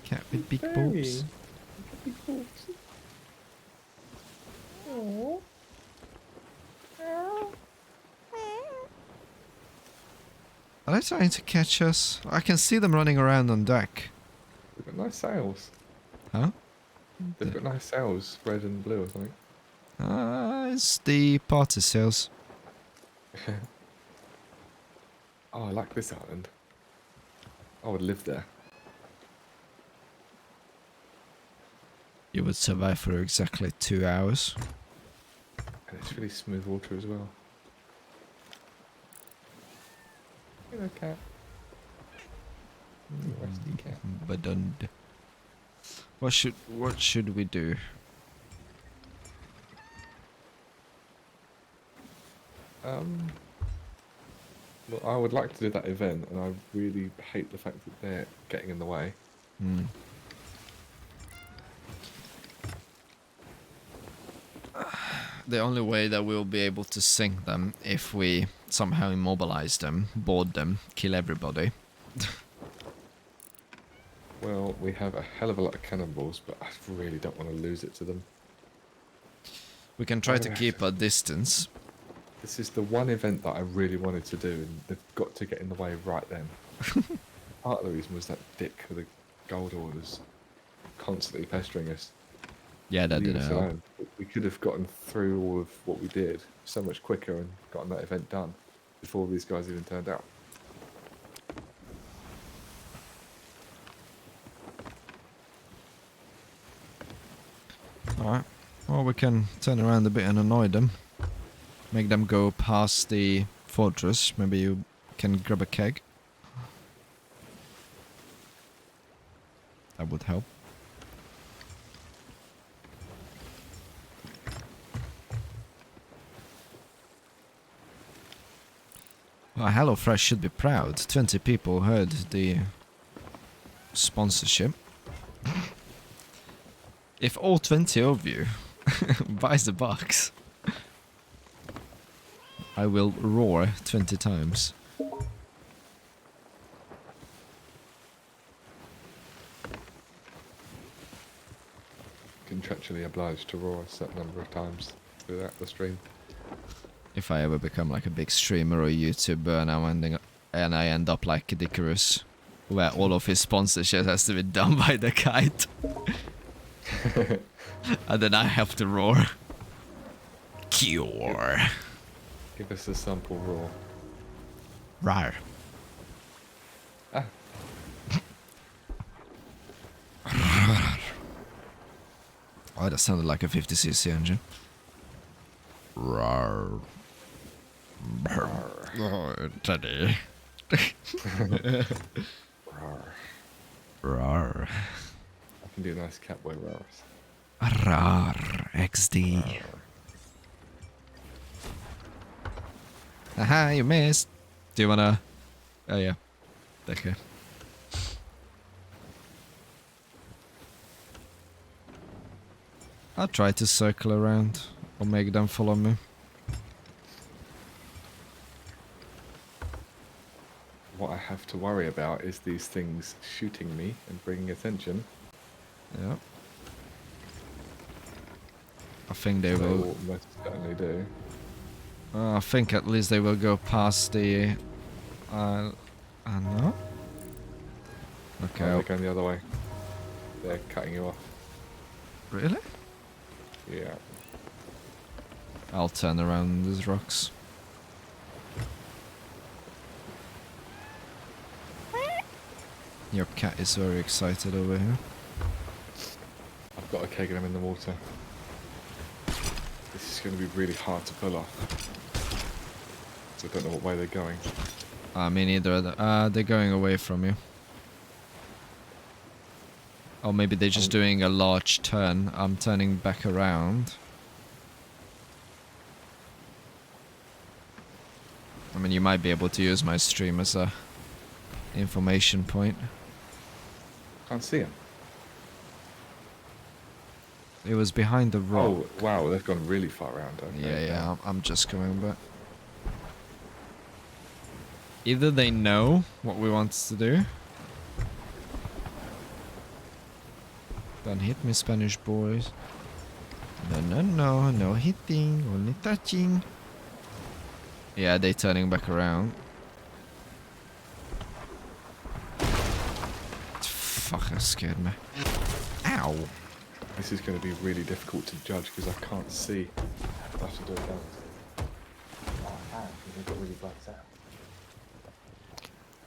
Cat with big boobs. Are they trying to catch us? I can see them running around on deck. They've got nice sails. Huh? They've got nice sails, red and blue or something. It's the party sails. Oh, I like this island. I would live there. You would survive for exactly 2 hours. And it's really smooth water as well. Hello, cat. Rusty cat. Badund. What should we do? Well, I would like to do that event, and I really hate the fact that they're getting in the way. Hmm. The only way that we'll be able to sink them if we somehow immobilize them, board them, kill everybody. Well, we have a hell of a lot of cannonballs, but I really don't want to lose it to them. We can try to keep our distance. This is the one event that I really wanted to do, and they've got to get in the way right then. Part of the reason was that dick with the gold orders constantly pestering us. Yeah, that Leave didn't us help. alone. We could have gotten through all of what we did so much quicker and gotten that event done before these guys even turned out. Alright. Well, we can turn around a bit and annoy them. Make them go past the fortress. Maybe you can grab a keg. That would help. Well, HelloFresh should be proud. 20 people heard the sponsorship. If all 20 of you buys the box, I will roar 20 times. Contractually obliged to roar a certain number of times throughout the stream. If I ever become like a big streamer or YouTuber and I end up like Dicarus, where all of his sponsorship has to be done by the kite. And then I have to roar. Cure. Give us a sample roar. Rar. Ah, Oh, that sounded like a 50cc engine. Rar. Oh, Teddy. roar. Rar. I can do nice catboy roars. Rar. XD. Haha, you missed. Do you wanna... Oh yeah. Okay. I'll try to circle around or make them follow me. What I have to worry about is these things shooting me and bringing attention. Yeah. I think they They will. will most certainly do. I think at least they will go past the. No. Okay. Oh, they're going the other way. They're cutting you off. Really? Yeah. I'll turn around these rocks. Your cat is very excited over here. I've got a keg and I'm in the water. This is going to be really hard to pull off. So I don't know what way they're going. Me neither. They're going away from you. Or maybe they're just doing a large turn. I'm turning back around. I mean, you might be able to use my stream as a information point. Can't see him. It was behind the rock. Oh, wow, they've gone really far around. Okay. Yeah, I'm just coming back. Either they know what we want to do. Don't hit me, Spanish boys. No hitting, only touching. Yeah, they turning back around. Fuck, that scared me. Ow! This is going to be really difficult to judge because I can't see. I have to do it down. Oh, I can, because they've got really blacked out.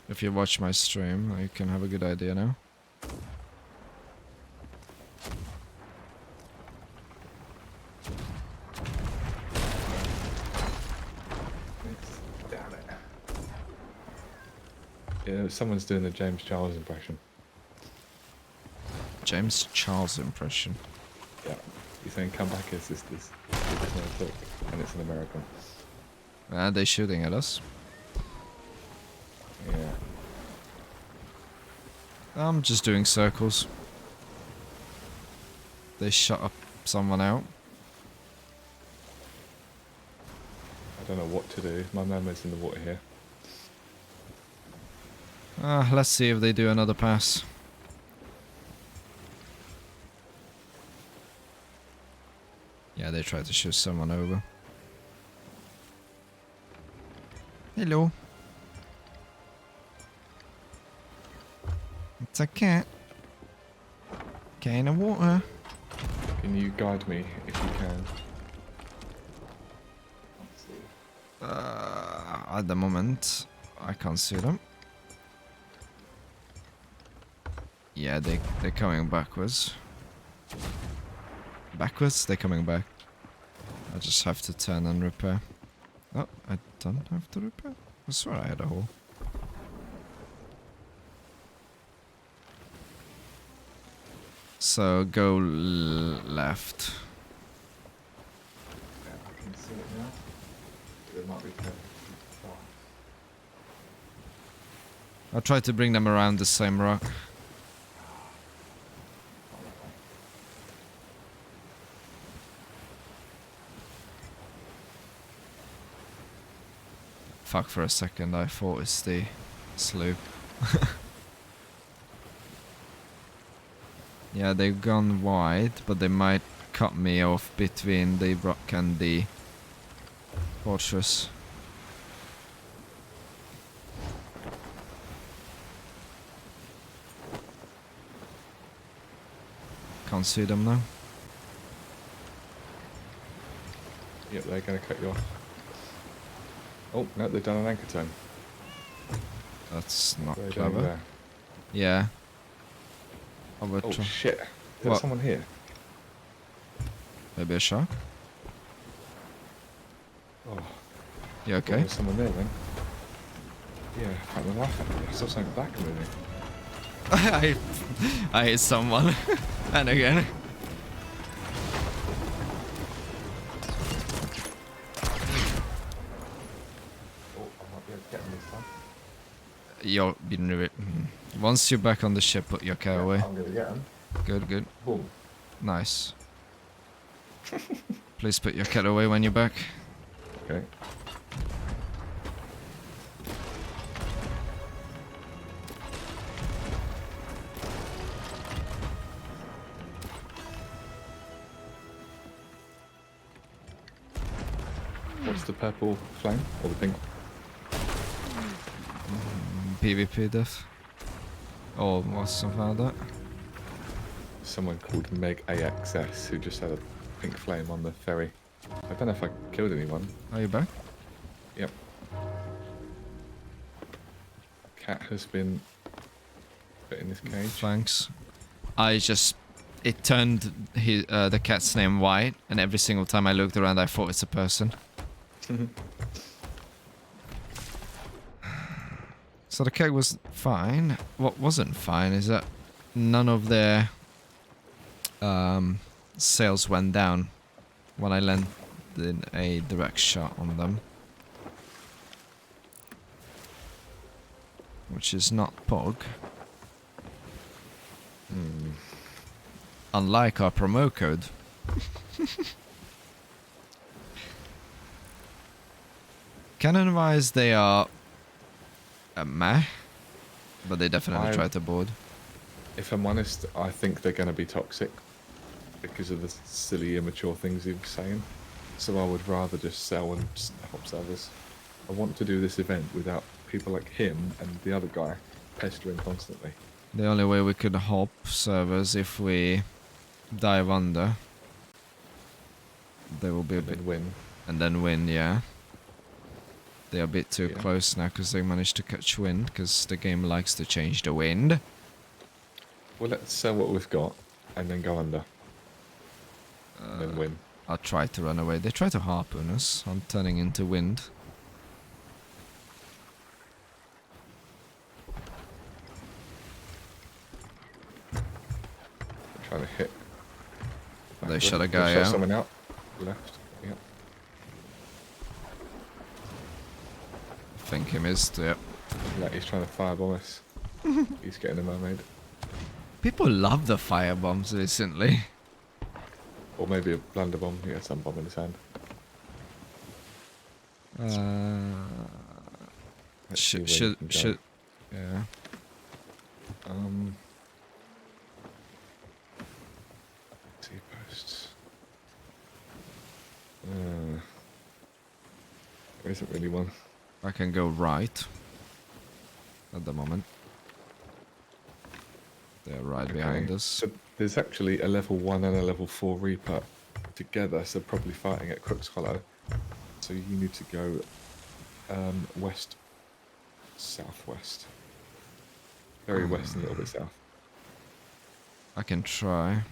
If you watch my stream, you can have a good idea now. Damn it. Yeah, someone's doing the James Charles impression. James Charles impression. Yeah. He's saying, come back here, sisters. It's no talk. And it's an American. They're shooting at us. Yeah. I'm just doing circles. They shut up someone out. I don't know what to do. My mama's in the water here. Let's see if they do another pass. Yeah, they tried to shoot someone over. Hello. It's a cat. Cat in the water. Can you guide me if you can? At the moment, I can't see them. Yeah, they're coming backwards. Backwards? They're coming back. I just have to turn and repair. Oh, I don't have to repair. I swear I had a hole. So go left. Yeah, I can see it now. It might be perfect. I'll try to bring them around the same rock. Fuck, for a second I thought it's the sloop. Yeah, they've gone wide, but they might cut me off between the rock and the fortress. Can't see them now. Yep, they're going to cut you off. Oh, no, they've done an anchor turn. That's not They're going clever. there. Yeah. I would Oh, try. shit. There's What? someone here. Maybe a shark? Oh, You okay? there's someone there then. Yeah, I can't remember laughing. I saw something black moving. I hit someone. And again. Oh, I might be able to get him this time. You're being once you're back on the ship, put your car away. I'm going to get him. Good, good. Boom. Nice. Please put your cat away when you're back. Okay. What's the purple flame or the pink? PvP death. Or was something like that. Someone called Meg AXS who just had a pink flame on the ferry. I don't know if I killed anyone. Are you back? Yep. Cat has been put in this cage. Thanks. It turned the cat's name white, and every single time I looked around I thought it's a person. So the cat was fine. What wasn't fine is that none of their sails went down when I landed a direct shot on them. Which is not Pog. Unlike our promo code. Canon-wise, they are meh, but they definitely try to board. If I'm honest, I think they're going to be toxic because of the silly, immature things he was saying. So I would rather just sell and help servers. I want to do this event without people like him and the other guy pestering constantly. The only way we could hop servers if we dive under. They will be a bit... win. And then win, yeah. They're a bit too close now because they managed to catch wind because the game likes to change the wind. Well, let's sell what we've got and then go under. And then win. I'll try to run away. They try to harpoon us. I'm turning into wind. I'm trying to hit. They shot a guy shot out. Someone out. Left. Yep. I think he missed, yep. Like he's trying to firebomb us. He's getting a mermaid. People love the firebombs recently. Or maybe a blunderbomb. He had some bomb in his hand. Let's see where you can go. Yeah. T-posts. There isn't really one. I can go right. At the moment. They're right behind us. So there's actually a level 1 and a level 4 Reaper together, so probably fighting at Crook's Hollow. So you need to go west, southwest. Very west and a little bit south. I can try.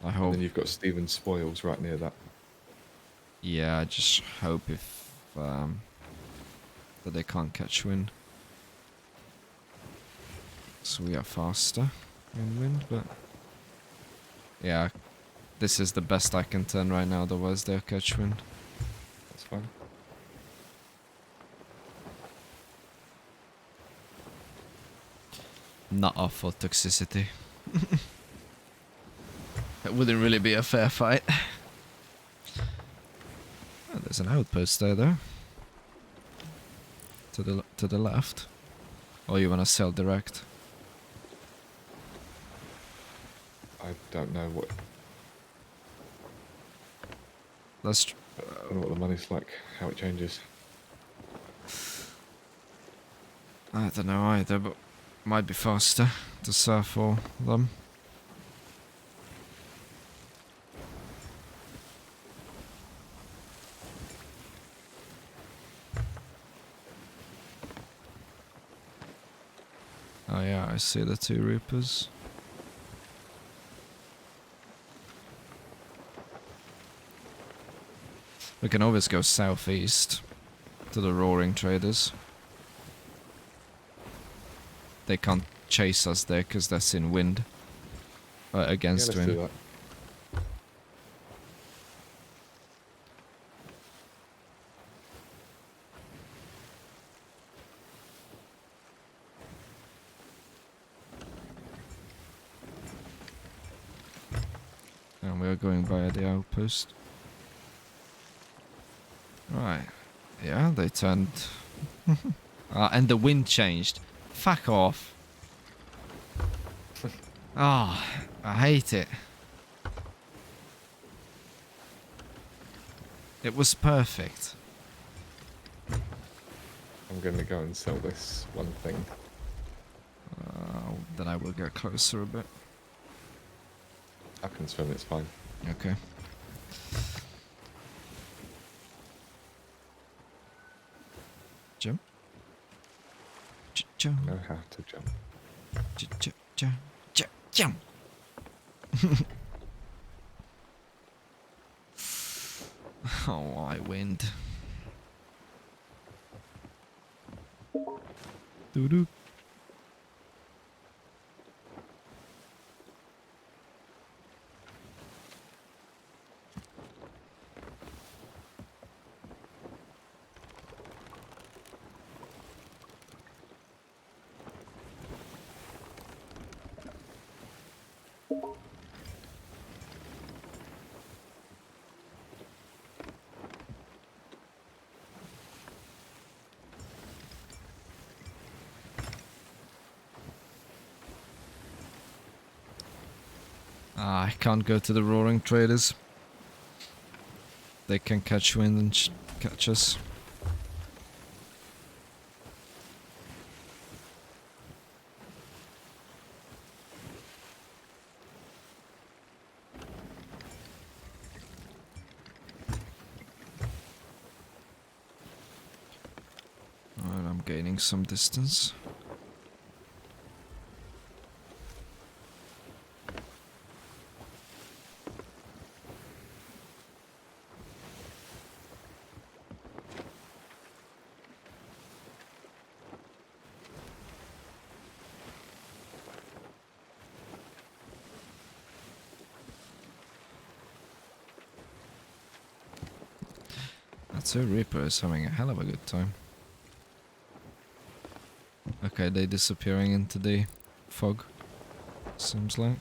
I And hope. then you've got Stephen's Spoils right near that. Yeah, I just hope if that they can't catch wind. So we are faster in wind, but yeah, this is the best I can turn right now. Otherwise, they'll catch wind. That's fine. Not our fault, toxicity. It wouldn't really be a fair fight. Oh, there's an outpost there, though. To the left. Or you wanna sell direct? I don't know what. Let's. I don't know what the money's like. How it changes. I don't know either, but might be faster to surf for them. Oh yeah, I see the two Reapers. We can always go southeast to the Roaring Traders. They can't chase us there because that's in wind. Against let's wind. do that. And we we're going via the outpost. Right. Yeah, they turned. And the wind changed. Fuck off. Ah, I hate it. It was perfect. I'm going to go and sell this one thing. Then I will get closer a bit. I can swim, it's fine. Okay. Jump. Jump. Know how to jump. Jump. Oh, I wind. Doo-doo. Ah, I can't go to the roaring traders. They can catch wind and catch us. Alright, I'm gaining some distance. That two Reaper is having a hell of a good time. Okay, they disappearing into the fog. Seems like.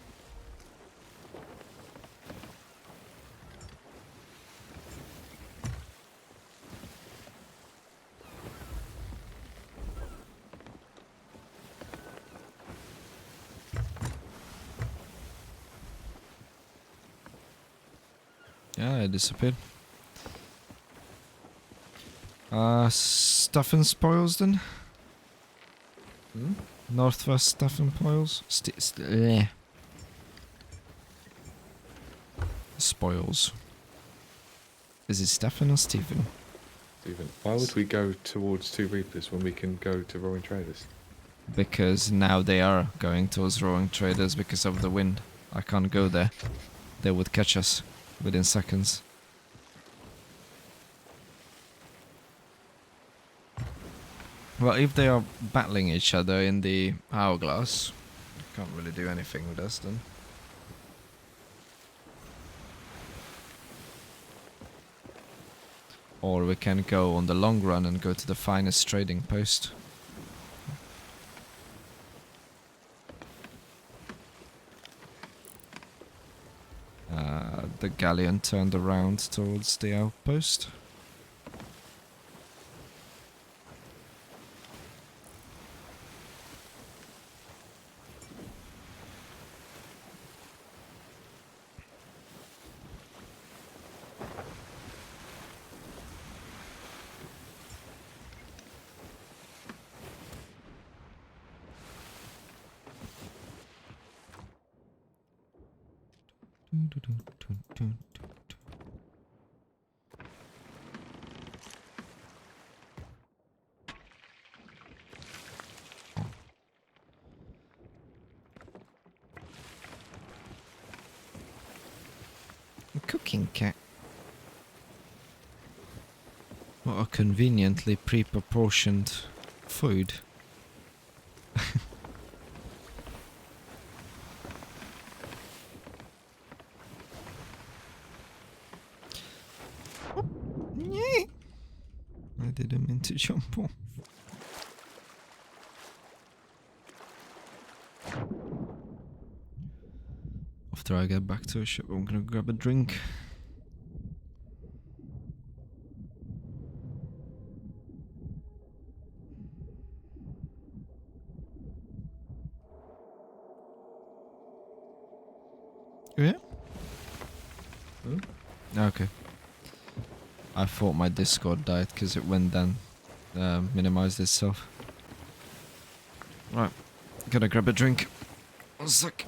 Yeah, they disappeared. Stuff and spoils then? Hmm? Northwest stuff and spoils? Spoils. Is it Stefan or Stephen? Stephen, why would we go towards two Reapers when we can go to Roaring Traders? Because now they are going towards Roaring Traders because of the wind. I can't go there. They would catch us within seconds. Well, if they are battling each other in the hourglass, can't really do anything with us then. Or we can go on the long run and go to the finest trading post. The galleon turned around towards the outpost. A cooking cat. What a conveniently pre-proportioned food. I didn't mean to jump off. Off after I get back to a shop, I'm gonna grab a drink. Yeah? Hmm? Okay. I thought my Discord died because it went down, minimized itself. Right, gotta grab a drink. 1 sec.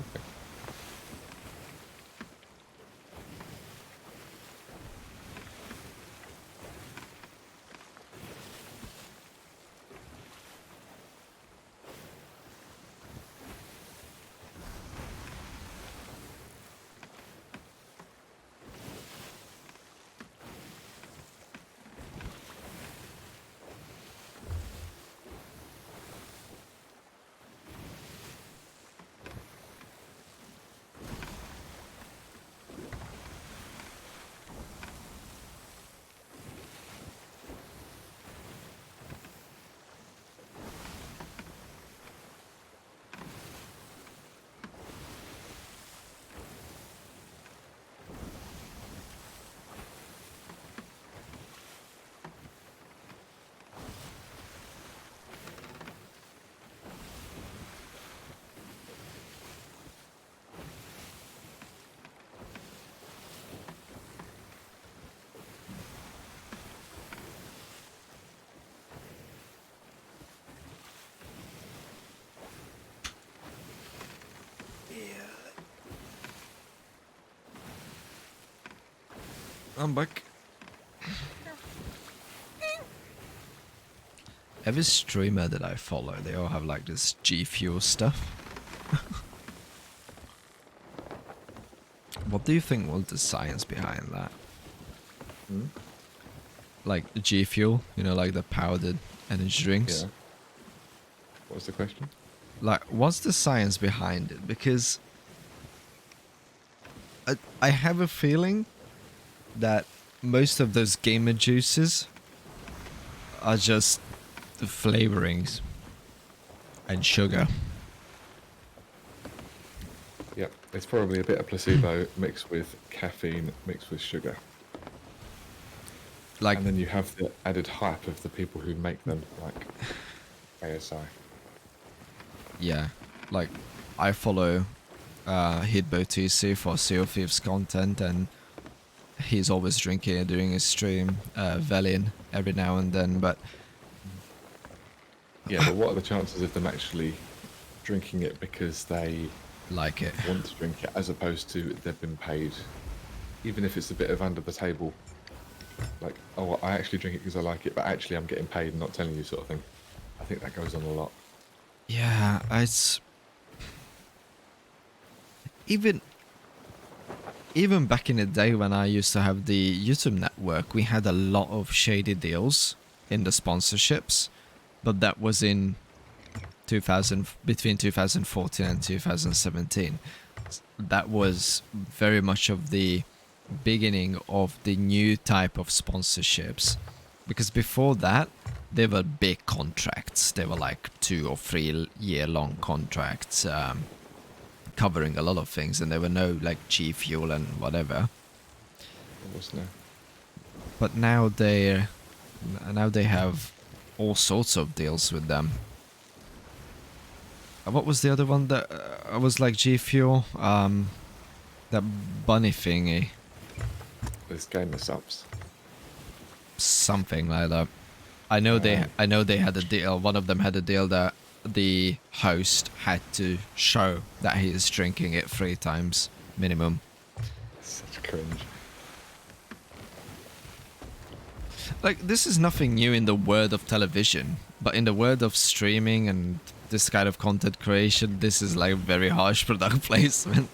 I'm back. Every streamer that I follow, they all have like this G Fuel stuff. What do you think was the science behind that? Hmm? Like G Fuel, you know, like the powdered energy drinks? Yeah. What was the question? Like, what's the science behind it? Because I have a feeling that most of those gamer juices are just the flavorings and sugar. Yep. It's probably a bit of placebo mixed with caffeine mixed with sugar. Like, And then you have the added hype of the people who make them, like ASI. yeah, like I follow Hitbo TC for Sea of Thieves content, and he's always drinking it during his stream, Velian every now and then, but Yeah, but what are the chances of them actually drinking it because they like it. want to drink it, as opposed to they've been paid, even if it's a bit of under the table, like, oh, I actually drink it because I like it, but actually I'm getting paid and not telling you, sort of thing. I think that goes on a lot. Yeah, it's even back in the day when I used to have the YouTube network, we had a lot of shady deals in the sponsorships, but that was in 2000, between 2014 and 2017. That was very much of the beginning of the new type of sponsorships, because before that they were big contracts. They were like 2 or 3 year long contracts, covering a lot of things, and there were no like G Fuel and whatever. There was no. But now they have all sorts of deals with them. What was the other one that was like G Fuel? That bunny thingy, There's gamer subs. something like that. I know they had a deal. One of them had a deal that the host had to show that he is drinking it 3 times minimum. Such cringe. Like, this is nothing new in the world of television, but in the world of streaming and this kind of content creation, this is like very harsh product placement.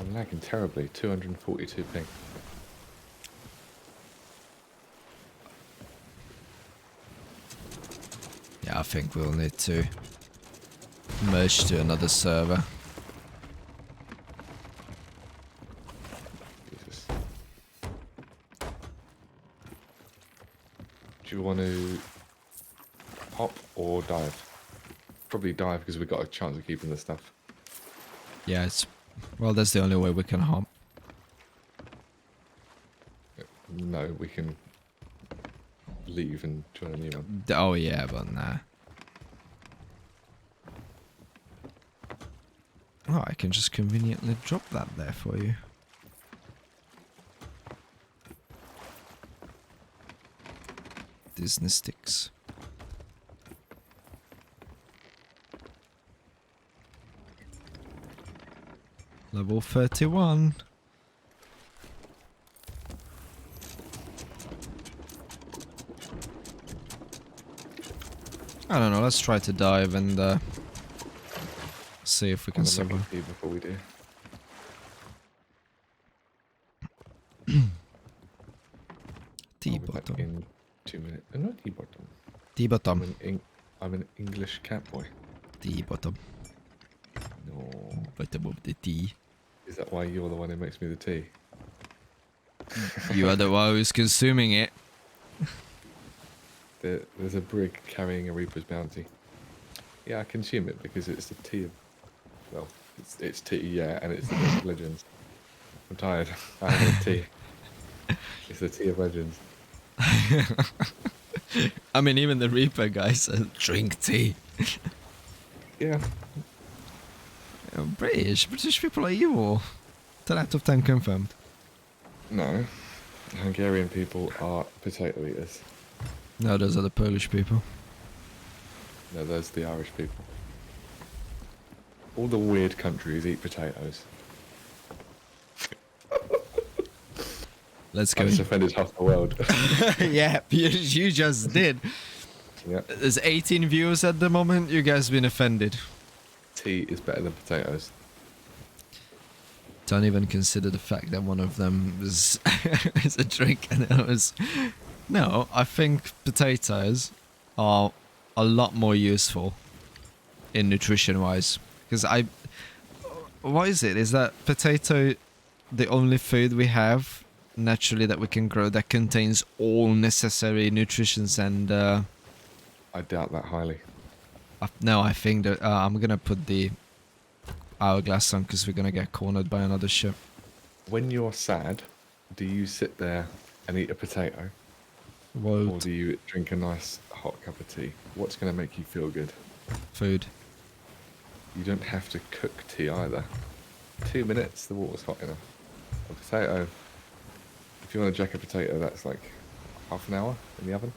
I'm lagging terribly. 242 ping. Yeah, I think we'll need to merge to another server. Jesus. Do you want to hop or dive? probably die because we got a chance of keeping the stuff. Yeah, it's... Well, that's the only way we can hop. No, we can leave and join a new one. Oh, yeah, but nah. Oh, I can just conveniently drop that there for you. Disney sticks. Level 31. I don't know, let's try to dive and see if we can I'm gonna make survive. a tea before we do. Tea I'll be back bottom. in 2 minutes. No, tea bottom. Tea I'm bottom. I'm an English cat boy. Tea bottom. No. Bottom of the tea. Is that why you're the one who makes me the tea? You are the one who's consuming it. There's a brig carrying a Reaper's bounty. Yeah, I consume it because it's the tea of... Well, it's tea, yeah, and it's the tea of legends. I'm tired. I have tea. It's the tea of legends. I mean, even the Reaper guys drink tea. Yeah. British people are evil. 10 out of 10 confirmed. No. Hungarian people are potato eaters. No, those are the Polish people. No, those are the Irish people. All the weird countries eat potatoes. Let's go. I just offended half the world. Yeah, you just did. Yeah. There's 18 viewers at the moment. You guys been offended. Tea is better than potatoes. Don't even consider the fact that one of them is a drink and the others. No, I think potatoes are a lot more useful in nutrition wise. Because why is it? Is that potato the only food we have naturally that we can grow that contains all necessary nutrients and I doubt that highly. no, I think that I'm gonna put the hourglass on because we're gonna get cornered by another ship. When you're sad, do you sit there and eat a potato? Or What do you drink a nice hot cup of tea? What's going to make you feel good? food? You don't have to cook tea either. 2 minutes, the water's hot enough. A potato, if you want to jack a potato, that's like half an hour in the oven.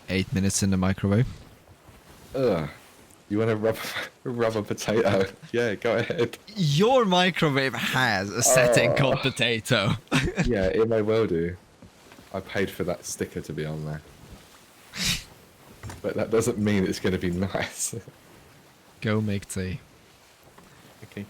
8 minutes in the microwave. Ugh. You want to rub a potato? Yeah, go ahead. Your microwave has a setting called potato. Yeah, it may well do. I paid for that sticker to be on there. But that doesn't mean it's going to be nice. Go make tea. Okay.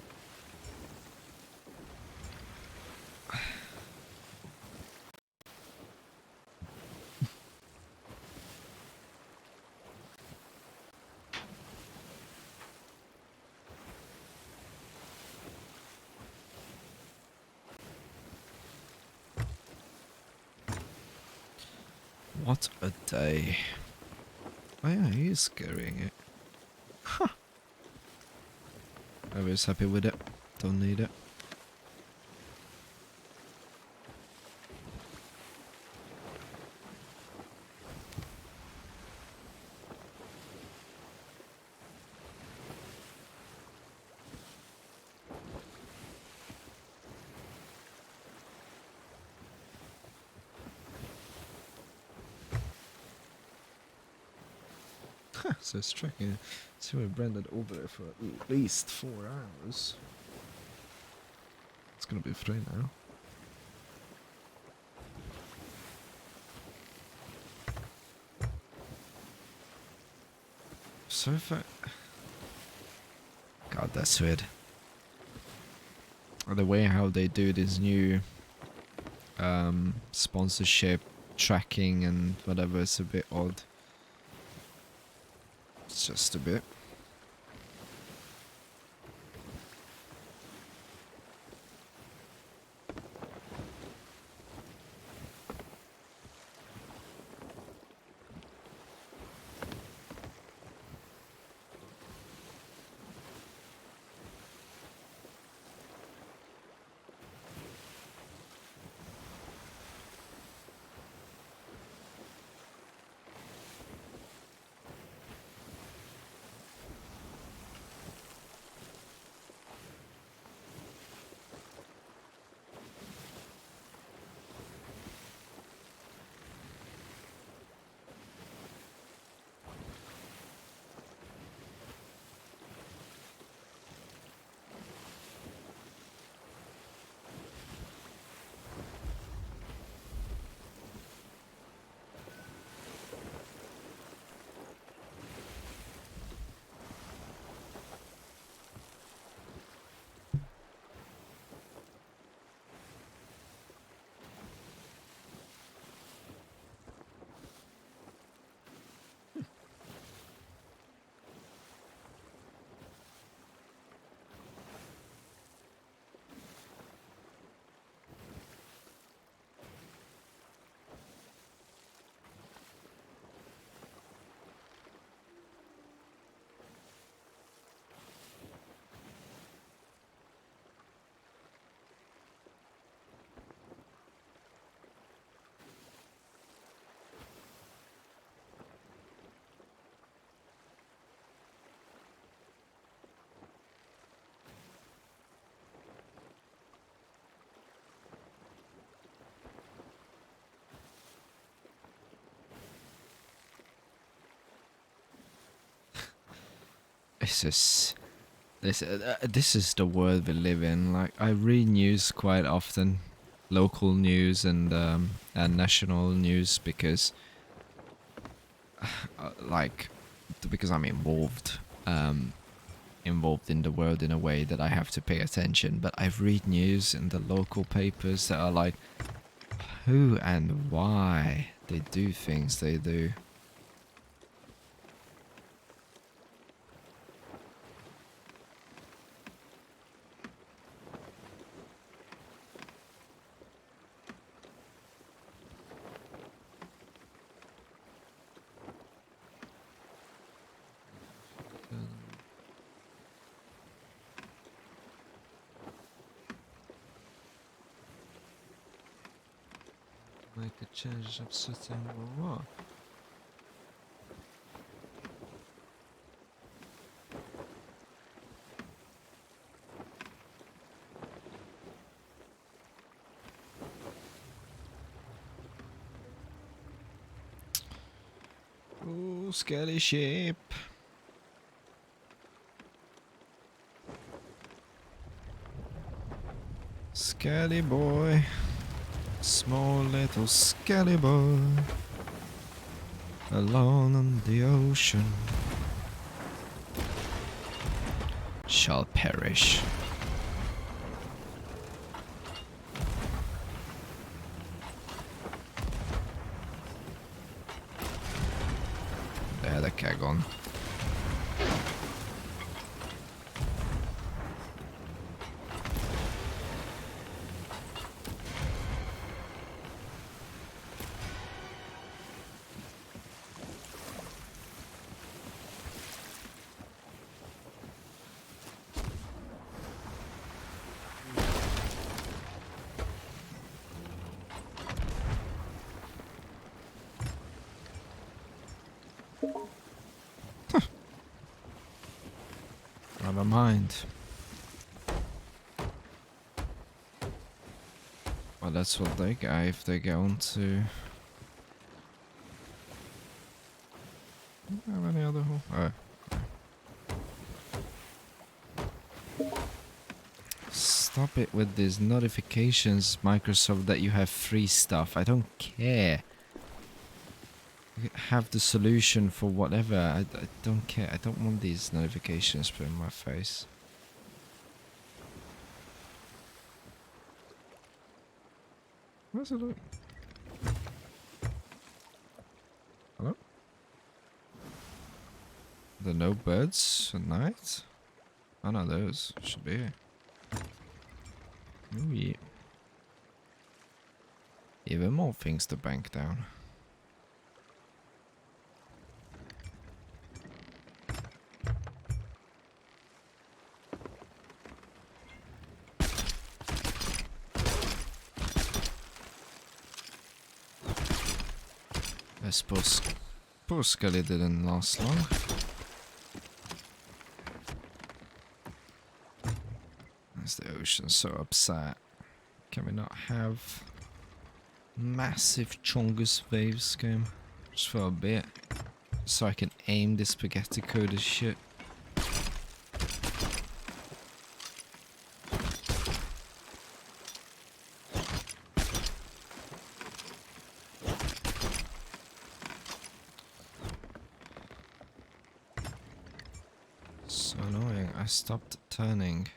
What a day. Oh yeah, he is carrying it. Huh. I was happy with it. Don't need it. So it's tracking. So we're branded over there for at least 4 hours. It's gonna be 3 now. So if I... God, that's weird. The way how they do this new sponsorship tracking and whatever is a bit odd. It's just a bit. This is the world we live in. Like, I read news quite often, local news and national news, because like because I'm involved in the world in a way that I have to pay attention. But I read news in the local papers that are like, who and why they do things they do. Make a change of setting or what? Oh, skelly sheep. Skelly boy. Small little skelly boy. Alone on the ocean. Shall perish. Där är kaggon. Never mind. Well, that's what they get if they go on to... Have any other hole? Oh. Stop it with these notifications, Microsoft, that you have free stuff. I don't care. Have the solution for whatever. I don't care. I don't want these notifications put in my face. Where's it look? Hello? There are no birds at night? Oh no, those should be here. Oh yeah. Even more things to bank down. I suppose poor Scully didn't last long. Is the ocean so upset? Can we not have massive chungus waves game just for a bit, so I can aim this spaghetti coated shit? So annoying. I stopped turning.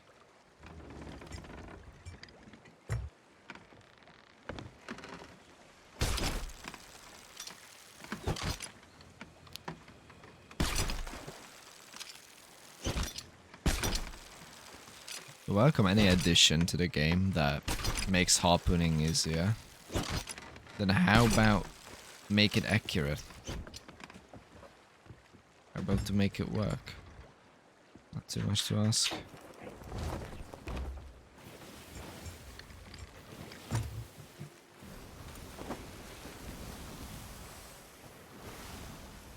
Welcome any addition to the game that makes harpooning easier. Then how about make it accurate? How about to make it work? Not too much to ask.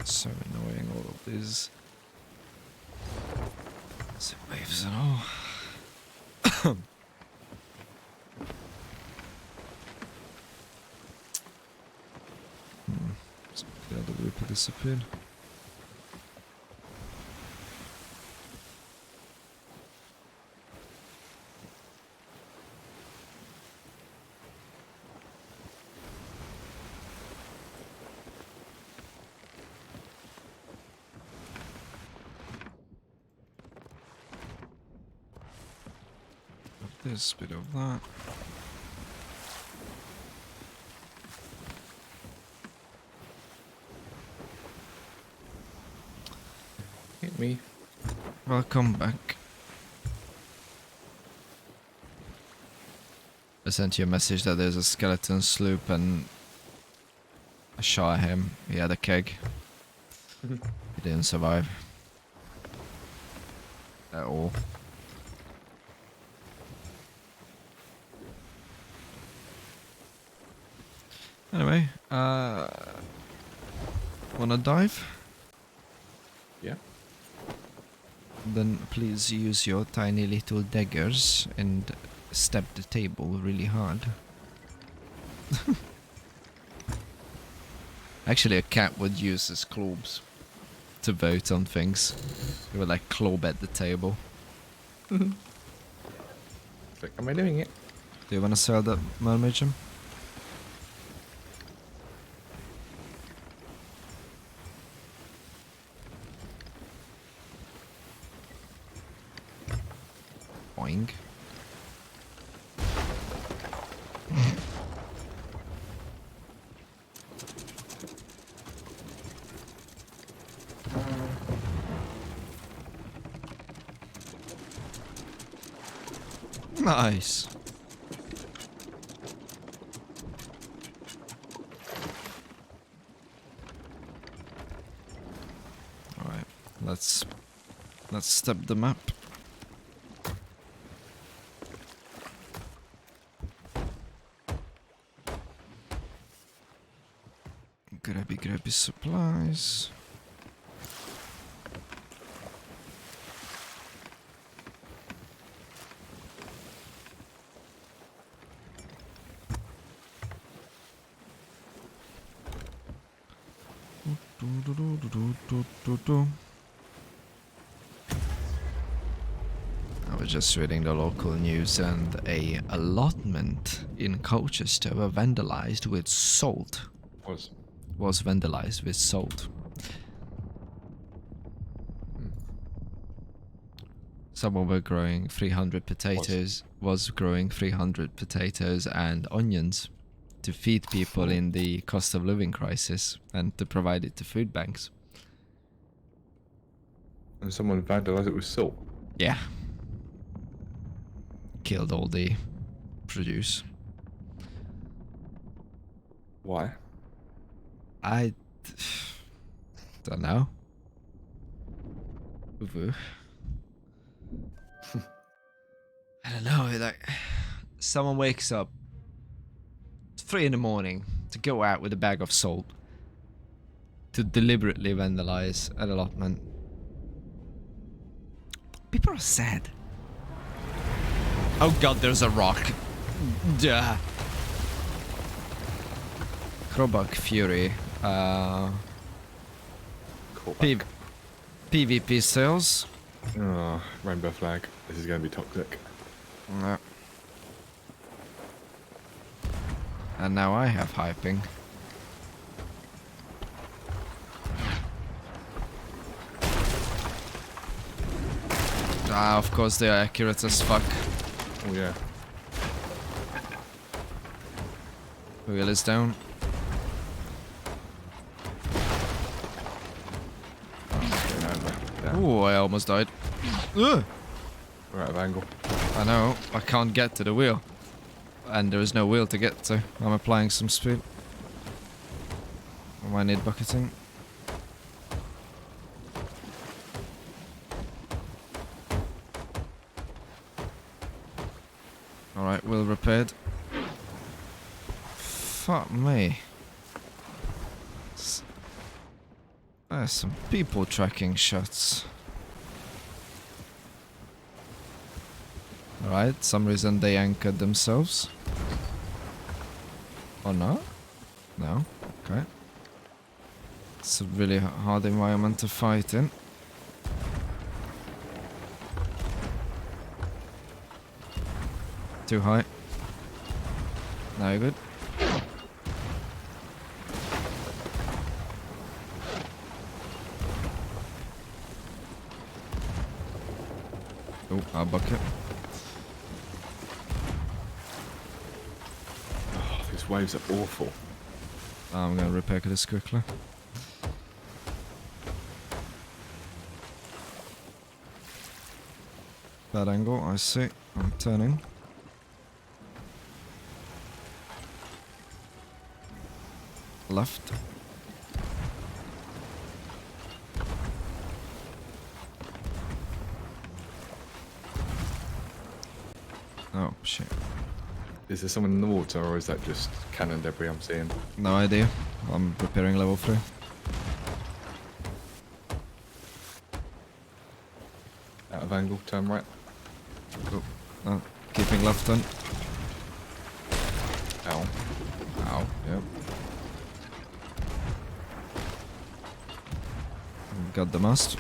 So annoying, all of these waves and all. The other Reaper disappeared. this bit of that. Hit me. Welcome back. I sent you a message that there's a skeleton sloop and I shot him. He had a keg. He didn't survive. At all. Anyway, wanna dive? Yeah. Then please use your tiny little daggers and stab the table really hard. Actually, a cat would use his claws to vote on things. He would like claw at the table. Like, am I doing it? Do you wanna sell that mermaid gem? Boing. Nice. All right, let's step the map. Grabby supplies. I was just reading the local news and a allotment in Colchester were vandalized with salt. Was vandalized with salt. Someone were growing 300 potatoes, was growing 300 potatoes and onions to feed people in the cost of living crisis and to provide it to food banks. And someone vandalized it with salt. Yeah. Killed all the produce. Why? I don't know. I don't know, like someone wakes up 3 in the morning to go out with a bag of salt to deliberately vandalize an allotment. People are sad. Oh god, there's a rock. Duh. Crowbug Fury. PvP sales. Oh, rainbow flag. This is going to be toxic. No. And now I have hyping. Ah, of course they are accurate as fuck. Oh yeah. Wheel is down. Ooh, I almost died. Ugh. We're out of angle. I know, I can't get to the wheel. And there is no wheel to get to. I'm applying some speed. I might need bucketing. Alright, wheel repaired. Fuck me. There's some people tracking shots. Alright, some reason they anchored themselves. Or not? No? Okay. It's a really hard environment to fight in. Too high. Now you're good. Oh, our bucket. waves are awful. I'm gonna repair this quickly. Bad angle, I see. I'm turning. Left. Oh, shit. Is there someone in the water, or is that just cannon debris I'm seeing? No idea. I'm repairing level 3. Out of angle, turn right. Cool. Oh, keeping left on. Ow. Ow. Yep. Got the mast.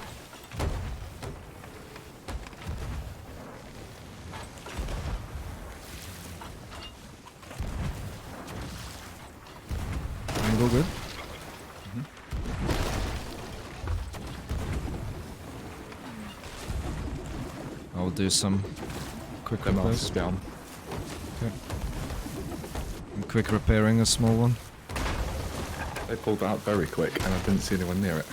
Angle good. I'll do some quick The mast repairs. is down. Okay. I'm quick repairing a small one. They pulled that out very quick, and I didn't see anyone near it.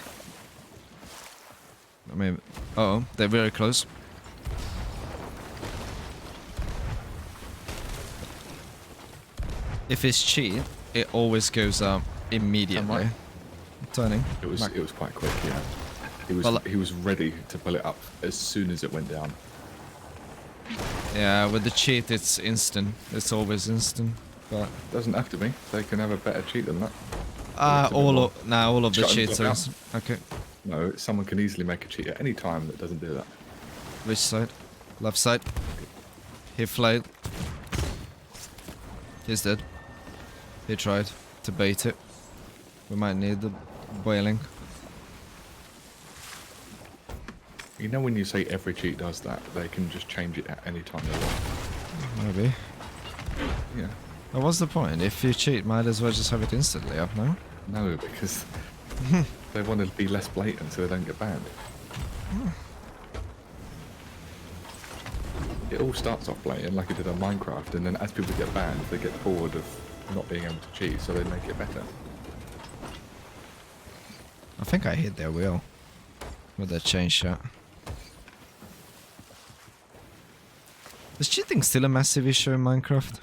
I mean, uh-oh, they're very close. If it's cheat, it always goes up immediately. right. Turning. It was quite quick, yeah. Well, He was ready to pull it up as soon as it went down. yeah, with the cheat, it's instant. It's always instant. But Doesn't have to be. They can have a better cheat than that. all of the Shut and cheats drop are out. instant. Okay. No, someone can easily make a cheat at any time that doesn't do that. Which side? Left side. He flailed. He's dead. He tried to bait it. We might need the whaling. You know when you say every cheat does that, they can just change it at any time they want. Maybe. Yeah. But what's the point? If you cheat, might as well just have it instantly up, no? No, because they want to be less blatant so they don't get banned. It all starts off blatant like it did on Minecraft, and then as people get banned, they get bored of not being able to cheat, so they make it better. I think I hit their wheel with that chain shot. Is cheating still a massive issue in Minecraft?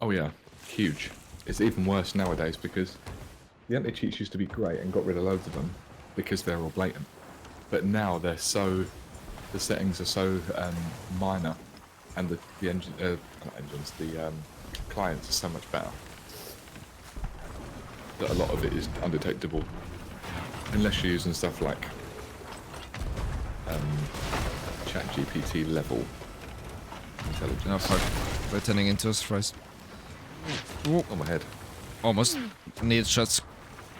Oh yeah, huge. It's even worse nowadays because the anti-cheats used to be great and got rid of loads of them because they're all blatant. But now they're so, the settings are so minor, and the clients are so much better that a lot of it is undetectable unless you're using stuff like ChatGPT level intelligence. Oh fuck. They're turning into us first. On my head. Almost. Need shots.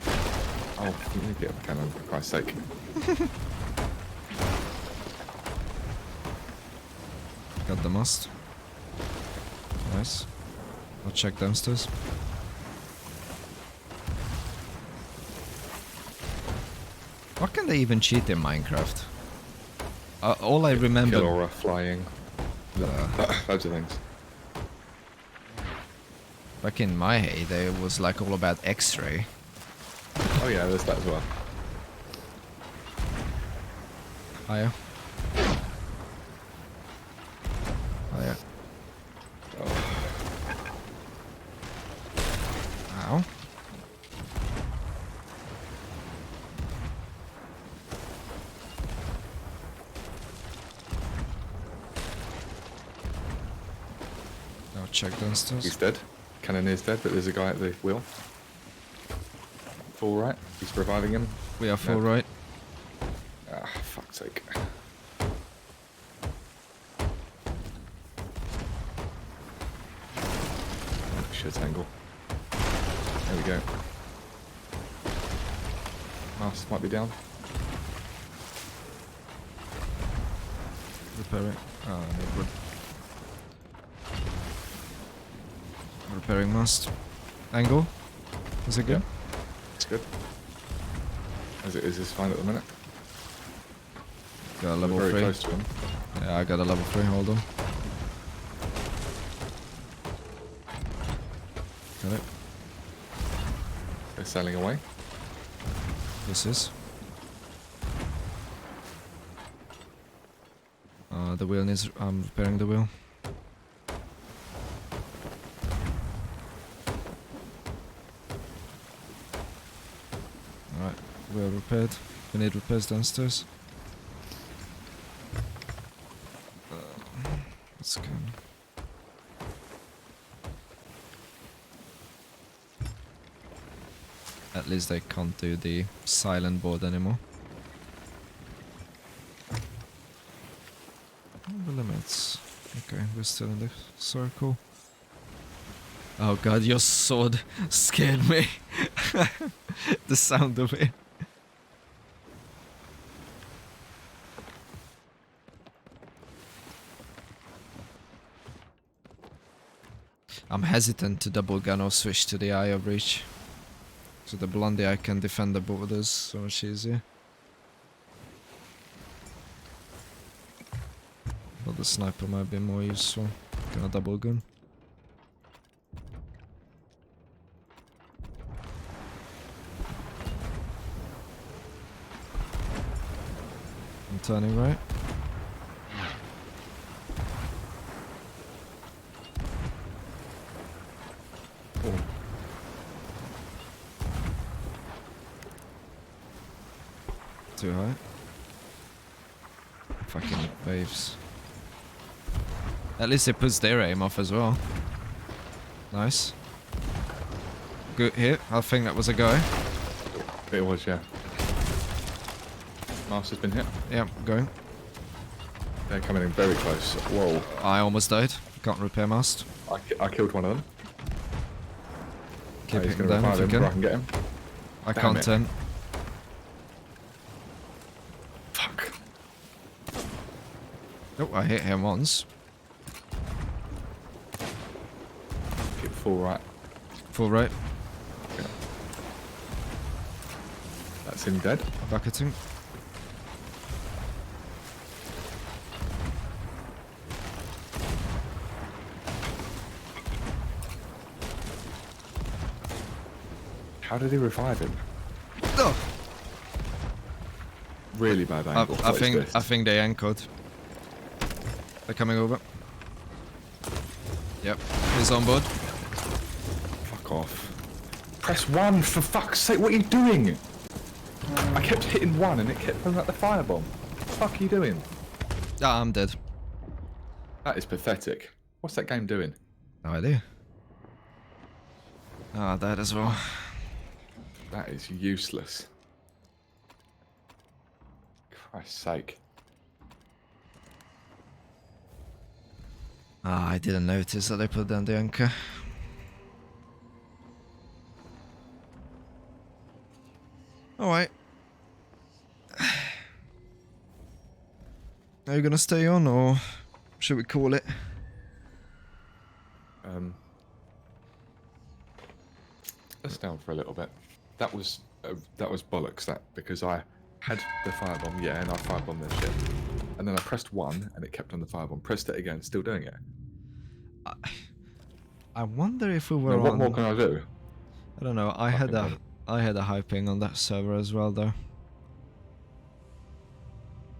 Oh, let me get a cannon, for Christ's sake. Got the mast. Nice. I'll check downstairs. What can they even cheat in Minecraft? All I remember... Kill aura, flying. Loads of things. Back in my heyday, it was like all about X-ray. Oh yeah, there's that as well. Higher. Higher. Oh. Ow. I'll check downstairs. He's dead. Cannonier's dead, but there's a guy at the wheel. Full right. He's reviving him. We are full No. right. Ah, fuck's sake. Shit angle. There we go. Mouse might be down. Repairing. Oh, I need wood. Repairing mast. Angle. Is it good? It's good. Is this fine at the minute? Got a We're level very 3. close to him. Yeah, I got a level 3. Hold on. Got it. They're sailing away. This is. The wheel needs. I'm repairing the wheel. Alright, wheel repaired. We need repairs downstairs. Let's go. At least they can't do the silent board anymore. The limits. Okay, we're still in the circle. Oh god, your sword scared me. The sound of it. I'm hesitant to double gun or switch to the Eye of Reach. So the blondie I can defend the borders so much easier. But the sniper might be more useful. Gonna double gun. I'm turning right. Oh. Too high. Fucking waves. At least it puts their aim off as well. Nice. Good hit. I think that was a guy. It was, yeah. Master's been hit. Yeah, going. They're coming in very close. Whoa. I almost died. Can't repair mast. I killed one of them. Keep He's hitting going to down if revive you him before I can. can get him. I Damn can't it. turn. Fuck. Oh, I hit him once. Keep full right. Full right. Yeah. That's him dead. Bucketing. How did he revive him? Oh! Really bad angle. I What is this? think they anchored. They're coming over. Yep, he's on board. Fuck off. Press 1 for fuck's sake, what are you doing? I kept hitting 1 and it kept throwing out the firebomb. What the fuck are you doing? Ah, I'm dead. That is pathetic. What's that game doing? No idea. Ah, that as well. That is useless. Christ's sake. Ah, I didn't notice that they put down the anchor. Alright. Are you gonna stay on or should we call it? Let's down for a little bit. That was bollocks, that, because I had the firebomb, yeah, and I firebombed their ship. And then I pressed 1 and it kept on the firebomb. Pressed it again, still doing it. I wonder if we were Now, what on... more can I do? I don't know. I had a high ping on that server as well, though.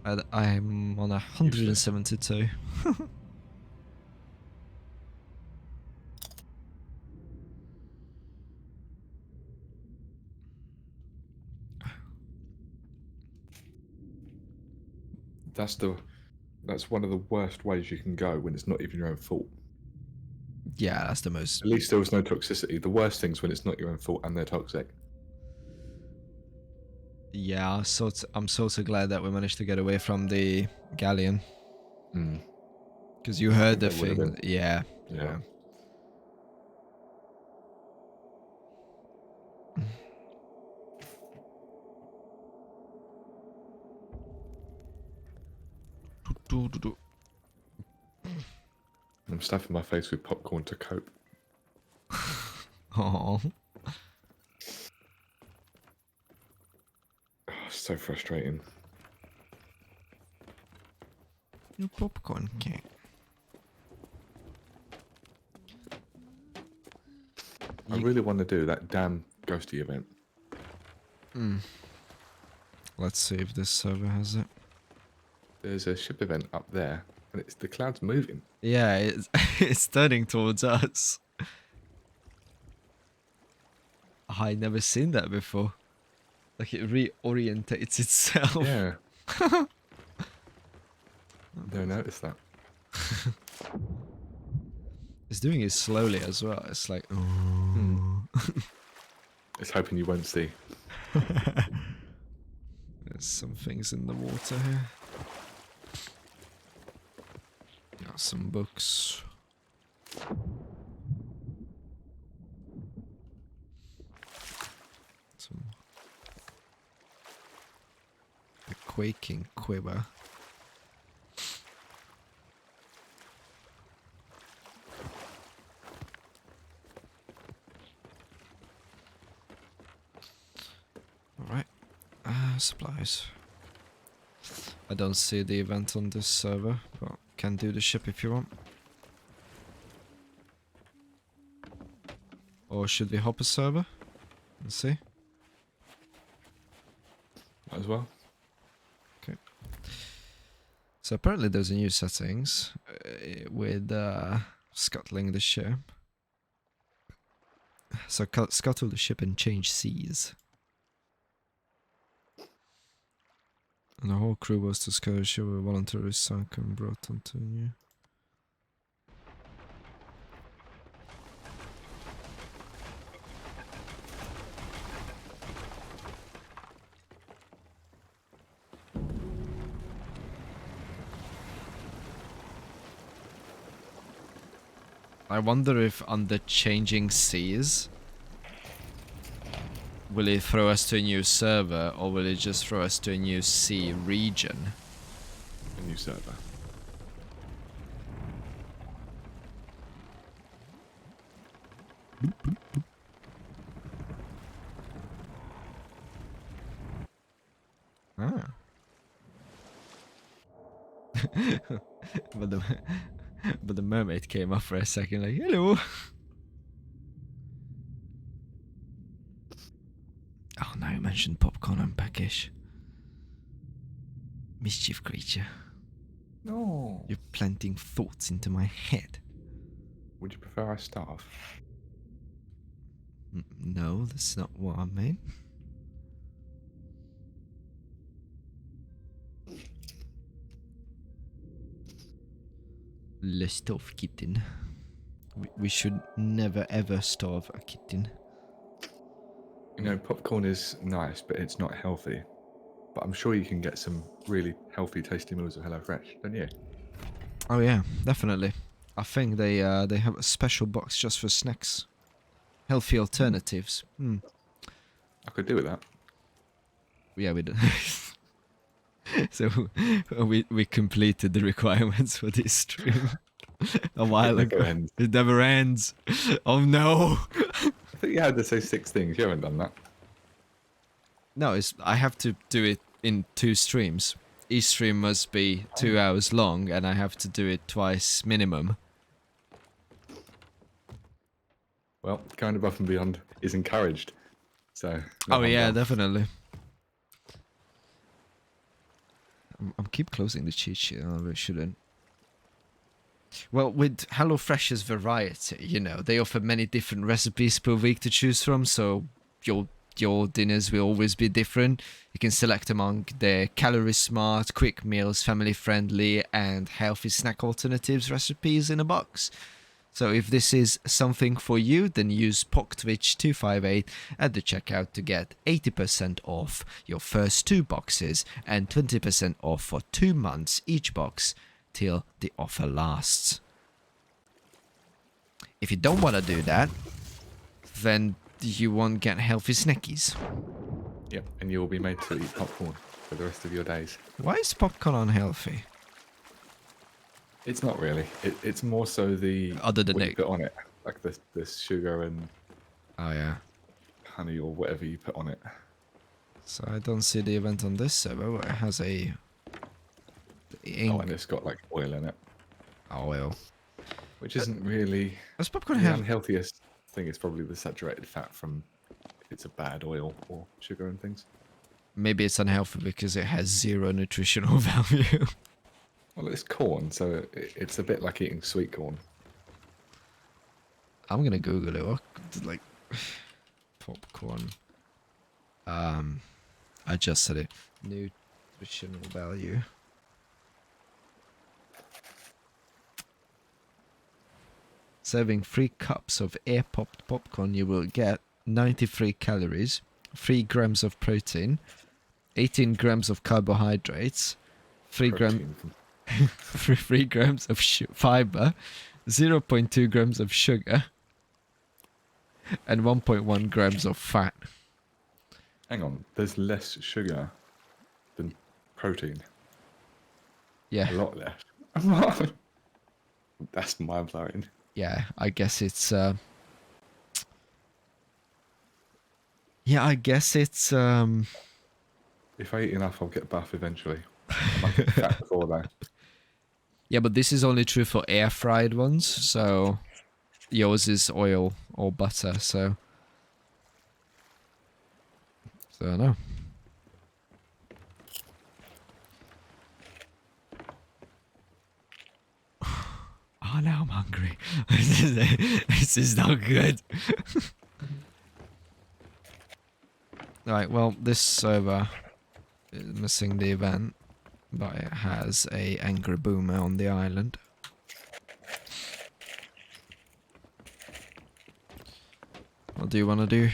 I'm on 172. That's one of the worst ways you can go when it's not even your own fault. Yeah, that's the most... At least there was no toxicity. The worst thing's when it's not your own fault and they're toxic. Yeah, I'm so glad that we managed to get away from the galleon. Mm. Because you heard the think they would've thing. Yeah. Yeah. I'm stuffing my face with popcorn to cope. Oh. Oh, so frustrating. Your popcorn king. I really want to do that damn ghosty event. Let's see if this server has it. There's a ship event up there, and it's the cloud's moving. Yeah, it's, it's turning towards us. I never seen that before. Like it reorientates itself. Yeah. Don't notice that. It's doing it slowly as well. It's like, oh. It's hoping you won't see. There's some things in the water here. Got some books. Some. A quaking quiver. Alright. Supplies. I don't see the event on this server, but can do the ship if you want. Or should we hop a server and see? Might as well. Okay. So apparently there's a new settings with scuttling the ship. So scuttle the ship and change seas. And the whole crew was to scuttle the ship, were voluntarily sunk and brought onto new. I wonder if under changing seas, will it throw us to a new server or will it just throw us to a new sea region? A new server. Ah. but the mermaid came up for a second like, hello. Oh, now you mentioned popcorn and peckish. Mischief creature. No. You're planting thoughts into my head. Would you prefer I starve? No, that's not what I mean. Le starve kitten. We should never ever starve a kitten. You know, popcorn is nice, but it's not healthy. But I'm sure you can get some really healthy, tasty meals of HelloFresh, don't you? Oh yeah, definitely. I think they have a special box just for snacks. Healthy alternatives. I could do with that. Yeah, we do. So we completed the requirements for this stream a while It never ago. ends. It never ends. Oh no. I think you had to say 6 things. You haven't done that. No, I have to do it in 2 streams. Each stream must be 2 hours long, and I have to do it twice minimum. Well, going above and beyond is encouraged. So. no Oh harm yeah, done. definitely. I'm keep closing the cheat sheet. I really shouldn't. Well, with HelloFresh's variety, you know, they offer many different recipes per week to choose from, so your dinners will always be different. You can select among the calorie smart, quick meals, family friendly, and healthy snack alternatives recipes in a box. So if this is something for you, then use POCTwitch258 at the checkout to get 80% off your first 2 boxes and 20% off for 2 months each box till the offer lasts. If you don't want to do that, then you won't get healthy snackies. Yep, and you will be made to eat popcorn for the rest of your days. Why is popcorn unhealthy? It's not really. It's more so the Other than what it. you put on it, like the sugar and Oh yeah. honey or whatever you put on it. So I don't see the event on this server where it has a... Oh, and it's got like oil in it, Oh well. which isn't really Does popcorn the have... unhealthiest think it's probably the saturated fat from if it's a bad oil or sugar and things. Maybe it's unhealthy because it has zero nutritional value. Well, it's corn, so it's a bit like eating sweet corn. I'm gonna Google it. What, like, popcorn. I just said it. Nutritional value. Serving 3 cups of air-popped popcorn, you will get 93 calories, 3 grams of protein, 18 grams of carbohydrates, 3 Protein from- 3 grams of fiber, 0.2 grams of sugar, and 1.1 grams of fat. Hang on, there's less sugar than protein. Yeah, A lot less. That's mind blowing. yeah. I guess it's. Yeah, I guess it's. If I eat enough, I'll get buff eventually. I might get fat before that. Yeah, but this is only true for air fried ones. So yours is oil or butter. So I don't know. Oh, now I'm hungry. This is not good. Alright, well, this server is missing the event, but it has a angry boomer on the island. What do you want to do?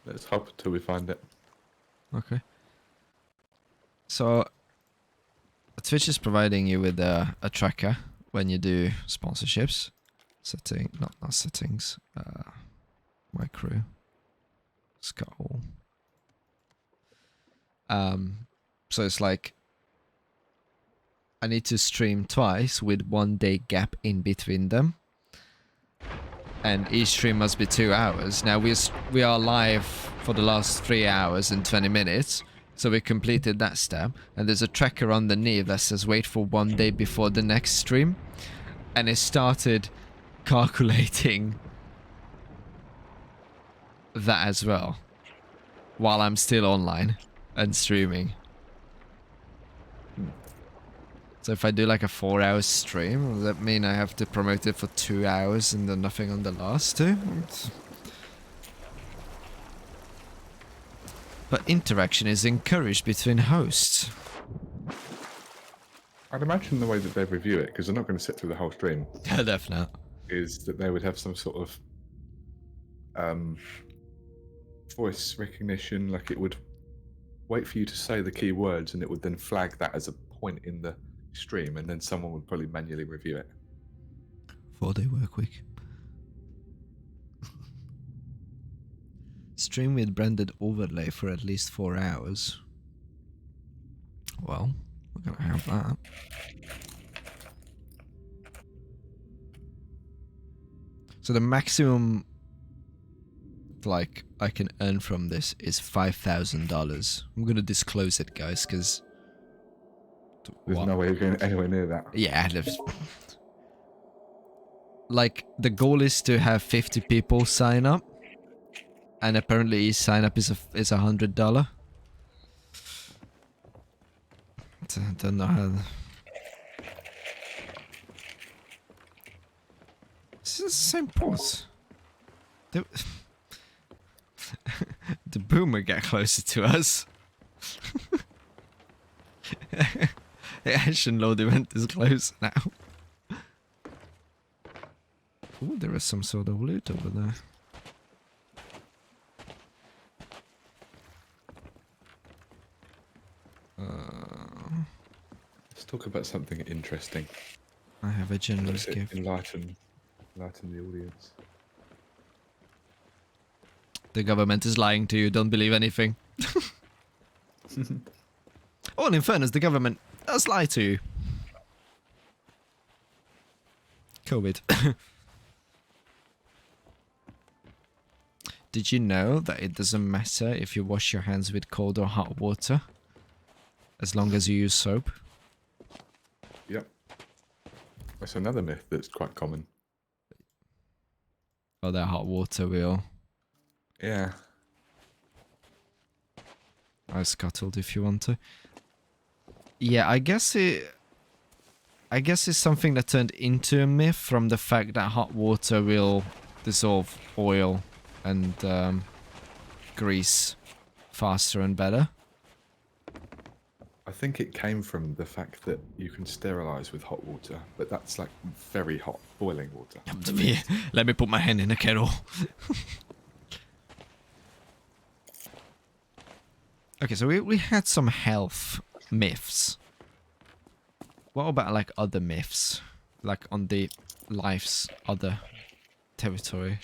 Let's hope until we find it. Okay. So, Twitch is providing you with a tracker when you do sponsorships. Not settings. My crew. Skull. So it's like I need to stream twice with 1 day gap in between them. And each stream must be 2 hours. Now we are live for the last 3 hours and 20 minutes. So we completed that step. And there's a tracker underneath that says wait for 1 day before the next stream. And it started calculating that as well. While I'm still online and streaming. So if I do like a 4-hour stream, does that mean I have to promote it for 2 hours and then nothing on the last 2? But interaction is encouraged between hosts. I'd imagine the way that they review it, because they're not going to sit through the whole stream, Yeah, definitely. is that they would have some sort of voice recognition, like it would wait for you to say the key words and it would then flag that as a point in the stream, and then someone would probably manually review it. 4-day work week. Stream with branded overlay for at least 4 hours. Well, we're gonna have that. So the maximum like I can earn from this is $5,000. I'm gonna disclose it, guys, because There's no way you're going anywhere near that. yeah, like the goal is to have 50 people sign up, and apparently each sign up is $100. I don't know how. This is the same pause. The boomer get closer to us. The action load event is close now. Ooh, there is some sort of loot over there. Let's talk about something interesting. I have a generous gift. Enlighten the audience. The government is lying to you. Don't believe anything. Oh, and in fairness, the government does lie to you. COVID. did you know that it doesn't matter if you wash your hands with cold or hot water? As long as you use soap? Yep. That's another myth that's quite common. Or that hot water will... Yeah. I scuttled if you want to. Yeah, I guess it's something that turned into a myth from the fact that hot water will dissolve oil and grease faster and better. I think it came from the fact that you can sterilize with hot water, but that's like very hot, boiling water. Let me put my hand in a kettle. Okay, so we had some health myths. What about like other myths? Like on the life's other territory?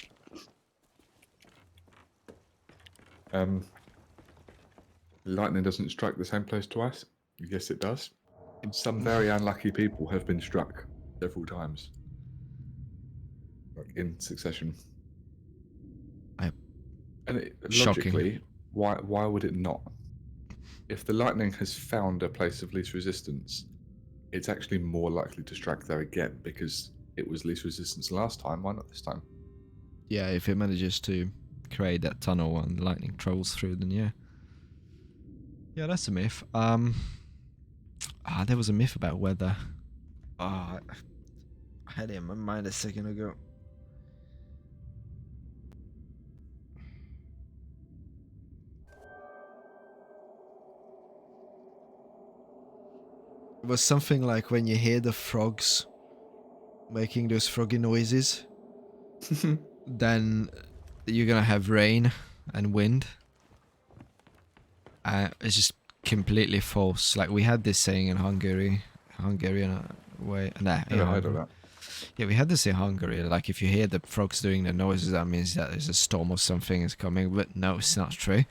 Lightning doesn't strike the same place twice. Yes, it does. Some very unlucky people have been struck several times, like in succession. And Shocking. logically, why would it not? If the lightning has found a place of least resistance, it's actually more likely to strike there again because it was least resistance last time. Why not this time? Yeah, if it manages to create that tunnel and lightning travels through, then yeah. Yeah, that's a myth. There was a myth about weather. I had it in my mind a second ago. It was something like when you hear the frogs making those froggy noises, then you're gonna have rain and wind. It's just completely false. Like we had this saying in Hungarian way. Nah, Never heard of that. Yeah, we had this in Hungary. Like if you hear the frogs doing the noises, that means that there's a storm or something is coming. But no, it's not true.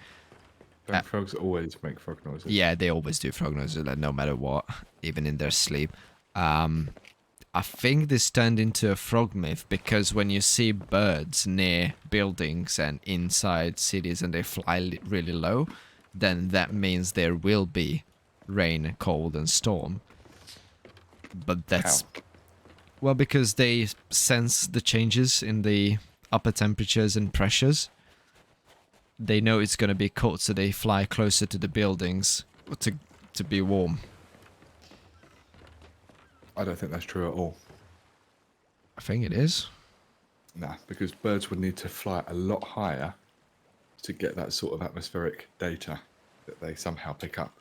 Don't frogs always make frog noises? Yeah, they always do frog noises, like, no matter what, even in their sleep. I think this turned into a frog myth because when you see birds near buildings and inside cities and they fly really low, then that means there will be rain, cold, and storm. But that's... How? Well, because they sense the changes in the upper temperatures and pressures. They know it's going to be cold, so they fly closer to the buildings to be warm. I don't think that's true at all. I think it is. Nah, because birds would need to fly a lot higher to get that sort of atmospheric data that they somehow pick up.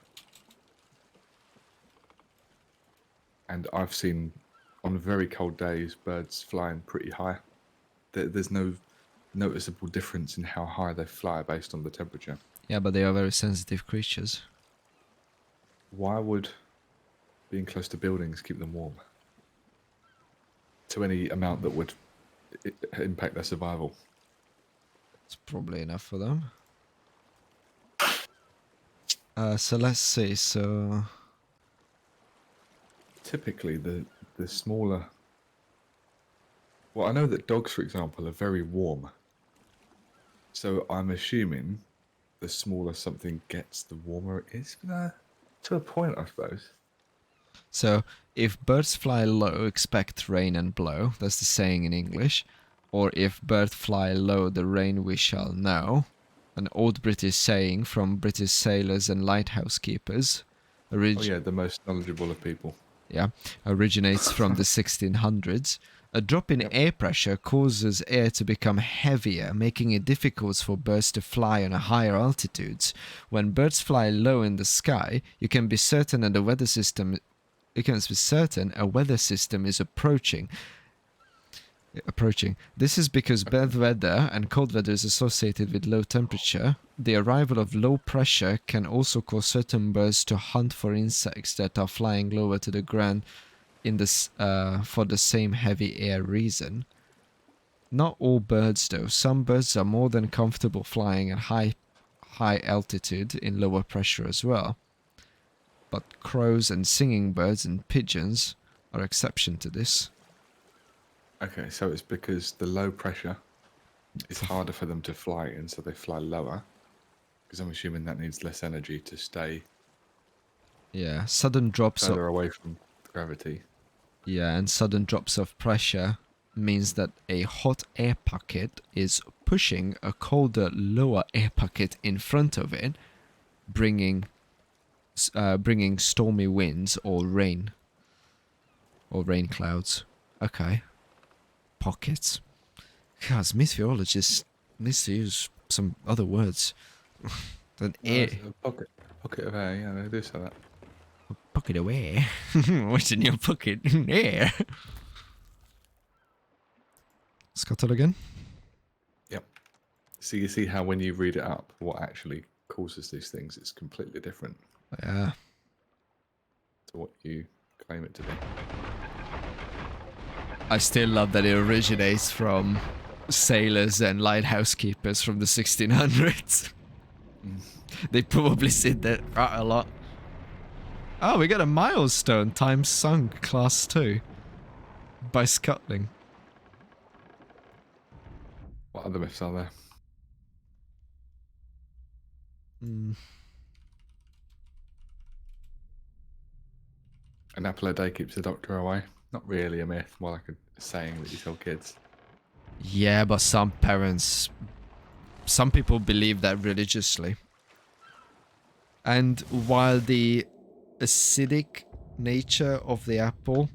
And I've seen on very cold days birds flying pretty high. There's no noticeable difference in how high they fly based on the temperature. Yeah, but they are very sensitive creatures. Why would being close to buildings keep them warm? To any amount that would impact their survival. It's probably enough for them. So let's see, so... Typically, the smaller... Well, I know that dogs, for example, are very warm. So I'm assuming the smaller something gets, the warmer it is. To a point, I suppose. So, if birds fly low, expect rain and blow. That's the saying in English. Or if birds fly low, the rain we shall know. An old British saying from British sailors and lighthouse keepers. Oh yeah, the most knowledgeable of people. Yeah, originates from the 1600s. A drop in air pressure causes air to become heavier, making it difficult for birds to fly on a higher altitudes. When birds fly low in the sky, you can be certain that a weather system is approaching. This is because bad weather and cold weather is associated with low temperature. The arrival of low pressure can also cause certain birds to hunt for insects that are flying lower to the ground for the same heavy air reason. Not all birds though. Some birds are more than comfortable flying at high altitude in lower pressure as well. But crows and singing birds and pigeons are exception to this. Okay, so it's because the low pressure It's harder for them to fly in, so they fly lower. Because I'm assuming that needs less energy to stay Yeah, sudden drops of further away from gravity. yeah, and sudden drops of pressure means that a hot air pocket is pushing a colder lower air pocket in front of it, bringing bringing stormy winds or rain clouds. Okay, pockets. Guys, meteorologists needs to use some other words than No, air. it's a pocket of air. Yeah, they do say that. Pocket of air. What's in your pocket? Air. Scuttle again. Yep. So you see how when you read it up, what actually causes these things is completely different Yeah. to what you claim it to be. I still love that it originates from sailors and lighthouse keepers from the 1600s. They probably said that a lot. Oh, we got a milestone time sunk class 2 by scuttling. What other myths are there? Mm. An apple a day keeps the doctor away. Not really a myth, more like a saying that you tell kids. Yeah, but some people believe that religiously. And while the acidic nature of the apple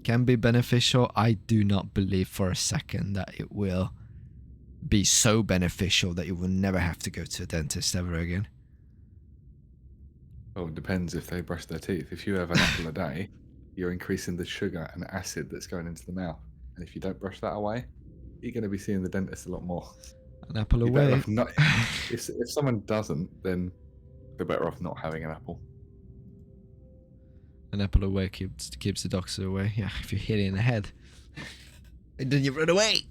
can be beneficial, I do not believe for a second that it will be so beneficial that you will never have to go to a dentist ever again. Well, it depends if they brush their teeth. If you have an apple a day, you're increasing the sugar and acid that's going into the mouth. And if you don't brush that away, you're going to be seeing the dentist a lot more. An apple You're better away. off not. If someone doesn't, then they're better off not having an apple. An apple away keeps the doctor away. Yeah, if you hit it in the head, and then you run away.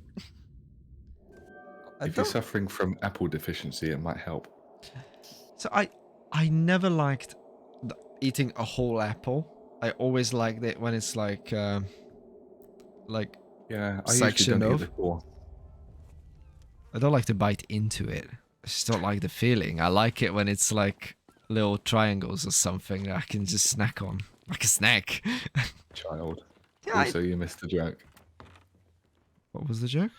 If you're suffering from apple deficiency, it might help. So I never liked eating a whole apple. I always liked it when it's like Yeah, I usually section don't eat of. the core. I don't like to bite into it. I just don't like the feeling. I like it when it's like little triangles or something that I can just snack on. Like a snack. Child. Yeah, Also, you missed the joke. What was the joke?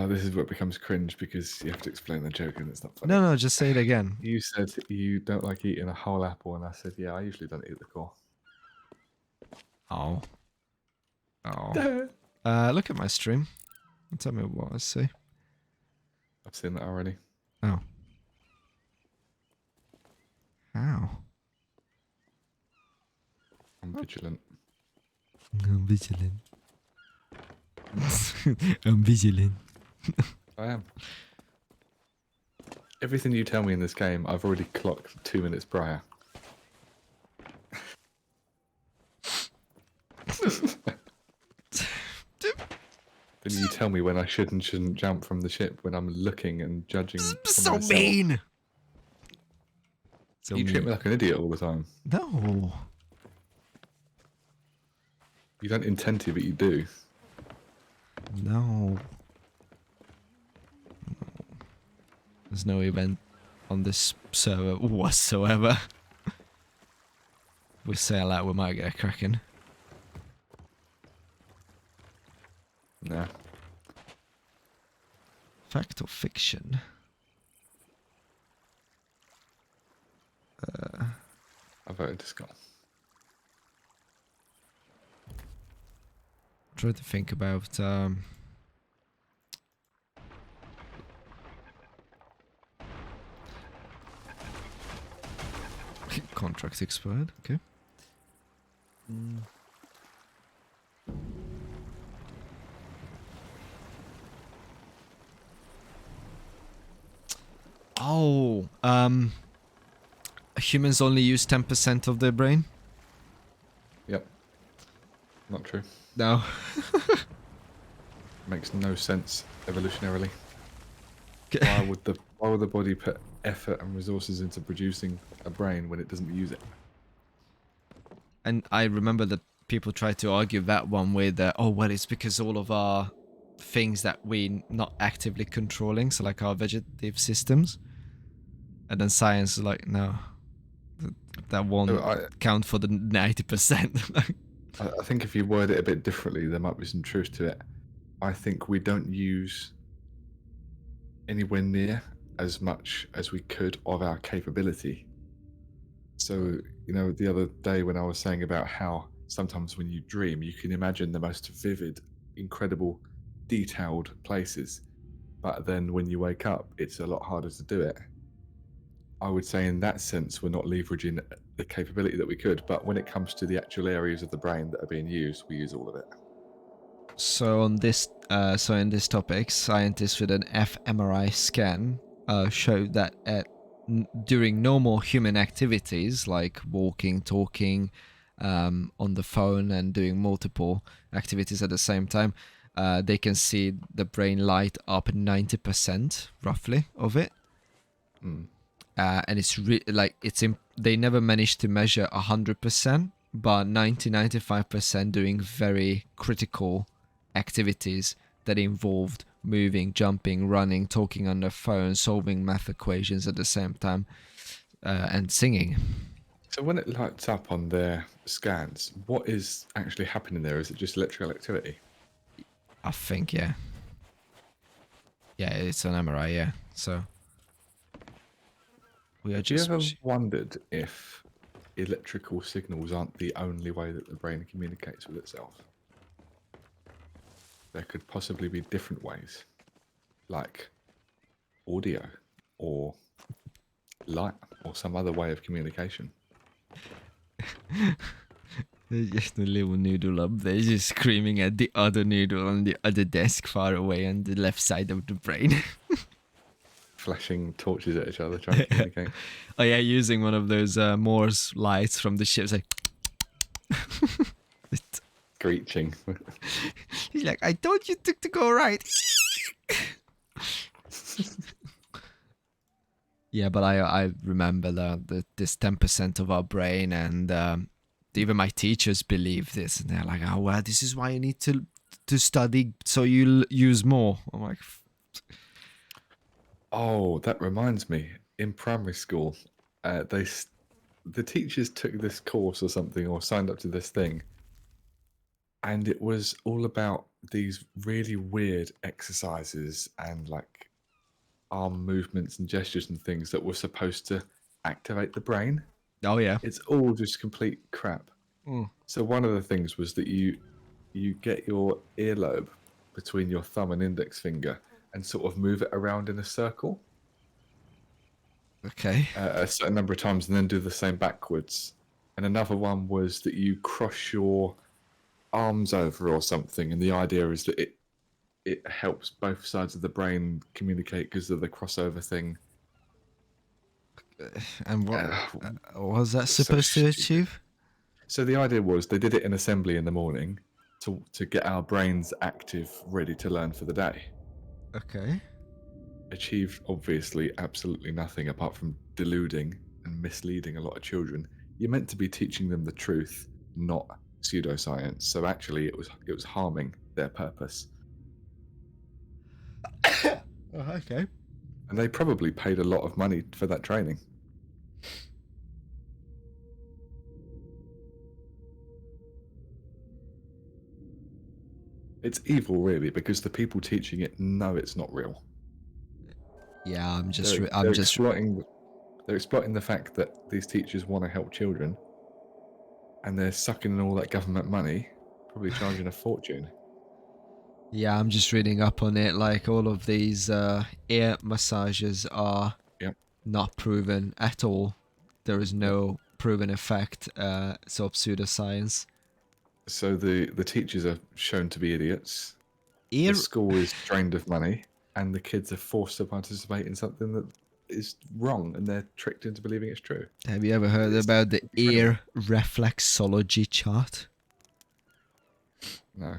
This is what becomes cringe because you have to explain the joke and it's not funny. No, just say it again. You said you don't like eating a whole apple, and I said, yeah, I usually don't eat the core. Oh. Look at my stream. And tell me what I see. I've seen that already. Oh. How? I'm vigilant. I'm vigilant. I'm vigilant. I am. Everything you tell me in this game, I've already clocked 2 minutes prior. Then you tell me when I should and shouldn't jump from the ship when I'm looking and judging. So myself. mean. So You treat mean. me like an idiot all the time. No. You don't intend to, but you do. No. There's no event on this server whatsoever. We say a lot, we might get a cracking. Nah. Fact or fiction? I voted to Scott. Try to think about contract expired. Okay. Oh, humans only use 10% of their brain? Yep. Not true. No. Makes no sense evolutionarily. Why would the body put effort and resources into producing a brain when it doesn't use it? And I remember that people try to argue that one with, oh well, it's because all of our things that we not actively controlling, so like our vegetative systems, and then science is like, no, that won't So I, count for the 90%. I think if you word it a bit differently, there might be some truth to it. I think we don't use anywhere near as much as we could of our capability. So, the other day when I was saying about how sometimes when you dream, you can imagine the most vivid, incredible, detailed places. But then when you wake up, it's a lot harder to do it. I would say in that sense, we're not leveraging the capability that we could. But when it comes to the actual areas of the brain that are being used, we use all of it. So on this, in this topic, scientists with an fMRI scan showed that during normal human activities like walking, talking, on the phone, and doing multiple activities at the same time, they can see the brain light up 90% roughly of it. Mm. And it's they never managed to measure 100%, but 95% doing very critical activities that involved moving, jumping, running, talking on their phone, solving math equations at the same time, and singing. So when it lights up on their scans, what is actually happening there? Is it just electrical activity? I think, yeah. Yeah, it's an MRI, yeah. So we are Have you just... ever wondered if electrical signals aren't the only way that the brain communicates with itself? There could possibly be different ways, like audio or light or some other way of communication. There's just a little noodle up there just screaming at the other noodle on the other desk far away on the left side of the brain. Flashing torches at each other trying to communicate. Oh yeah, using one of those Morse lights from the ships, like... Screeching. He's like, I told you to go right. Yeah, but I remember this 10% of our brain, and even my teachers believe this, and they're like, oh well, this is why you need to study so you'll use more. I'm like, Oh, that reminds me. In primary school, the teachers took this course or something, or signed up to this thing, and it was all about these really weird exercises and like arm movements and gestures and things that were supposed to activate the brain. oh yeah. It's all just complete crap. Mm. So one of the things was that you get your earlobe between your thumb and index finger and sort of move it around in a circle Okay. a certain number of times, and then do the same backwards. And another one was that you cross your arms over or something, and the idea is that it helps both sides of the brain communicate because of the crossover thing. And what was that so supposed to stupid. achieve? So the idea was they did it in assembly in the morning to get our brains active, ready to learn for the day. Okay. Achieved obviously absolutely nothing apart from deluding and misleading a lot of children. You're meant to be teaching them the truth, not pseudoscience. So actually it was harming their purpose. Okay. And they probably paid a lot of money for that training. It's evil, really, because the people teaching it know it's not real. Yeah, I'm just They're exploiting the fact that these teachers want to help children, and they're sucking in all that government money, probably charging a fortune. Yeah, I'm just reading up on it. Like, all of these ear massages are Yep. not proven at all. There is no proven effect. It's all pseudoscience. So the teachers are shown to be idiots. Ear... The school is drained of money, and the kids are forced to participate in something that is wrong, and they're tricked into believing it's true. Have you ever heard It's about the incredible. ear reflexology chart? No.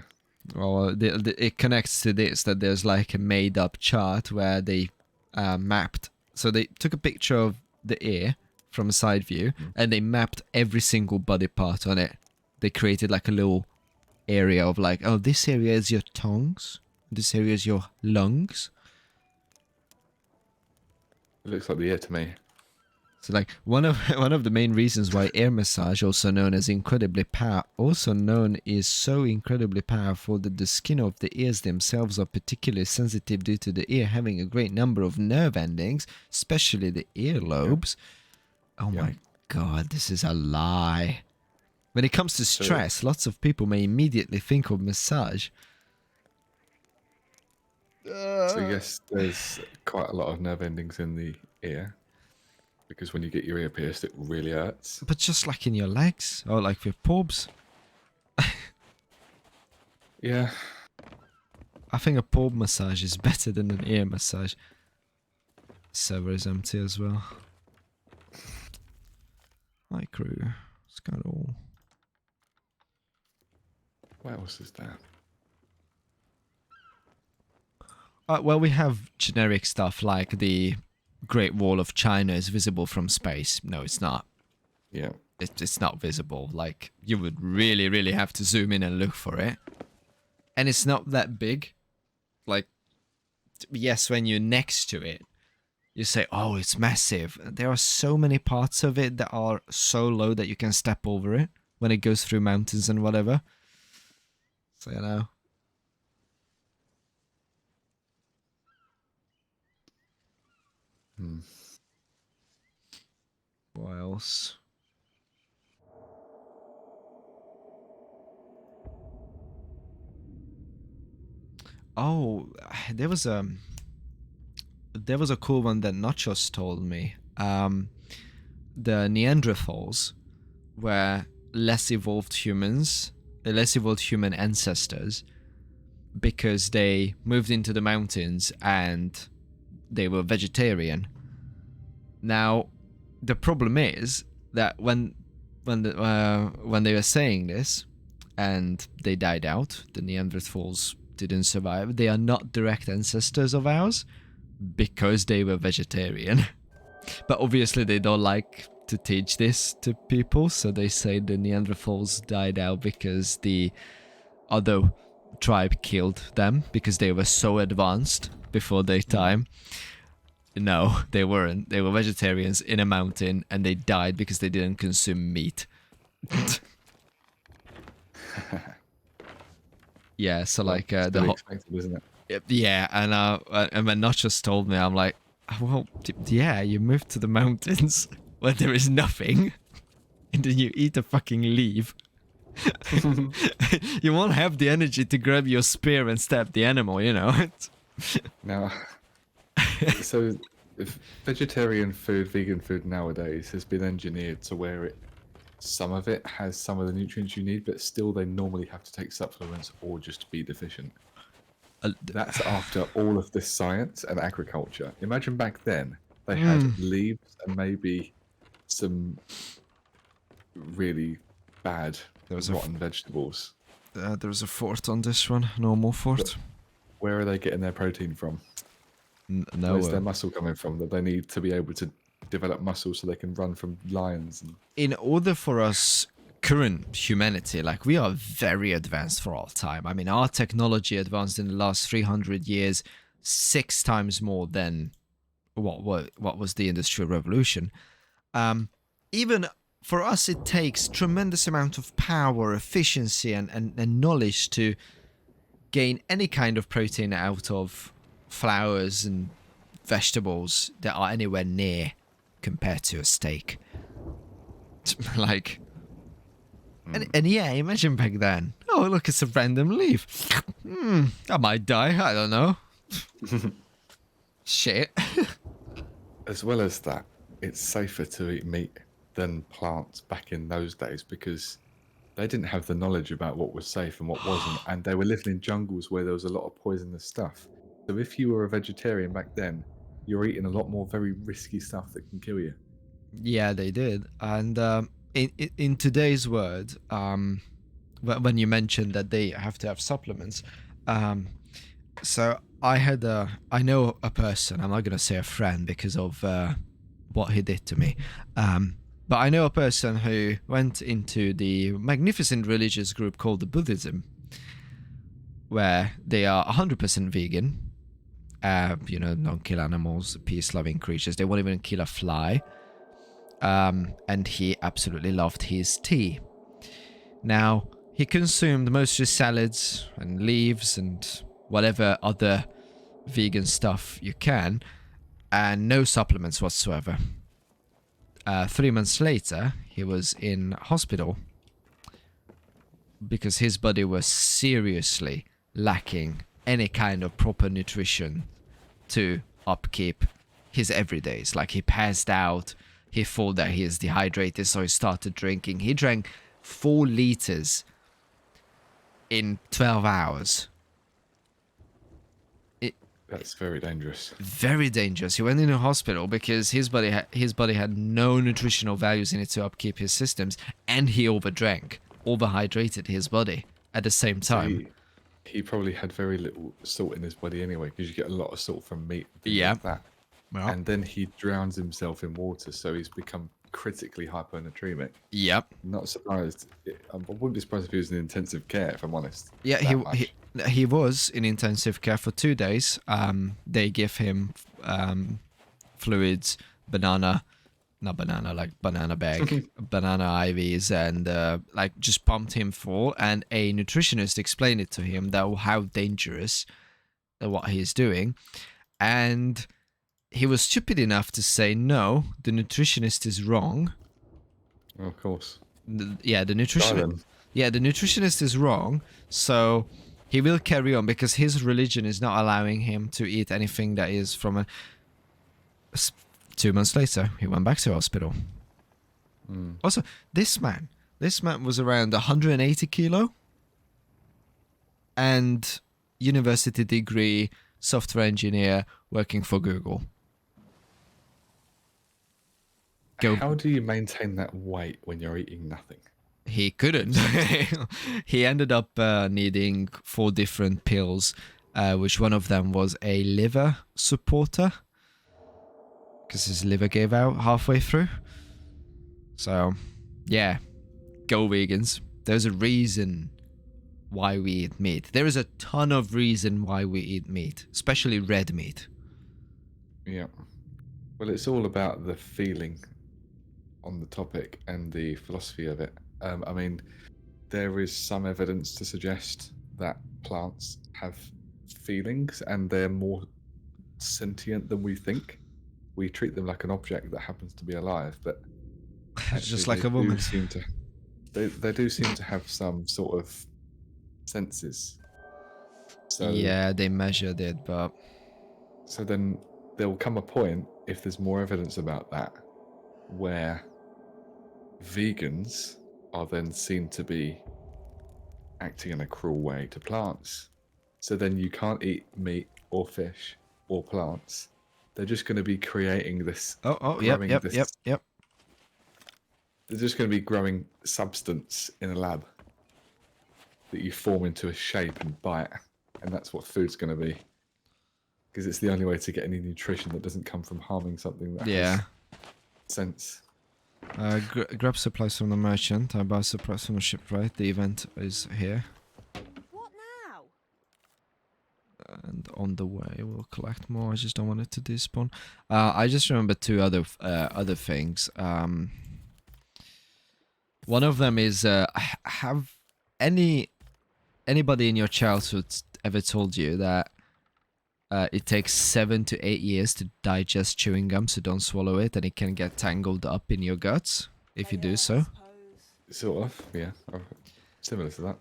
Well, it connects to this, that there's like a made-up chart where they mapped. So they took a picture of the ear from a side view, and they mapped every single body part on it. they created like a little area of like, oh, this area is your tongues, this area is your lungs. It looks like the ear to me. So like one of the main reasons why ear massage, also known as so incredibly powerful, that the skin of the ears themselves are particularly sensitive due to the ear having a great number of nerve endings, especially the earlobes. Oh my god, this is a lie. When it comes to stress, lots of people may immediately think of massage. So yes, there's quite a lot of nerve endings in the ear. Because when you get your ear pierced, it really hurts. But just like in your legs, or like with pubs. Yeah. I think a pub massage is better than an ear massage. Server is empty as well. Hi crew. Scuttle. What else is there? Well, we have generic stuff like the Great Wall of China is visible from space. No, it's not. Yeah. It's not visible. Like, you would really, really have to zoom in and look for it. And it's not that big. Like, yes, when you're next to it, you say, oh, it's massive. There are so many parts of it that are so low that you can step over it when it goes through mountains and whatever. So, you know. What else? Oh, there was a cool one that Nachos told me. The Neanderthals were less evolved human ancestors because they moved into the mountains and they were vegetarian. Now, the problem is that when they were saying this and they died out, the Neanderthals didn't survive. They are not direct ancestors of ours because they were vegetarian. But obviously they don't like to teach this to people, so they say the Neanderthals died out because the other tribe killed them because they were so advanced before their time. No, they weren't. They were vegetarians in a mountain and they died because they didn't consume meat. Yeah, so like the whole expected, isn't it? yeah, and when Nachos told me, I'm like, well, yeah, you moved to the mountains where there is nothing, and then you eat a fucking leaf. You won't have the energy to grab your spear and stab the animal, you know. Now, so if vegetarian food, vegan food nowadays has been engineered to where some of it has some of the nutrients you need, but still they normally have to take supplements or just be deficient. That's after all of this science and agriculture. Imagine back then they had leaves and maybe some really bad rotten vegetables. There was a fort on this one, normal fort. Where are they getting their protein from? No. Where's their muscle coming from that they need to be able to develop muscle so they can run from lions? In order for us, current humanity, like, we are very advanced for our time. I mean, our technology advanced in the last 300 years 6 times more than what was the Industrial Revolution. Even for us, it takes tremendous amount of power, efficiency, and knowledge to gain any kind of protein out of flowers and vegetables that are anywhere near compared to a steak. Like, and yeah, imagine back then. Oh, look, it's a random leaf. I might die. I don't know. Shit. As well as that, it's safer to eat meat than plants back in those days because they didn't have the knowledge about what was safe and what wasn't, and they were living in jungles where there was a lot of poisonous stuff. So if you were a vegetarian back then, you're eating a lot more very risky stuff that can kill you. Yeah, they did. And in today's word, when you mentioned that they have to have supplements, so I know a person, I'm not going to say a friend because of what he did to me. But I know a person who went into the magnificent religious group called the Buddhism, where they are 100% vegan. Don't kill animals, peace-loving creatures. They won't even kill a fly. And he absolutely loved his tea. Now, he consumed mostly salads and leaves and whatever other vegan stuff you can, and no supplements whatsoever. 3 months later, he was in hospital because his body was seriously lacking any kind of proper nutrition to upkeep his everydays. Like, he passed out, he thought that he is dehydrated, so he started drinking. He drank 4 liters in 12 hours. That's very dangerous. Very dangerous. He went into hospital because his body had no nutritional values in it to upkeep his systems, and he overhydrated his body at the same time. He probably had very little salt in his body anyway, because you get a lot of salt from meat. Yeah. Like that. Well, And then he drowns himself in water, so he's become critically hyponatremic. yep. Not surprised. I wouldn't be surprised if he was in intensive care, if I'm honest. Yeah, he was in intensive care for 2 days. They give him fluids, banana bag, banana IVs, and just pumped him full. And a nutritionist explained it to him that how dangerous what he's doing, and he was stupid enough to say no. The nutritionist is wrong. Oh, of course. The nutritionist is wrong. So he will carry on because his religion is not allowing him to eat anything that is from a. 2 months later, he went back to hospital. Also, this man was around 180 kilo and university degree, software engineer, working for Google. How do you maintain that weight when you're eating nothing? He couldn't. He ended up needing 4 different pills, which one of them was a liver supporter, because his liver gave out halfway through. So, yeah, go vegans. There's a reason why we eat meat. There is a ton of reason why we eat meat, especially red meat. Yeah. Well, it's all about the feeling on the topic and the philosophy of it. I mean, there is some evidence to suggest that plants have feelings and they're more sentient than we think. We treat them like an object that happens to be alive, but Just like a woman. They do seem to have some sort of senses. So Yeah, they measured it, but so then there will come a point, if there's more evidence about that, where vegans are then seen to be acting in a cruel way to plants. So then you can't eat meat or fish or plants. They're just going to be creating this. Yep. They're just going to be growing substance in a lab that you form into a shape and bite, and that's what food's going to be. Because it's the only way to get any nutrition that doesn't come from harming something that has sense. Grab supplies from the merchant. I buy supplies from the shipwright. The event is here. What now? And on the way, we'll collect more. I just don't want it to despawn. I just remember 2 other things. One of them is, have anybody in your childhood ever told you that it takes 7 to 8 years to digest chewing gum, so don't swallow it, and it can get tangled up in your guts if you do so? Sort of, yeah. Similar to that.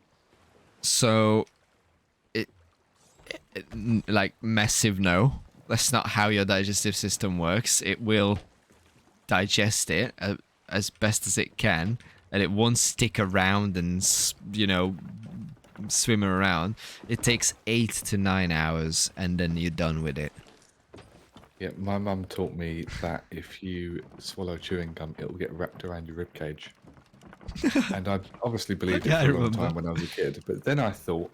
So, like, massive no. That's not how your digestive system works. It will digest it as best as it can, and it won't stick around and, swim around. It takes 8 to 9 hours, and then you're done with it. Yeah, my mum taught me that if you swallow chewing gum, it will get wrapped around your ribcage. And I obviously believed it Yeah, for I a long remember. time when I was a kid. But then I thought,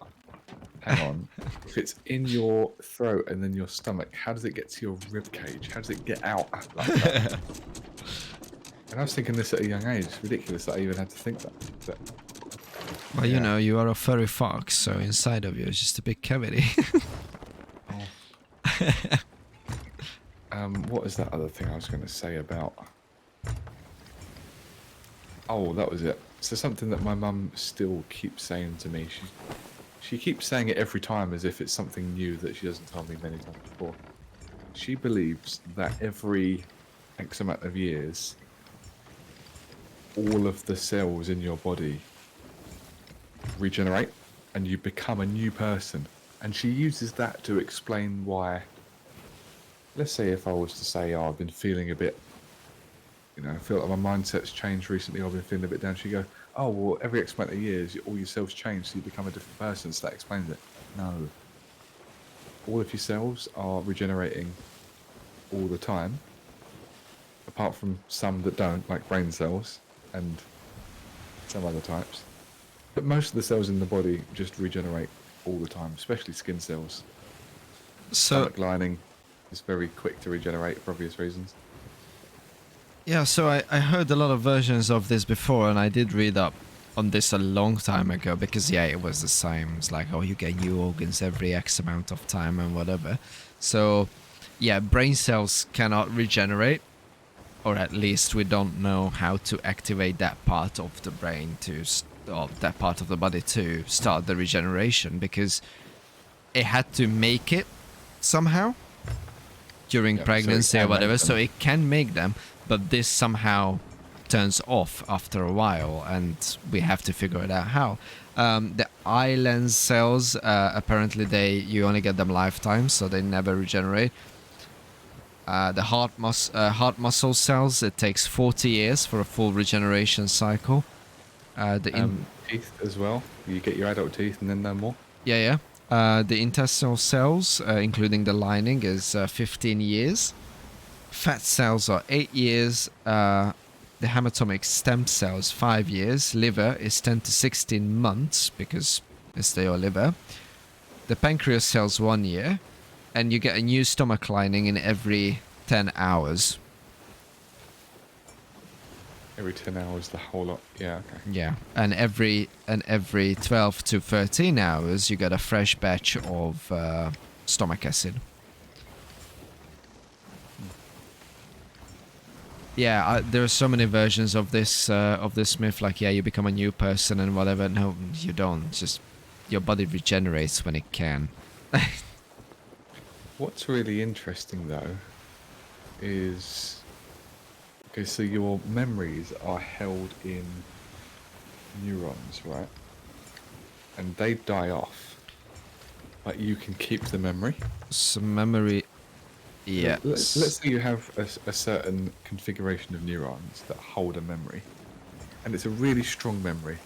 hang on, if it's in your throat and then your stomach, how does it get to your ribcage? How does it get out like that? And I was thinking this at a young age. It's ridiculous that I even had to think that. But, Well, you yeah. know, you are a furry fox, so inside of you is just a big cavity. What is that other thing I was going to say about? Oh, that was it. So something that my mum still keeps saying to me. She keeps saying it every time as if it's something new that she hasn't told me many times before. She believes that every X amount of years, all of the cells in your body regenerate and you become a new person. And she uses that to explain why. Let's say if I was to say, oh, I've been feeling a bit, I feel like my mindset's changed recently, or I've been feeling a bit down. She go, oh, well, every X amount of years, all your cells change, so you become a different person. So that explains it. No. All of your cells are regenerating all the time, apart from some that don't, like brain cells and some other types. But most of the cells in the body just regenerate all the time, especially skin cells. So, Stomach lining is very quick to regenerate for obvious reasons. yeah, so I heard a lot of versions of this before, and I did read up on this a long time ago, because, yeah, it was the same. It's like, oh, you get new organs every X amount of time and whatever. So, yeah, brain cells cannot regenerate, or at least we don't know how to activate that part of the brain or that part of the body to start the regeneration, because it had to make it somehow during Yep, pregnancy so or whatever, so them. it can make them, but this somehow turns off after a while, and we have to figure it out how. The eye lens cells, apparently you only get them lifetime, so they never regenerate. The heart muscle cells, it takes 40 years for a full regeneration cycle. Teeth as well. You get your adult teeth and then no more. Yeah. The intestinal cells, including the lining, is 15 years. Fat cells are 8 years. The hematomic stem cells, 5 years. Liver is 10 to 16 months, because it's your liver. The pancreas cells, 1 year. And you get a new stomach lining in every 10 hours. Every 10 hours, the whole lot. Yeah, okay. Yeah, and every 12 to 13 hours, you get a fresh batch of stomach acid. Yeah, there are so many versions of this myth. Like, yeah, you become a new person and whatever. No, you don't. It's just your body regenerates when it can. What's really interesting though is, okay, so your memories are held in neurons, right? And they die off, but you can keep the memory. Some memory. Yeah. Let's say you have a certain configuration of neurons that hold a memory, and it's a really strong memory.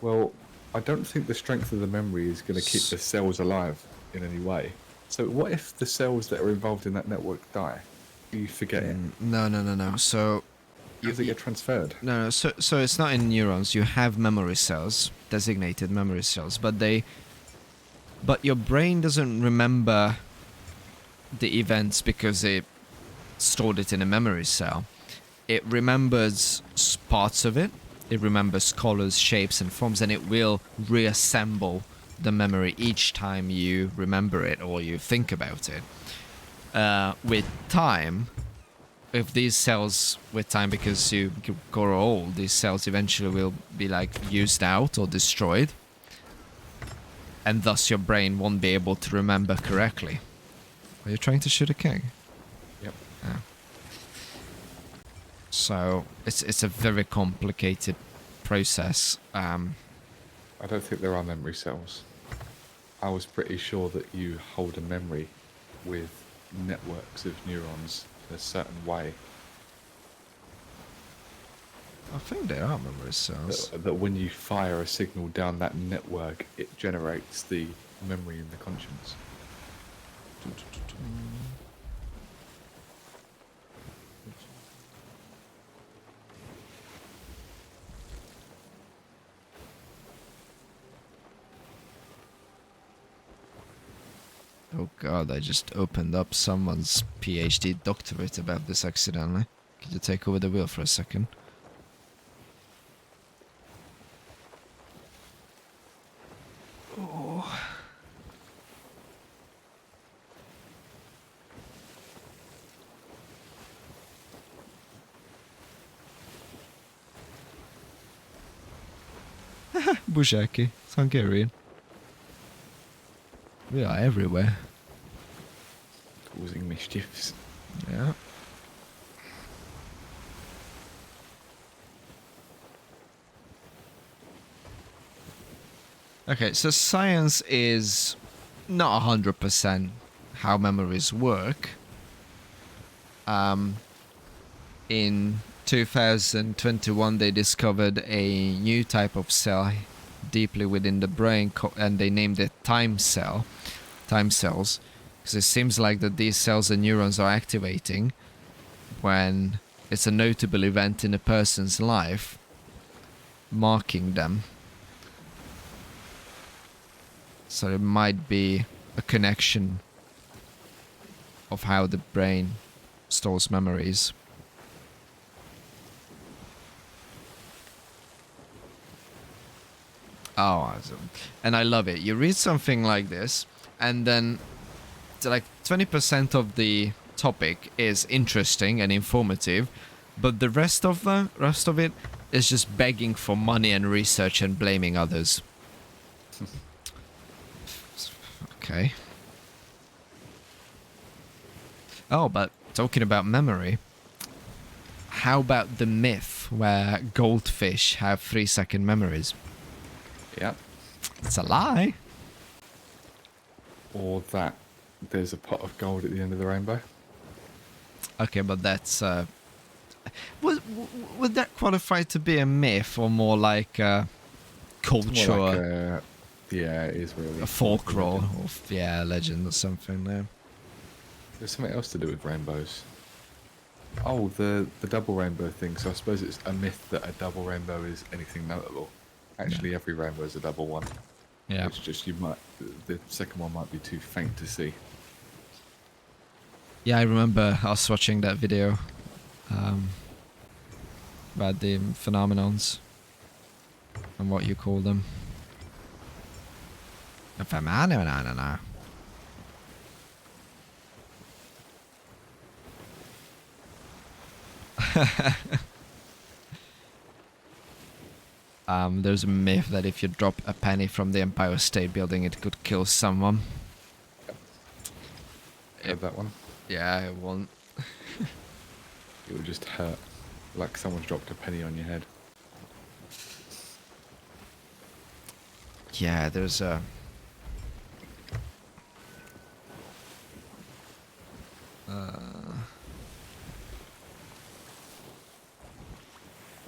Well, I don't think the strength of the memory is going to keep the cells alive in any way. So what if the cells that are involved in that network die? You forget it. No. So How does it get transferred? No. So it's not in neurons. You have memory cells, designated memory cells, but your brain doesn't remember the events because it stored it in a memory cell. It remembers parts of it. It remembers colors, shapes, and forms, and it will reassemble the memory each time you remember it or you think about it. With time, if these cells, because you grow old, these cells eventually will be used out or destroyed, and thus your brain won't be able to remember correctly. Are you trying to shoot a king? Yep. Yeah. So it's a very complicated process. I don't think there are memory cells. I was pretty sure that you hold a memory with networks of neurons in a certain way. I think there are memory cells. That when you fire a signal down that network, it generates the memory in the conscience. Oh god, I just opened up someone's PhD doctorate about this accidentally. Could you take over the wheel for a second? Oh. Bushaki. It's Hungarian. We are everywhere. Causing mischiefs. Yeah. Okay, so science is not 100% how memories work. In 2021, they discovered a new type of cell deeply within the brain, and they named it time cells, because it seems like that these cells and neurons are activating when it's a notable event in a person's life, marking them. So it might be a connection of how the brain stores memories. Oh, awesome. And I love it. You read something like this, and then like 20% of the topic is interesting and informative, but the rest of it is just begging for money and research and blaming others. Okay. Oh, but talking about memory, how about the myth where goldfish have 3-second memories? Yep. It's a lie. Or that there's a pot of gold at the end of the rainbow. Okay, but that's would that qualify to be a myth or more like a culture, More like yeah, it is really a folklore, or legend or something? Yeah. There's something else to do with rainbows. Oh, the double rainbow thing. So I suppose it's a myth that a double rainbow is anything notable. Actually, every rainbow is a double one. Yeah. It's just the second one might be too faint to see. Yeah, I remember us watching that video about the phenomenons and what you call them. A phenomena. There's a myth that if you drop a penny from the Empire State Building, it could kill someone. Heard that one? Yeah, it won't. It would just hurt, like someone's dropped a penny on your head. Yeah, there's a...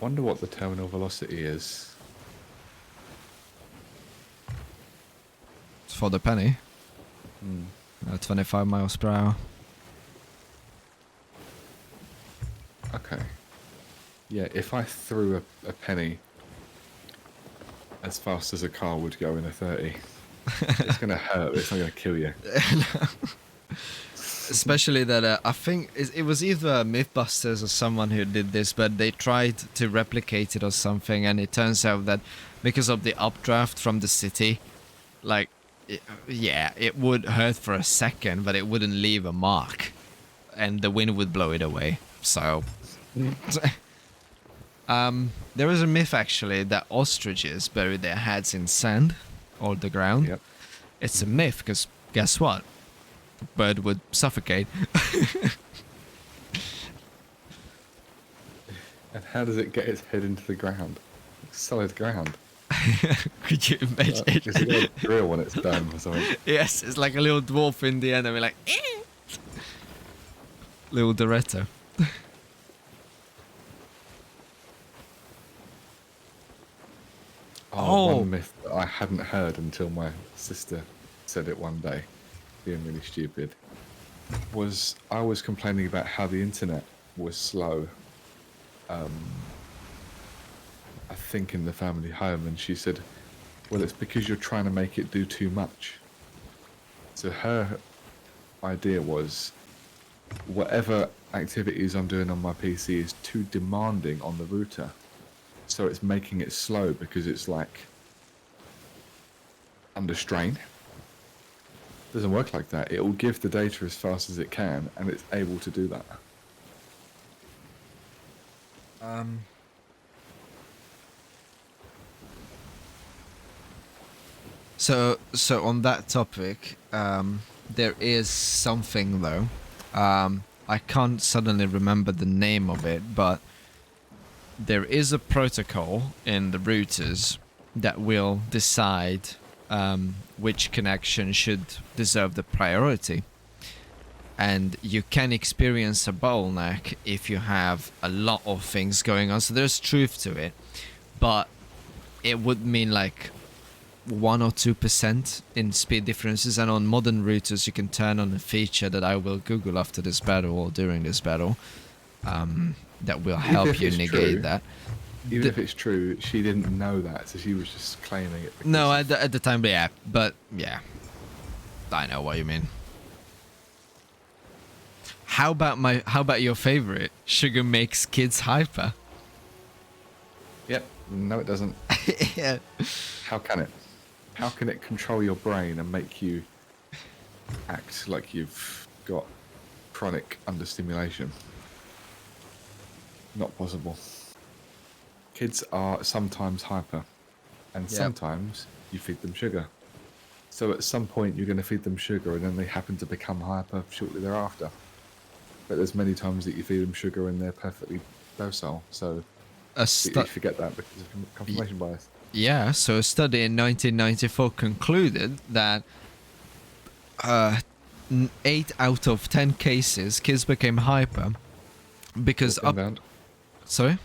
Wonder what the terminal velocity is. for the penny. 25 miles per hour. Okay. Yeah, if I threw a penny as fast as a car would go in a 30, it's going to hurt, but it's not going to kill you. Especially that I think it was either Mythbusters or someone who did this, but they tried to replicate it or something, and it turns out that because of the updraft from the city, like, it would hurt for a second, but it wouldn't leave a mark, and the wind would blow it away. So, there is a myth actually that ostriches bury their heads in sand or the ground. Yep. It's a myth because guess what? The bird would suffocate. And how does it get its head into the ground? Solid ground. Could you imagine? Is it going to drill when it's done or something? Yes, it's like a little dwarf in the end, and we're like, little Doretta. Oh, one myth that I hadn't heard until my sister said it one day, being really stupid, was I was complaining about how the internet was slow. I think in the family home, and she said, well, it's because you're trying to make it do too much. So her idea was whatever activities I'm doing on my PC is too demanding on the router. So it's making it slow because it's like under strain. Doesn't work like that. It will give the data as fast as it can, and it's able to do that. So on that topic, there is something though. I can't suddenly remember the name of it, but there is a protocol in the routers that will decide which connection should deserve the priority. And you can experience a bottleneck if you have a lot of things going on. So there's truth to it, but it would mean like 1 or 2% in speed differences. And on modern routers, you can turn on a feature that I will Google after this battle or during this battle that will help you negate that. Even if it's true, she didn't know that, so she was just claiming it. No, at the time, yeah, but yeah, I know what you mean. How about your favorite? Sugar makes kids hyper. Yep. No, it doesn't. Yeah. How can it? How can it control your brain and make you act like you've got chronic understimulation? Not possible. Kids are sometimes hyper, and sometimes you feed them sugar. So at some point you're going to feed them sugar, and then they happen to become hyper shortly thereafter. But there's many times that you feed them sugar and they're perfectly docile. So you forget that because of confirmation bias. Yeah, so a study in 1994 concluded that 8 out of 10 cases, kids became hyper because Inbound. Sorry?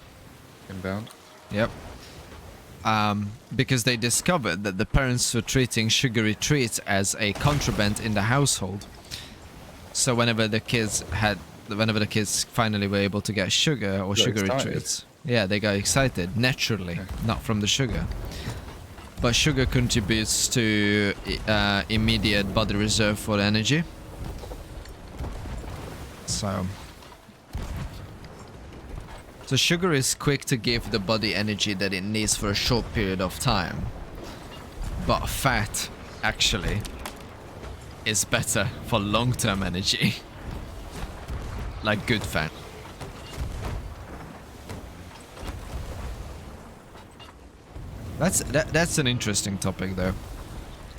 Inbound. Yep. Because they discovered that the parents were treating sugary treats as a contraband in the household. So whenever the kids finally were able to get sugar or sugary treats, yeah, they got excited naturally, not from the sugar. But sugar contributes to immediate body reserve for energy. So sugar is quick to give the body energy that it needs for a short period of time. But fat, actually, is better for long-term energy. Like good fat. That's an interesting topic though.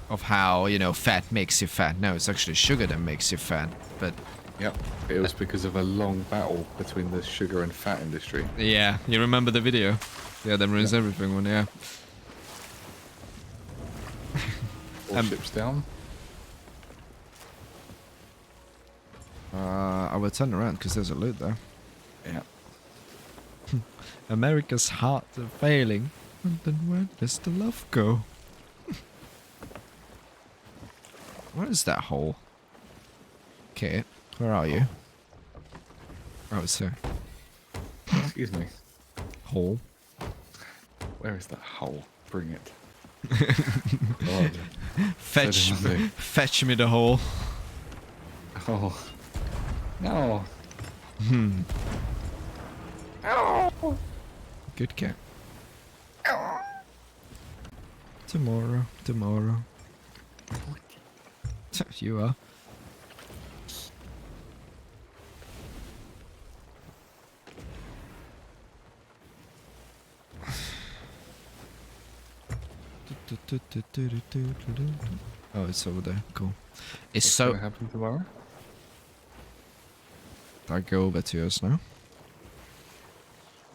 Of how, fat makes you fat. No, it's actually sugar that makes you fat. But yep, it was because of a long battle between the sugar and fat industry. Yeah, you remember the video? Yeah, that ruins everything one, yeah. All ships down. I will turn around because there's a loot there. Yeah. America's hearts are failing. And then where does the love go? What is that hole? Kit, where are you? Oh, it's there. Excuse me. Hole. Where is that hole? Bring it. God. Fetch me the hole. Oh. No. Oh. Good cat. Tomorrow. You are. Oh, it's over there. Cool. What's going to happen tomorrow? I go over to yours now.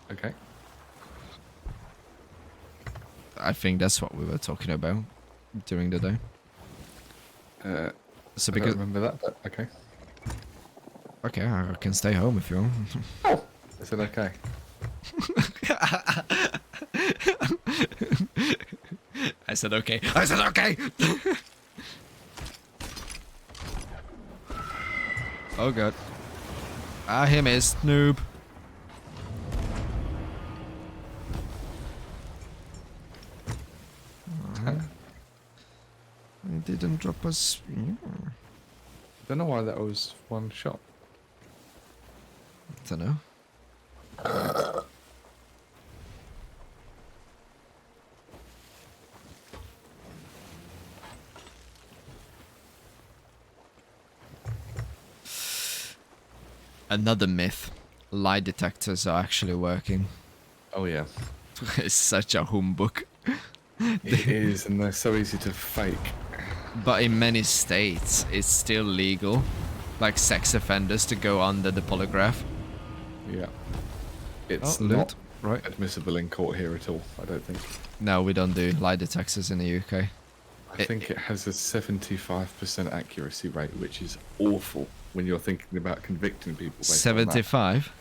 Okay. I think that's what we were talking about during the day. So I because don't remember that, but okay. Okay, I can stay home if you want. Oh, is it okay? I said okay. I said okay. Oh god. Ah, him is noob. He didn't drop us. Don't know why that was one shot. Don't know. Another myth. Lie detectors are actually working. Oh yeah, It's such a humbug. it is, and they're so easy to fake. But in many states, it's still legal. Like sex offenders to go under the polygraph. Yeah, it's Oh, not loot. Right. admissible in court here at all. I don't think. No, we don't do lie detectors in the UK. I think it has a 75% accuracy rate, which is awful when you're thinking about convicting people. Based on that. 75?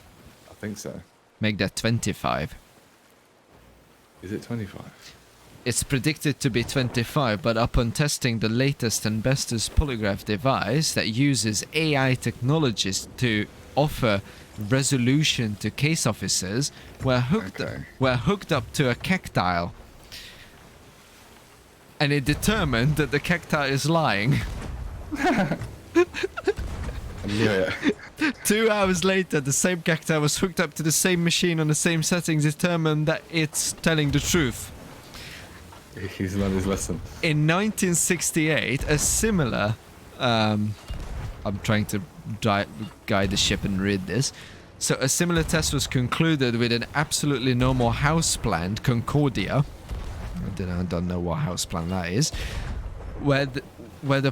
I think so. Make that 25. Is it 25? It's predicted to be 25, but upon testing the latest and bestest polygraph device that uses AI technologies to offer resolution to case officers, we're hooked up to a cactile. And it determined that the cactile is lying. I knew it. 2 hours later, the same cactile was hooked up to the same machine on the same settings, determined that it's telling the truth. He's learned his lesson. In 1968, a similar... I'm trying to guide the ship and read this. So a similar test was concluded with an absolutely normal houseplant, Concordia. I don't know what houseplant that is. Where the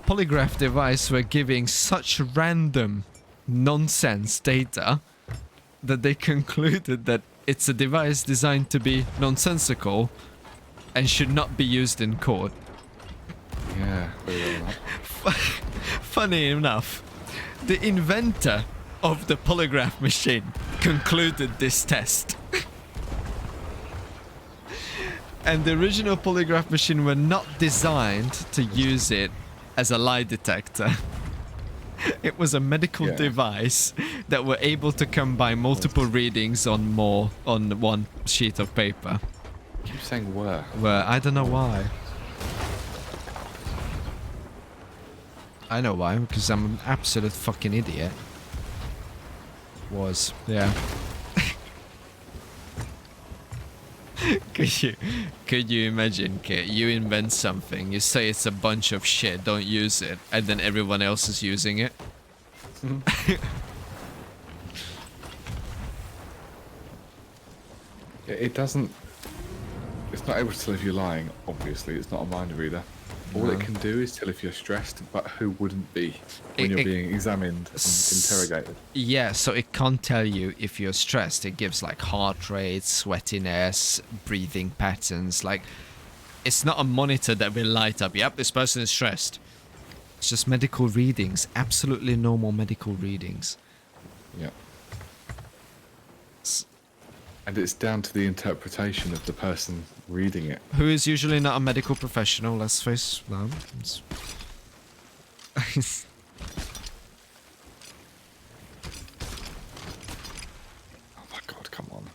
polygraph device were giving such random nonsense data that they concluded that it's a device designed to be nonsensical and should not be used in court. Yeah, very well enough. Funny enough, the inventor of the polygraph machine concluded this test. And the original polygraph machine were not designed to use it as a lie detector. It was a medical device that were able to combine multiple readings on one sheet of paper. Keep saying were. Well, I don't know why. I know why, because I'm an absolute fucking idiot. Yeah. Could you imagine, Kit? You invent something, you say it's a bunch of shit, don't use it, and then everyone else is using it. It doesn't. It's not able to tell if you're lying. Obviously, it's not a mind reader. All it can do is tell if you're stressed, but who wouldn't be when you're being examined and interrogated? Yeah, so it can't tell you if you're stressed. It gives like heart rate, sweatiness, breathing patterns. Like, it's not a monitor that will light up. Yep, this person is stressed. It's just medical readings, absolutely normal medical readings. Yeah. And it's down to the interpretation of the person reading it. Who is usually not a medical professional, let's face that. Oh my god, come on.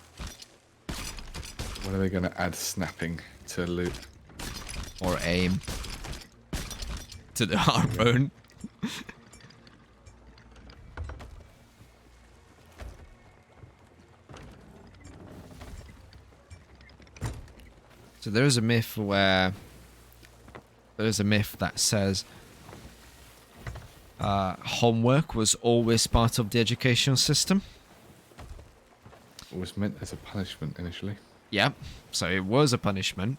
When are they going to add snapping to loot? Or aim. To the harpoon. So there's a myth that says homework was always part of the educational system. It was meant as a punishment initially. Yep. So it was a punishment.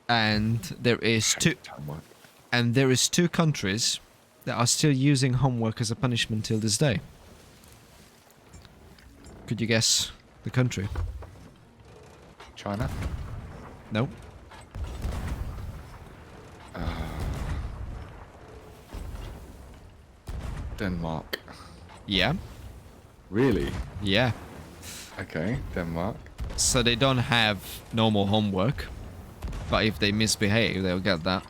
And there is two countries that are still using homework as a punishment till this day. Could you guess the country? China? No. Denmark. Yeah. Really? Yeah. Okay, Denmark. So they don't have normal homework, but if they misbehave, they'll get that.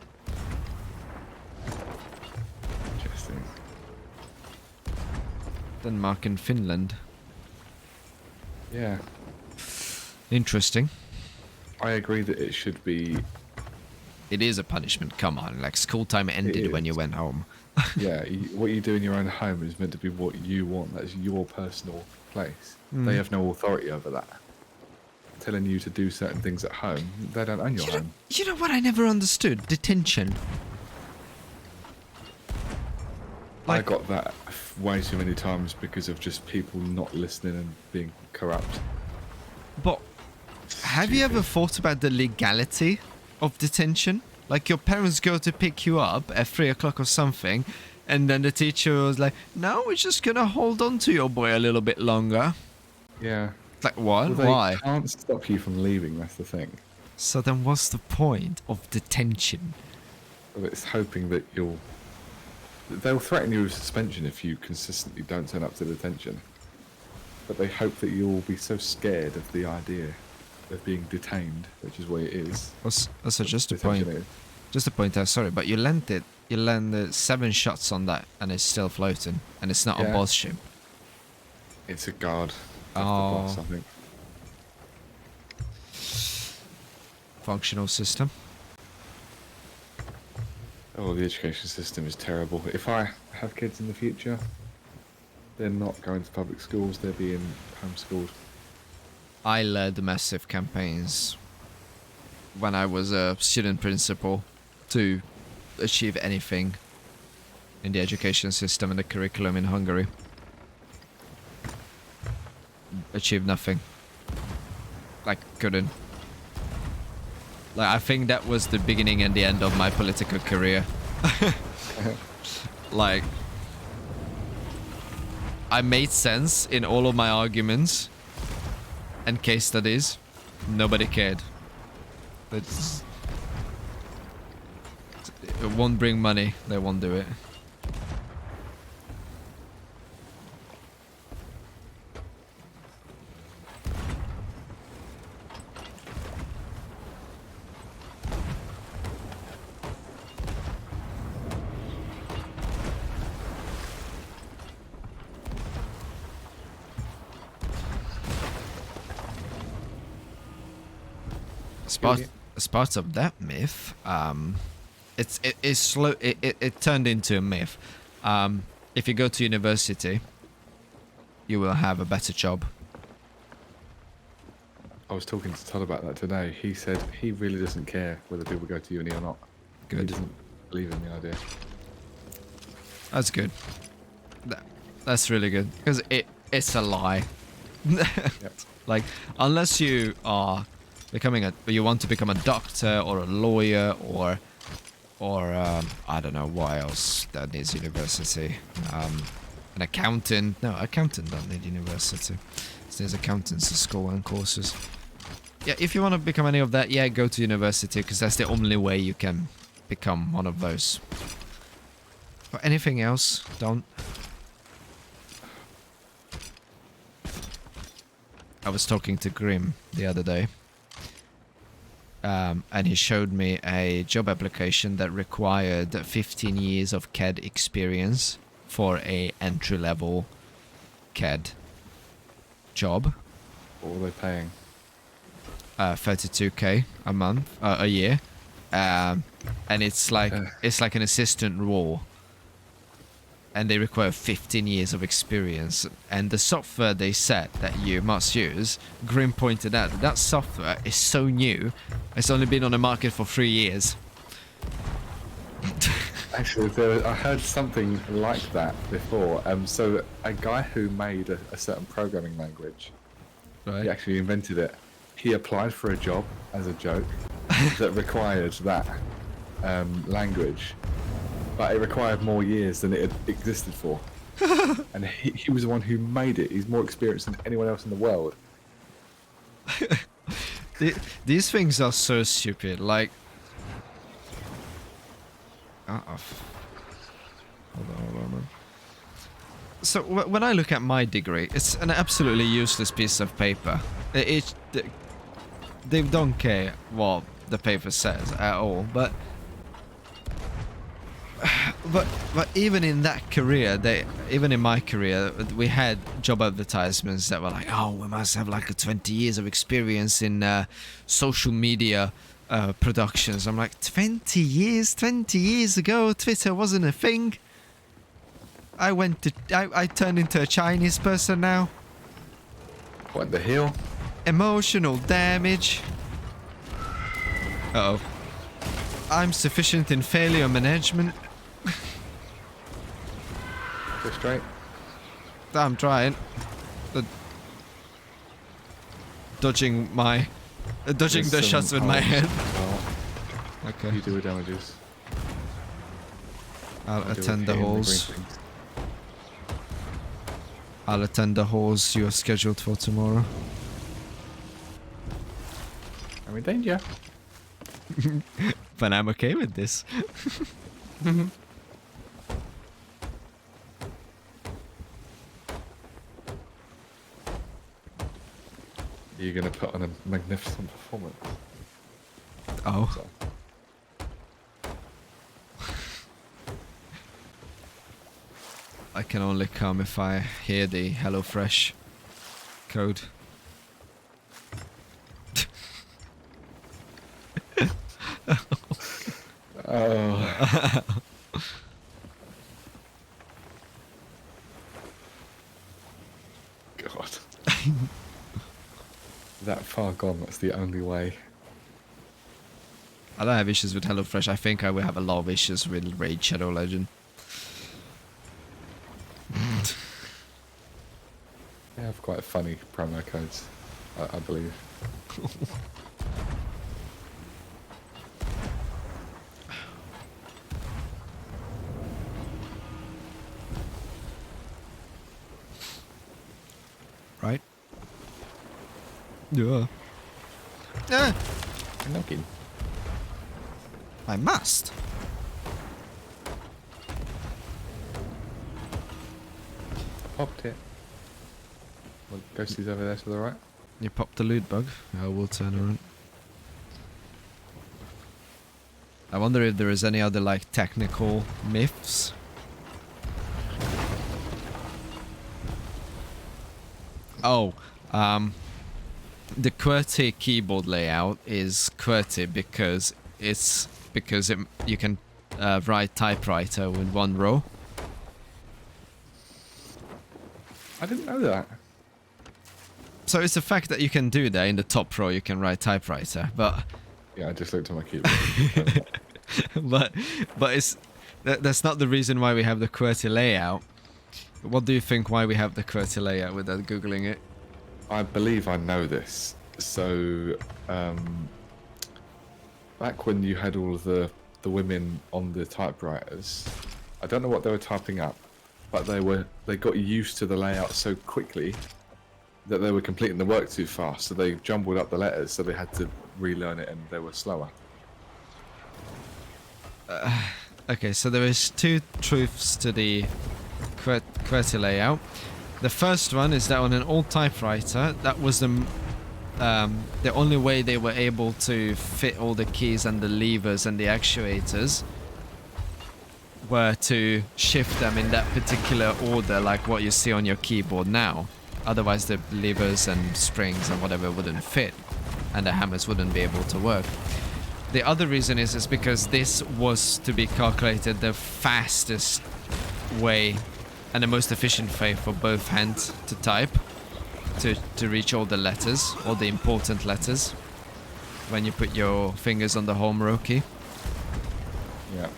Interesting. Denmark and Finland. Yeah. Interesting. I agree that it should be It is a punishment. Come on, like school time ended when you went home. Yeah, what you do in your own home is meant to be what you want. That's your personal place. Mm. They have no authority over that. Telling you to do certain things at home, they don't own your home. You know what I never understood? Detention. I got that way too many times because of just people not listening and being corrupt. But have you ever thought about the legality of detention? Like your parents go to pick you up at 3 o'clock or something, and then the teacher was like, "No, we're just gonna hold on to your boy a little bit longer." Yeah. Like what? Well, they Why? can't stop you from leaving, that's the thing. So then what's the point of detention? Well, it's hoping that they'll threaten you with suspension if you consistently don't turn up to detention. But they hope that you'll be so scared of the idea of being detained, which is what it is. Also, just to Detention point, is. just to point out, sorry, but you landed 7 shots on that, and it's still floating, and it's not a Yeah. boss ship. It's a guard. Of Oh. the boss, I think. Functional system. Oh, the education system is terrible. If I have kids in the future, they're not going to public schools, they're being homeschooled. I led massive campaigns when I was a student principal to achieve anything in the education system and the curriculum in Hungary. Achieved nothing. Like, couldn't. Like, I think that was the beginning and the end of my political career. Like, I made sense in all of my arguments and case studies. Nobody cared. It won't bring money. They won't do it. As part of that myth, it's slow. It turned into a myth. If you go to university, you will have a better job. I was talking to Todd about that today. He said he really doesn't care whether people go to uni or not. He Good. doesn't believe in the idea. That's good. That's really good because it's a lie. Yep. Like, unless you are you want to become a doctor or a lawyer or I don't know what else that needs university. An accountant. No, accountant don't need university. So there's accountants at school and courses. Yeah, if you want to become any of that, yeah, go to university because that's the only way you can become one of those. But anything else, don't. I was talking to Grim the other day. And he showed me a job application that required 15 years of CAD experience for a entry-level CAD job. What were they paying? 32k a year, and it's like an assistant role, and they require 15 years of experience. And the software they said that you must use, Grim pointed out that software is so new, it's only been on the market for 3 years. Actually, I heard something like that before. So a guy who made a certain programming language, Right. he actually invented it. He applied for a job as a joke that required that language, but it required more years than it had existed for. And he was the one who made it. He's more experienced than anyone else in the world. These things are so stupid. Like, hold on, man. So when I look at my degree, it's an absolutely useless piece of paper. They don't care what the paper says at all. But even in that career, even in my career, we had job advertisements that were like, oh, we must have like a 20 years of experience in social media productions. I'm like, 20 years ago, Twitter wasn't a thing. I turned into a Chinese person now. What the hell? Emotional damage. Uh-oh. I'm sufficient in failure management. Go straight. I'm trying. Dodging the shots with my head. Oh, Okay. you do the damages. I'll do attend with the hitting halls. green things. I'll attend the halls you are scheduled for tomorrow. I'm in danger. But I'm okay with this. You're gonna put on a magnificent performance. Oh. So. I can only come if I hear the HelloFresh code. Oh. God. That far gone, that's the only way. I don't have issues with HelloFresh. I think I will have a lot of issues with Raid Shadow Legend. They have quite funny promo codes, I believe. Right? Yeah. Ah, I'm knocking. I must. Popped it. Well, Ghosty's over there to the right. You popped the loot bug. I will turn around. I wonder if there is any other like technical myths. Oh, the QWERTY keyboard layout is QWERTY because you can write typewriter with one row. I didn't know that. So it's the fact that you can do that in the top row. You can write typewriter, but Yeah, I just looked at my keyboard. but that's not the reason why we have the QWERTY layout. What do you think why we have the QWERTY layout without googling it? I believe I know this. So, back when you had all of the women on the typewriters, I don't know what they were typing up, but they got used to the layout so quickly that they were completing the work too fast. So they jumbled up the letters, so they had to relearn it, and they were slower. Okay, so there is two truths to the QWERTY layout. The first one is that on an old typewriter, that was the only way they were able to fit all the keys and the levers and the actuators were to shift them in that particular order, like what you see on your keyboard now. Otherwise the levers and springs and whatever wouldn't fit, and the hammers wouldn't be able to work. The other reason is because this was to be calculated the fastest way and the most efficient way for both hands to type, to reach all the letters, all the important letters, when you put your fingers on the home row key. Yeah.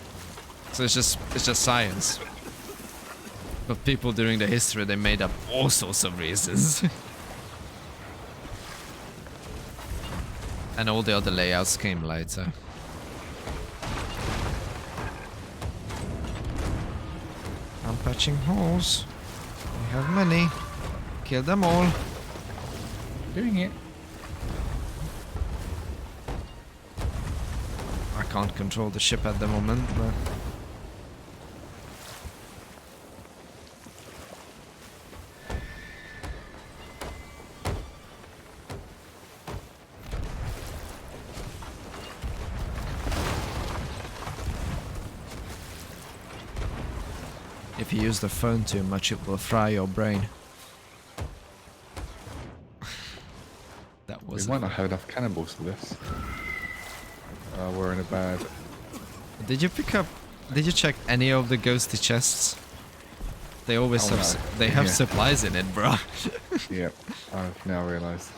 So it's just science. But people during the history, they made up all sorts of reasons. And all the other layouts came later. I'm patching holes. We have many. Kill them all. Doing it. I can't control the ship at the moment, but... If you use the phone too much, it will fry your brain. That We was might not have enough cannonballs for this. We're in a bad. Did you pick up? Did you check any of the ghosty chests? They always Oh, have. no. They have Yeah. supplies in it, bro. Yep, I've now realised.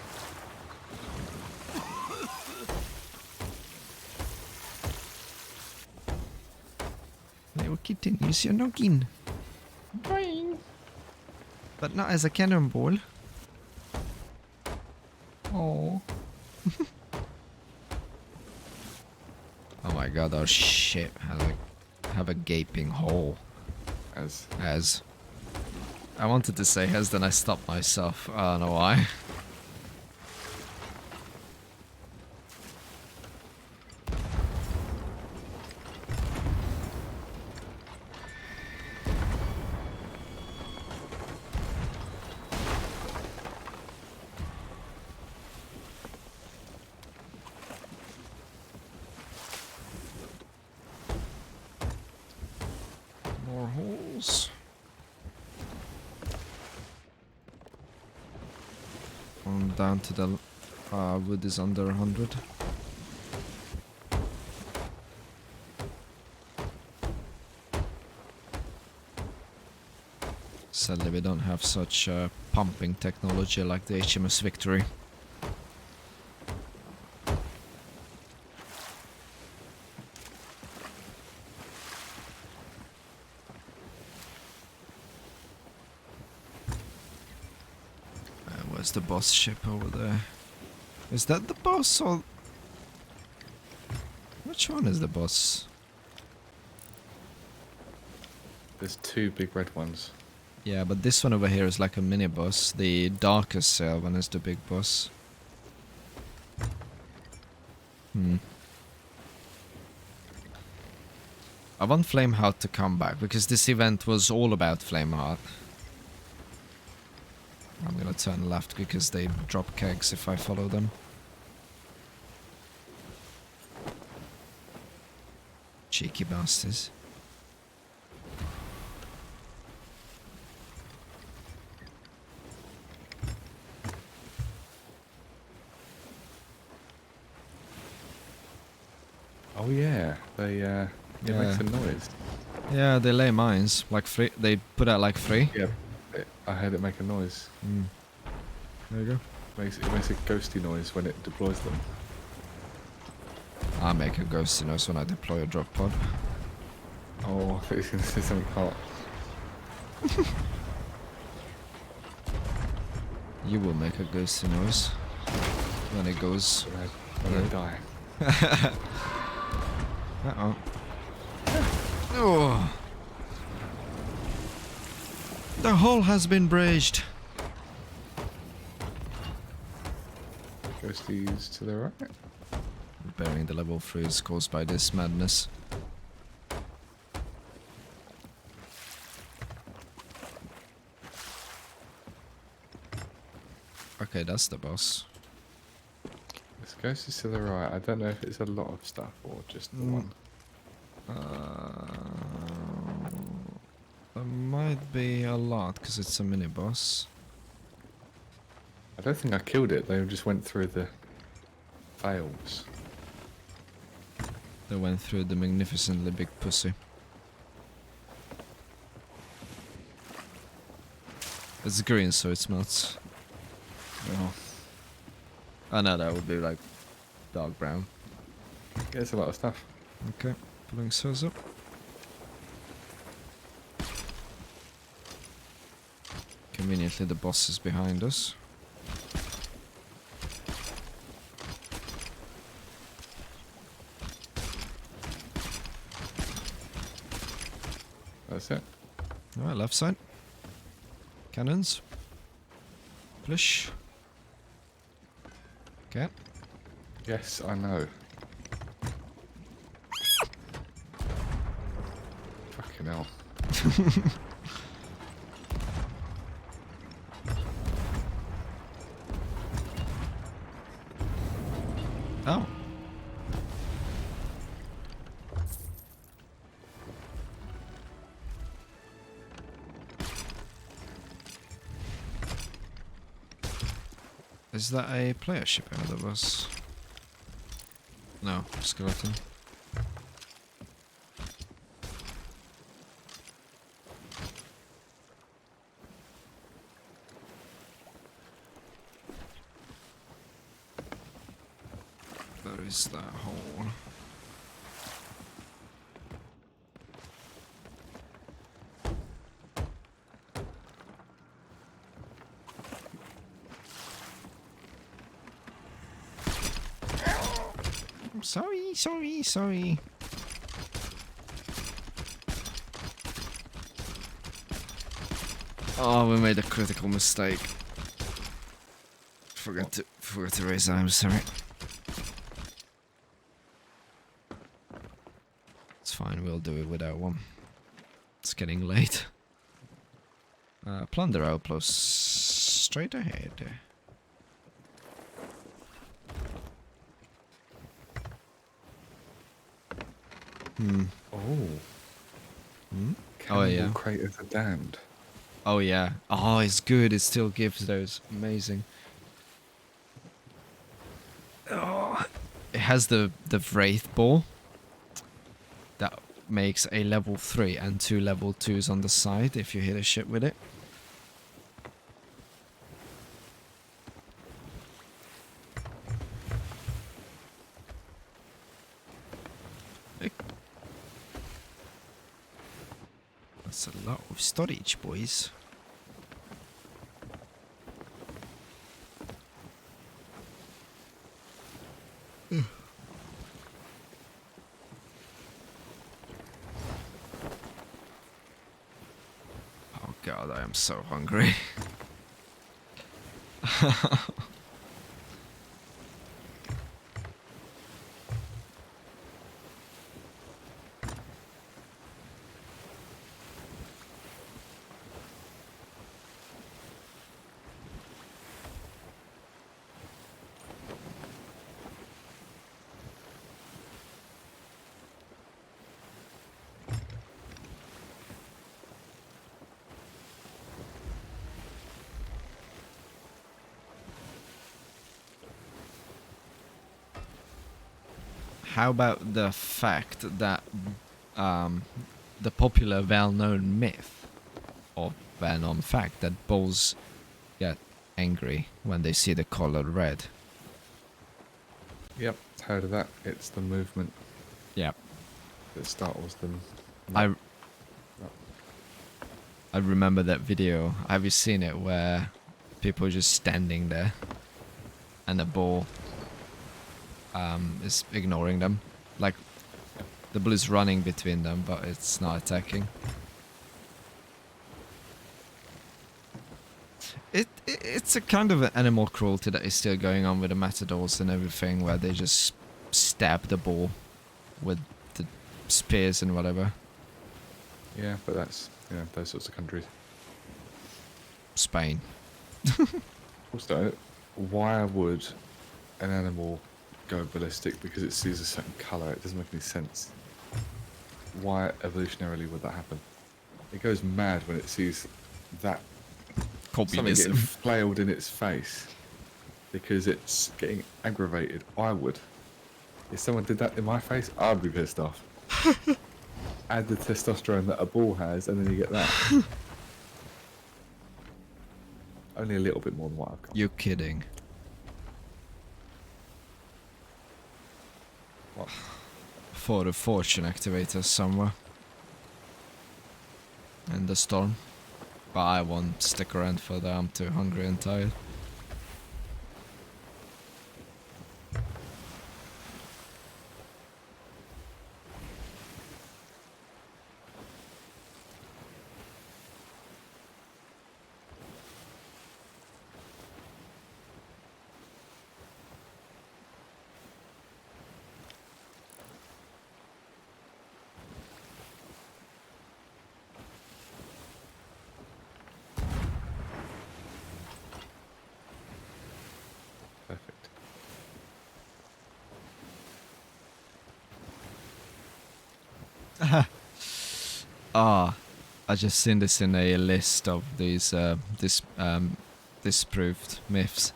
Little kitten, use your noggin. But not as a cannonball. Oh. Oh my god, our ship have a gaping hole. As. I wanted to say has, then I stopped myself. I don't know why. More holes. On down to the wood is under 100. Sadly, we don't have such pumping technology like the HMS Victory. Where's the boss ship over there? Is that the boss or... Which one is the boss? There's two big red ones. Yeah, but this one over here is like a mini boss. The darkest cell one is the big boss. I want Flameheart to come back because this event was all about Flameheart. I'm gonna turn left because they drop kegs if I follow them. Cheeky bastards. Oh yeah, it makes a noise. Yeah, they lay mines like free. They put out like free. Yeah, I heard it make a noise. There you go. It makes a ghosty noise when it deploys them. I make a ghosty noise when I deploy a drop pod. Oh, I thought you were going to say something hot. You will make a ghosty noise when it goes. When I die. Uh-oh. Oh. The hole has been breached. Ghosties to the right. Repairing the level 3 is caused by this madness. Okay, that's the boss. This ghosties to the right. I don't know if it's a lot of stuff or just the one. There might be a lot because it's a mini boss. I don't think I killed it. They just went through the fails. They went through the magnificently big pussy. It's green, so it smells. Oh, I know that would be like dark brown. yeah, it's a lot of stuff. Okay, pulling cells up. Conveniently, the boss is behind us. That's it. Alright, left side. Cannons. Push. Okay. Yes, I know. Fucking hell. Oh. Is that a player ship ahead of us? No, skeleton. Where is that hole? Sorry. Oh, we made a critical mistake. Forgot to raise that, I'm sorry. It's fine, we'll do it without one. It's getting late. Plunder outpost straight ahead. Oh. Hmm? Cannibal yeah. Crate of the Damned. Oh yeah. Oh, it's good. It still gives those. Amazing. Oh, it has the Wraith Ball that makes a level 3 and 2 level 2s on the side if you hit a ship with it. That's a lot of storage, boys. Oh god, I am so hungry. How about the fact that the popular well-known myth or well-known fact that bulls get angry when they see the color red? Yep, heard of that. It's the movement Yeah. that startles them. I remember that video. Have you seen it where people are just standing there and the bull is ignoring them? Like the bull is running between them, but it's not attacking. It's a kind of an animal cruelty that is still going on with the matadors and everything, where they just stab the bull with the spears and whatever. Yeah, but that's, those sorts of countries. Spain. Also, why would an animal go ballistic because it sees a certain colour? It doesn't make any sense. Why evolutionarily would that happen? It goes mad when it sees that something Communism. getting flailed in its face because it's getting aggravated. I would. If someone did that in my face, I'd be pissed off. Add the testosterone that a bull has, and then you get that. Only a little bit more than what I've got. You're kidding. What? For the fortune activator somewhere in the storm. But I won't stick around for that, I'm too hungry and tired. Perfect. I just seen this in a list of these disproved myths.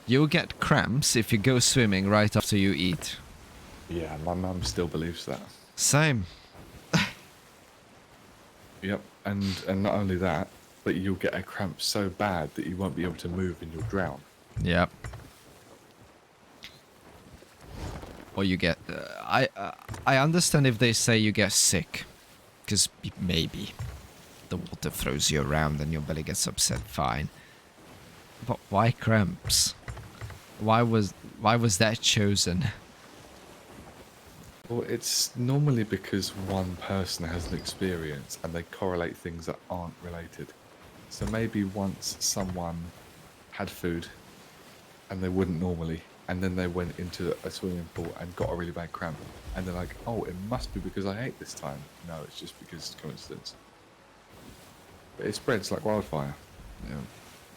You'll get cramps if you go swimming right after you eat. Yeah, my mum still believes that. Same. Yep, and not only that, but you'll get a cramp so bad that you won't be able to move and you'll drown. Yep. Or you get. I understand if they say you get sick, because maybe the water throws you around and your belly gets upset. Fine. But why cramps? Why was that chosen? Well, it's normally because one person has an experience and they correlate things that aren't related. So maybe once someone had food and they wouldn't normally, and then they went into a swimming pool and got a really bad cramp, and they're like, oh, it must be because I ate this time. No, it's just because it's coincidence. But it spreads like wildfire. Yeah.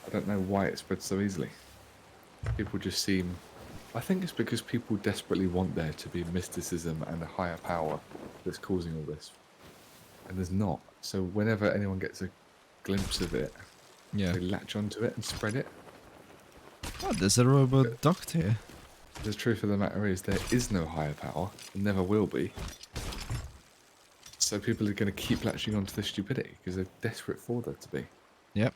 I don't know why it spreads so easily. People just seem... I think it's because people desperately want there to be mysticism and a higher power that's causing all this. And there's not. So whenever anyone gets a glimpse of it, Yeah. they latch onto it and spread it. Oh, there's a robot doctor here. The truth of the matter is there is no higher power, and never will be. So people are going to keep latching onto this stupidity because they're desperate for there to be. Yep.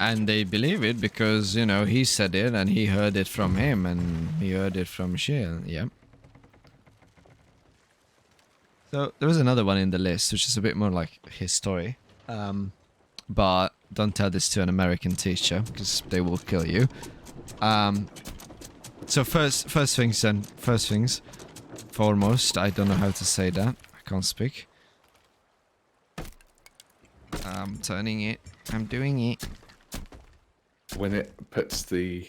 And they believe it because, you know, he said it and he heard it from him and he heard it from Shield. Yep. So there was another one in the list, which is a bit more like his story. But don't tell this to an American teacher because they will kill you. So first things foremost, I don't know how to say that. I can't speak. I'm turning it. I'm doing it. When it puts the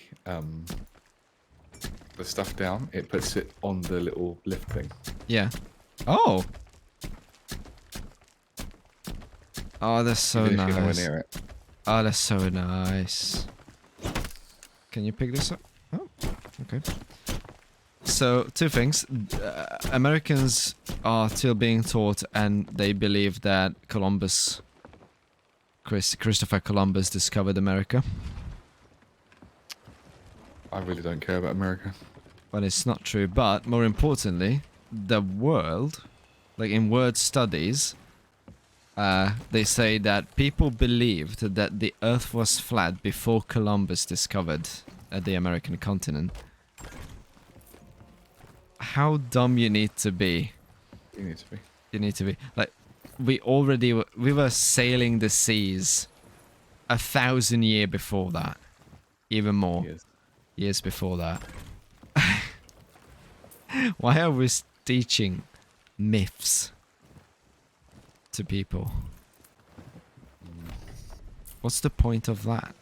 stuff down, it puts it on the little lift thing. Yeah. Oh. Oh, that's so Even if you're nowhere nice. near it. Oh, that's so nice. Can you pick this up? Oh, okay. So, two things. Americans are still being taught and they believe that Christopher Columbus discovered America. I really don't care about America. But it's not true. But, more importantly, the world, like in word studies, they say that people believed that the Earth was flat before Columbus discovered the American continent. How dumb you need to be. You need to be. You need to be. Like, we were sailing the seas 1,000 years before that. Even more. Yes. Years before that. Why are we teaching myths to people? What's the point of that?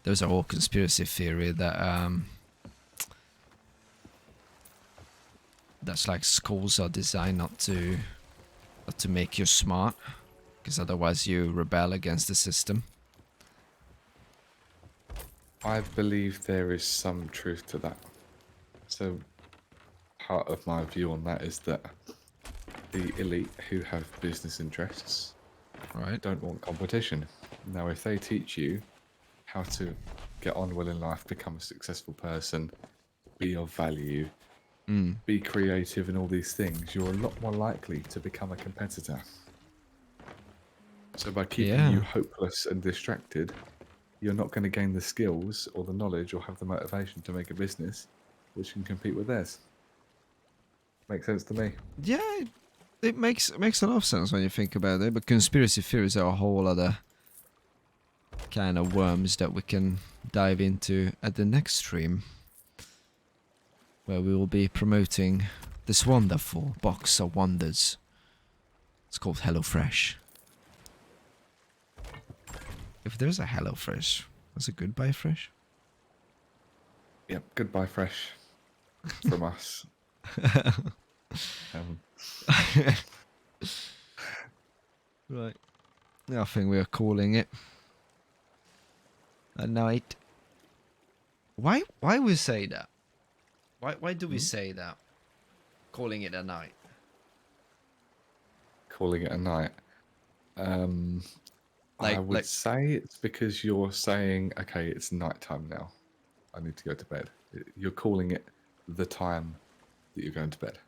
Those are all conspiracy theory that that's like schools are designed not to make you smart, because otherwise you rebel against the system. I believe there is some truth to that. So part of my view on that is that the elite who have business interests Right. don't want competition. Now, if they teach you how to get on well in life, become a successful person, be of value, be creative and all these things, you're a lot more likely to become a competitor. So by keeping you hopeless and distracted, you're not going to gain the skills or the knowledge or have the motivation to make a business which can compete with theirs. Makes sense to me. Yeah, it makes a lot of sense when you think about it. But conspiracy theories are a whole other kind of worms that we can dive into at the next stream, where we will be promoting this wonderful box of wonders. It's called HelloFresh. If there's a HelloFresh, that's a goodbye fresh. Yep, goodbye fresh from us. Right. I think we are calling it a night. Why we say that? Why do we say that? Calling it a night. Calling it a night. I Like, would say it's because you're saying, okay, it's nighttime now. I need to go to bed. You're calling it the time that you're going to bed.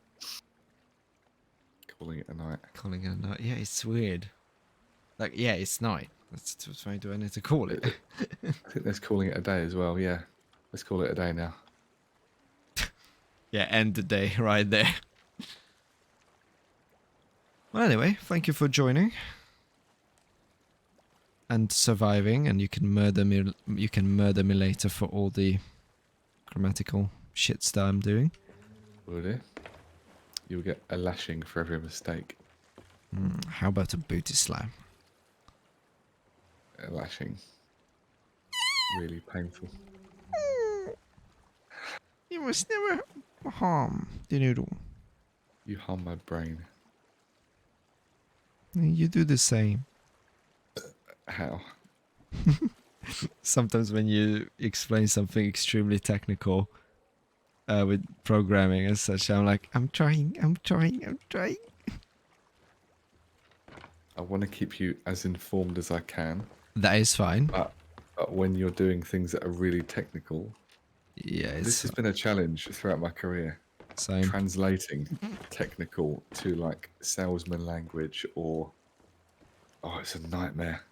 Calling it a night. calling it a night. Yeah, it's weird. Like, yeah, it's night. That's why do I need to call it? I think that's calling it a day as well. Yeah, let's call it a day now. Yeah, end the day right there. Well, anyway, thank you for joining and surviving, and you can murder me. You can murder me later for all the grammatical shits that I'm doing. Will do. You'll get a lashing for every mistake. How about a booty slam? A lashing. Really painful. You must never harm the noodle. You harm my brain. You do the same. How? Sometimes when you explain something extremely technical with programming and such, I'm like, I'm trying. I want to keep you as informed as I can, That is fine. but when you're doing things that are really technical, Yeah, this it's has been a challenge throughout my career. same. Translating technical to like salesman language or it's a nightmare.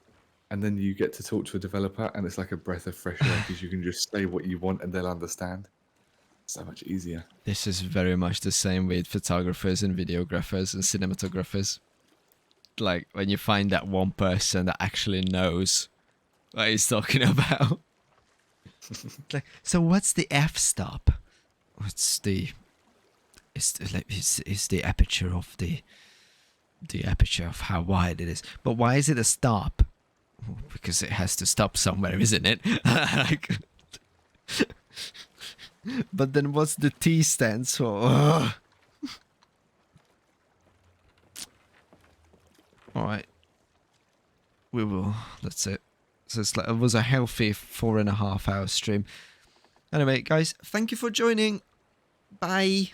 And then you get to talk to a developer and it's like a breath of fresh air because you can just say what you want and they'll understand. So much easier. This is very much the same with photographers and videographers and cinematographers. Like when you find that one person that actually knows what he's talking about. Like, so what's the f-stop? It's the it's the aperture of the aperture of how wide it is. But why is it a stop? Oh, because it has to stop somewhere, isn't it? Like, but then what's the T stands for? Ugh. All right, we will. That's it. So it was a healthy 4.5 hour stream. Anyway, guys, thank you for joining. Bye.